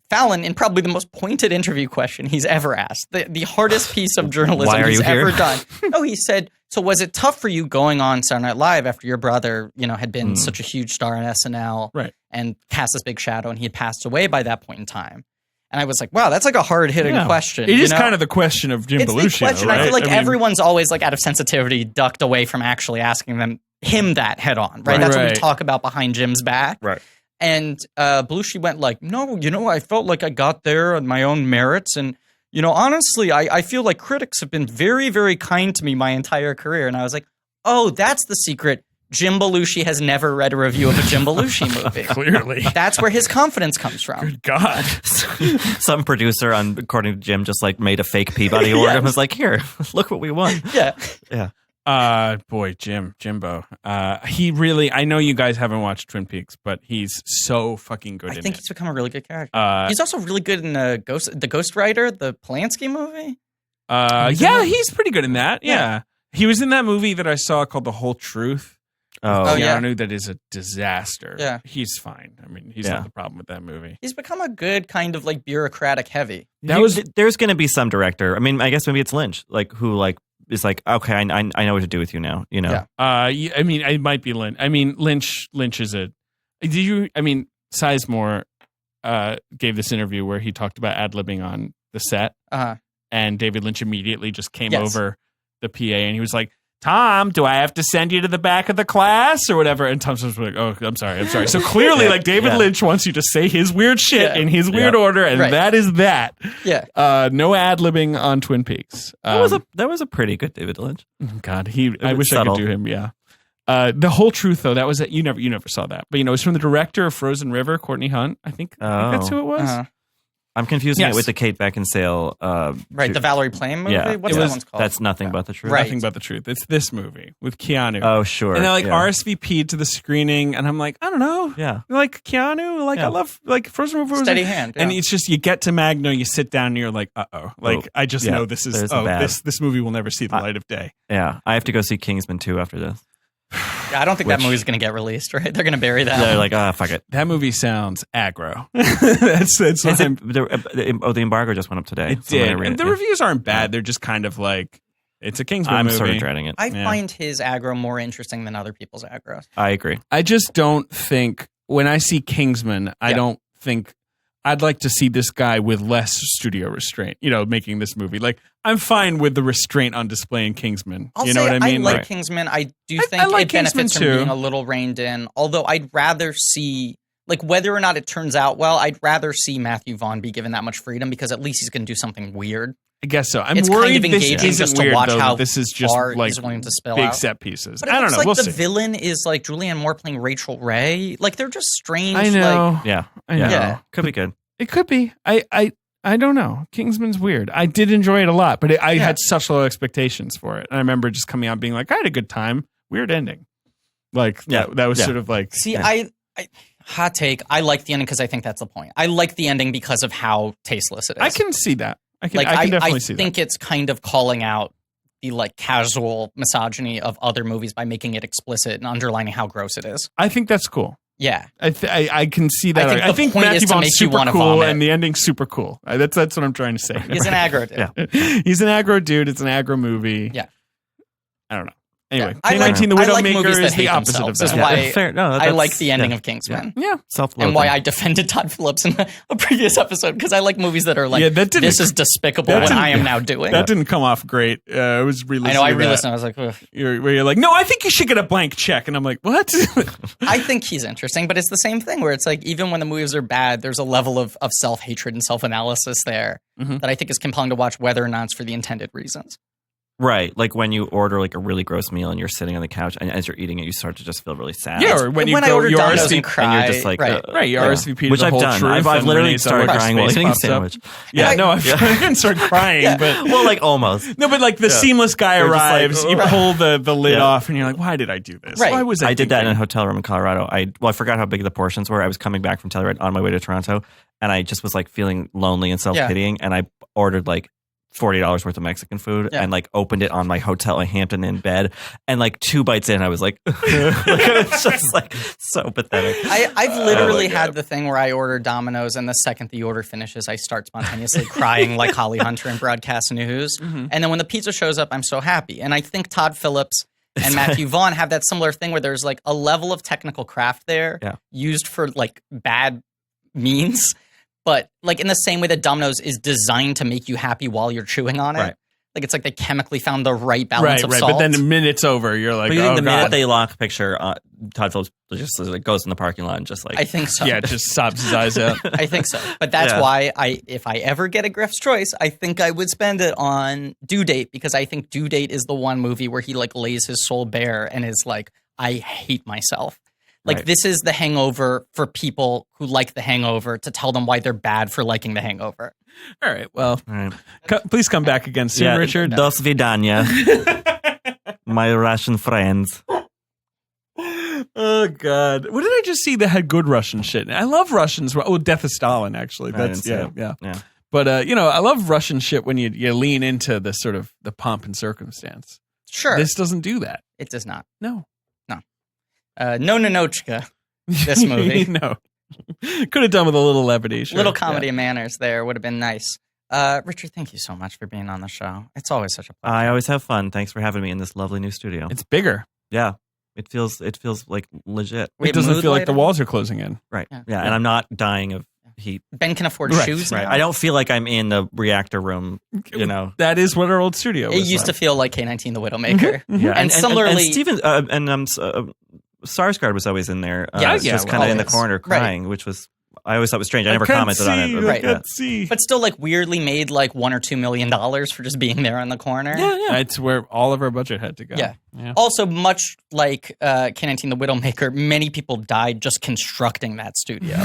Fallon, in probably the most pointed interview question he's ever asked, the hardest piece of journalism Why are he's you here? ever done. No, he said, so was it tough for you going on Saturday Night Live after your brother, had been such a huge star on SNL Right. and cast this big shadow and he had passed away by that point in time? And I was like, wow, that's like a hard-hitting question. It is kind of the question of Jim It's Belushi. the question. though, right? I feel like mean, everyone's always like out of sensitivity ducked away from actually asking him that head on, right? That's what we Right. talk about behind Jim's back. Right. And Belushi went like, no, I felt like I got there on my own merits. And, honestly, I feel like critics have been very, very kind to me my entire career. And I was like, oh, that's the secret. Jim Belushi has never read a review of a Jim Belushi movie. Clearly. That's where his confidence comes from. Good God. Some producer, according to Jim, just like made a fake Peabody award and was like, "Here, look what we won." Yeah. Yeah. Boy, Jimbo. He really, I know you guys haven't watched Twin Peaks, but he's so fucking good I in think it. he's become a really good character. He's also really good in the Ghost Rider, the Polanski movie. Yeah, he's pretty good in that. Yeah. He was in that movie that I saw called The Whole Truth. Oh, yeah. Keanu that is a disaster. Yeah. He's fine. I mean, he's Yeah. not the problem with that movie. He's become a good kind of like bureaucratic heavy. There's going to be some director. I mean, I guess maybe it's Lynch, like who like is like, okay, I know what to do with you now. You know. Yeah. I mean, it might be Lynch. I mean, Lynch is a. Sizemore gave this interview where he talked about ad-libbing on the set, and David Lynch immediately just came over the PA and he was like, Tom, do I have to send you to the back of the class or whatever? And Tom's just like, oh, I'm sorry. So clearly, like, David Lynch wants you to say his weird shit in his weird order, and that is that. Yeah. No ad-libbing on Twin Peaks. That was a pretty good David Lynch. God, I wish I could do him. Yeah. The Whole Truth, though, that was you never saw that, but it was from the director of Frozen River, Courtney Hunt. I think that's who it was. I'm confusing it with the Kate Beckinsale. The Valerie Plame movie? Yeah. What's that one's called? That's Nothing But the Truth. Right. Nothing But the Truth. It's this movie with Keanu. Oh, sure. And they're like RSVP'd to the screening, and I'm like, I don't know. Yeah. Like Keanu, like I love like Frozen River. Steady hand. Yeah. And it's just you get to Magno, you sit down, and you're like, like I just know this is this movie will never see the light of day. Yeah, I have to go see Kingsman 2 after this. Yeah, I don't think that movie's going to get released, right? They're going to bury that. They're like, fuck it. That movie sounds aggro. that's the embargo just went up today. It did. And the reviews aren't bad. They're just kind of like, it's a Kingsman movie. I'm sort of dreading it. I find his aggro more interesting than other people's aggros. I agree. I just don't think, when I see Kingsman, I don't think, I'd like to see this guy with less studio restraint, making this movie. Like, I'm fine with the restraint on display in Kingsman. I'll you know say what I mean? I like Kingsman. I do think I like it benefits Kingsman from being a little reined in. Although I'd rather see, like, whether or not it turns out well, I'd rather see Matthew Vaughn be given that much freedom because at least he's going to do something weird. I guess so. I'm it's worried kind of this engaging isn't just weird, to watch though, how this is just far like he's willing to spill big out. set pieces. But it I don't looks know. like We'll the see. villain is like Julianne Moore playing Rachel Ray. Like they're just strange. I know. Like, Yeah. I know. Yeah. Could be good. It could be. I don't know. Kingsman's weird. I did enjoy it a lot, but I had such low expectations for it. And I remember just coming out being like, I had a good time. Weird ending. Like, that was sort of like... See, I hot take, I like the ending because I think that's the point. I like the ending because of how tasteless it is. I can see that. I can definitely see that. I think it's kind of calling out the like casual misogyny of other movies by making it explicit and underlining how gross it is. I think that's cool. Yeah. I can see that. I think point Matthew is to Vaughn's make you super wanna cool vomit. and the ending's super cool. That's what I'm trying to say. He's an aggro dude. Yeah. He's an aggro dude. It's an aggro movie. Yeah. I don't know. Anyway, I K-19 The I like Widowmaker movies that is the hate opposite of themselves. that. Is why fair. No, I that's- like the ending yeah. of Kingsman. Yeah. Self-loathing. And why I defended Todd Phillips in a previous episode because I like movies that are like, this is despicable what I am now doing. That didn't come off great. I was re-listening. I know, I to that. re-listened. I was like, ugh. Where you're like, no, I think you should get a blank check. And I'm like, what? I think he's interesting, but it's the same thing where it's like, even when the movies are bad, there's a level of self-hatred and self-analysis there that I think is compelling to watch whether or not it's for the intended reasons. Right, like when you order like a really gross meal and you're sitting on the couch and as you're eating it, you start to just feel really sad. Yeah, or when I order Domino's and cry, and you're just like, right. You RSVP'd which the I've whole done. truth. I've and literally Renee's started face crying while eating a pops up. sandwich. Yeah, no, I didn't start crying, but Well, like almost. no, but like the seamless guy You're just like, arrives, you "Ugh." pull the lid off, and you're like, why did I do this? Right. Why was I did that in a thinking? hotel room in Colorado. I forgot how big the portions were. I was coming back from Telluride on my way to Toronto, and I just was like feeling lonely and self-pitying, and I ordered like $40 worth of Mexican food and like opened it on my Hampton Inn bed, and like 2 bites in, I was like, it's just like so pathetic. I've literally had the thing where I order Domino's, and the second the order finishes, I start spontaneously crying like Holly Hunter in Broadcast News. And then when the pizza shows up, I'm so happy. And I think Todd Phillips and Matthew Vaughn have that similar thing where there's like a level of technical craft there used for like bad means. But like in the same way that Domino's is designed to make you happy while you're chewing on it. Right. Like it's like they chemically found the right balance of salt. But then the minute's over, you're like, But you think oh the god, minute they lock picture, Todd Phillips just like, goes in the parking lot and just like I think so. yeah, just sobs his eyes out. I think so. But that's why if I ever get a Griff's Choice, I think I would spend it on Due Date, because I think Due Date is the one movie where he like lays his soul bare and is like, I hate myself. Like this is The Hangover for people who like The Hangover, to tell them why they're bad for liking The Hangover. All right, well, please come back again soon, Richard. Dos vidania, my Russian friends. Oh god, what did I just see that had good Russian shit? I love Russians. Oh, Death of Stalin, actually. That's yeah. But I love Russian shit when you lean into the sort of the pomp and circumstance. Sure. This doesn't do that. It does not. No. No Nonochka, this movie. No. Could have done with a little levity. Sure. Little comedy of manners there would have been nice. Richard, thank you so much for being on the show. It's always such a pleasure. I always have fun. Thanks for having me in this lovely new studio. It's bigger. Yeah. It feels like legit. We It have doesn't mood feel like the lighting. walls are closing in. Right. Yeah. Yeah. And I'm not dying of heat. Ben can afford Right, shoes Right. now. I don't feel like I'm in the reactor room, you know. That is what our old studio was It used to like. feel like K-19 the Widowmaker. Yeah. And similarly- Steven Sarsgaard was always in there. Yeah, just kind of in the always. corner crying, which was I always thought was strange. I never commented on it. But, Right. Can't see. But still, like, weirdly made like $1 or $2 million for just being there in the corner. Yeah, it's where all of our budget had to go. Yeah. Also, much like K-19 the Widowmaker, many people died just constructing that studio.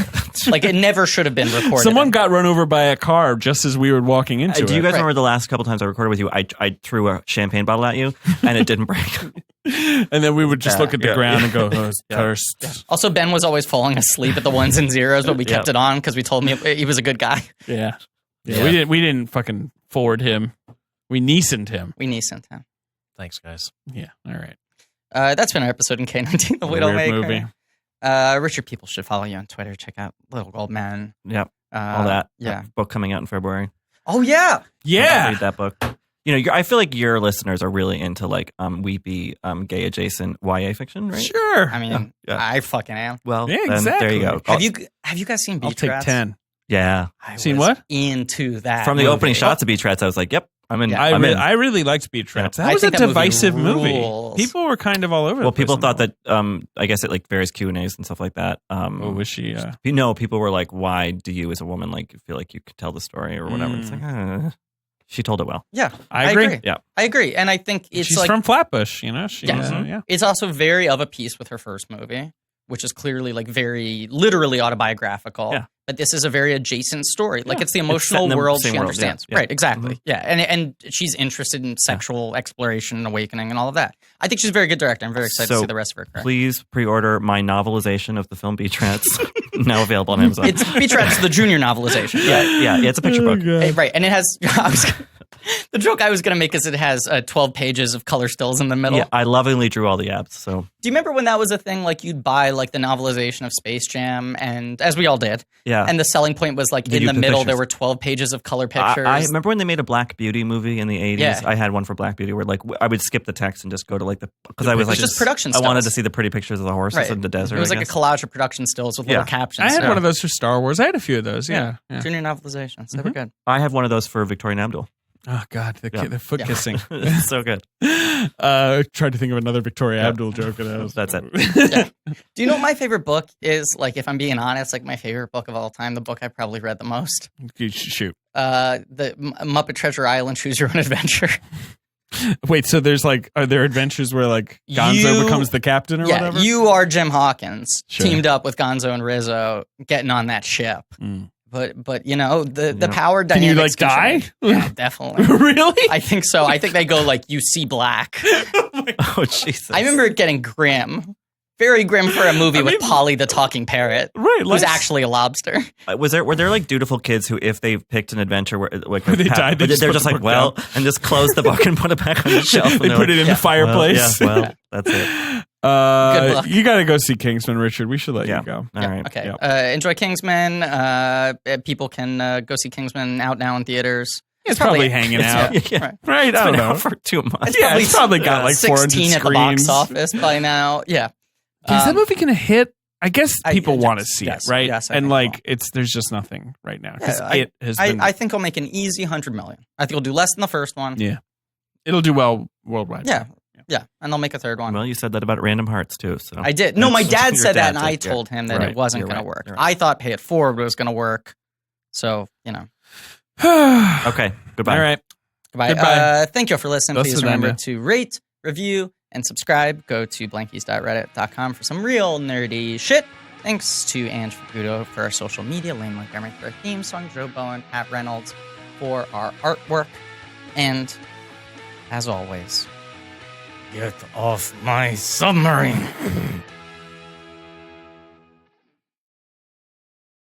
Like, it never should have been recorded. Someone got run over by a car just as we were walking into it. do you guys Right. remember the last couple times I recorded with you? I threw a champagne bottle at you and it didn't break. And then we would just look at the Yeah. ground and go, oh, it's cursed. Also, Ben was always falling asleep at the ones and zeros, but we kept it on because we told him he was a good guy. Yeah. Yeah. We didn't fucking forward him. We Neesoned him. We Neeson him. Thanks, guys. Yeah. All right. That's been our episode in K-19 the Weird movie. Widowmaker. Richard, people should follow you on Twitter. Check out Little Gold Men. Yep. Uh, All that. Yeah. Book coming out in February. Oh, yeah. Yeah. Read that book. You know, I feel like your listeners are really into like weepy, gay adjacent YA fiction, right? Sure. I mean, Yeah. I fucking am. Well, Yeah, then there you exactly. go. Have you guys seen Beach I'll take Rats? 10. Yeah. I Seen was what? Into that. From the movie. opening shots of Beach Rats, I was like, "Yep, I'm in." Yeah. I'm in. I really liked Beach Rats. I That was a think that movie divisive movie. rules. People were kind of all over. Well, the place people on thought that. that. I guess at like various Q&As and stuff like that. Oh, was she? You know, people were like, "Why do you, as a woman, like feel like you could tell the story or whatever?" It's like, she told it well. Yeah, I agree. Yeah. I agree, and I think it's She's like from Flatbush, you know. She, Yeah. yeah. it's also very of a piece with her first movie, which is clearly like very literally autobiographical. Yeah. But this is a very adjacent story. Like it's the set emotional in the world same she world, yeah. understands. Yeah. Right, exactly. Yeah, and she's interested in sexual exploration and awakening and all of that. I think she's a very good director. I'm very excited to So, see the rest of her career. Please pre-order my novelization of the film Beach Rats, now available on Amazon. It's Beach Rats, the junior novelization. yeah, it's a picture book. Right, and it has. The joke I was going to make is it has 12 pages of color stills in the middle. Yeah, I lovingly drew all the abs. So Do you remember when that was a thing? Like you'd buy like the novelization of Space Jam, and as we all did. yeah, And the selling point was like Did in you the put middle pictures? there were 12 pages of color pictures. I remember when they made a Black Beauty movie in the 80s. Yeah. I had one for Black Beauty where like I would skip the text and just go to like because I was like just production I wanted stills. to see the pretty pictures of the horses Right. in the desert. It was I like a guess. collage of production stills with Yeah. little captions. I had Yeah. one of those for Star Wars. I had a few of those. Yeah. Yeah. Junior novelizations. They were good. I have one of those for Victorian Abdul. Oh God, Yeah. the foot Yeah. kissing. It's so good. Tried to think of another Victoria Abdul joke, and that was That's it. Do you know what my favorite book is? Like, if I'm being honest, like my favorite book of all time, the book I probably read the most. Shoot. The Muppet Treasure Island, Choose Your Own Adventure. Wait, so there's like, are there adventures where like Gonzo You- becomes the captain or Yeah, whatever? you are Jim Hawkins, Sure. teamed up with Gonzo and Rizzo, getting on that ship. Mm. But you know the Yeah. power Can you dynamics. like die? change. Yeah, definitely. Really? I think so. I think they go like you see black. Oh Jesus! I remember it getting grim, very grim for a movie with Polly the talking parrot, Right. who's actually a lobster. were there like dutiful kids who, if they picked an adventure where like They died, they just they're put just the like, book well, down. and just close the book and put it back on the shelf. And They they're put like, it in the fireplace. Well, that's it. Good luck. You got to go see Kingsman, Richard. We should let Yeah. you go. All right. Okay. Yeah. Enjoy Kingsman. People can go see Kingsman out now in theaters. It's probably hanging out. Yeah. Right. Right? It's I don't been know. out for 2 months. Yeah, it's probably got like 400 16 screens. at the box office by now. Yeah. Is that movie going to hit? I guess I- people yes, want to see yes, it, right? yes, I and think like, there's just nothing right now because Yeah, it has been. I think he'll make an easy 100 million. I think he'll do less than the first one. Yeah. It'll do well worldwide. Yeah. Yeah. And they'll make a third one. Well, you said that about Random Hearts too. So I did. No, my That's- dad your said that, dad and I did, yeah. told him that Right, it wasn't you're going to right, work. you're right. I thought Pay It Forward was going to work. So, you know. Okay. Goodbye. All right. Goodbye. Goodbye. Thank you for listening. Listen, Please remember Amanda. to rate, review, and subscribe. Go to blankies.reddit.com for some real nerdy shit. Thanks to Ange Facudo for our social media, Lane Montgomery for our theme song, Joe Bowen, Pat Reynolds for our artwork. And, as always, Get off my submarine.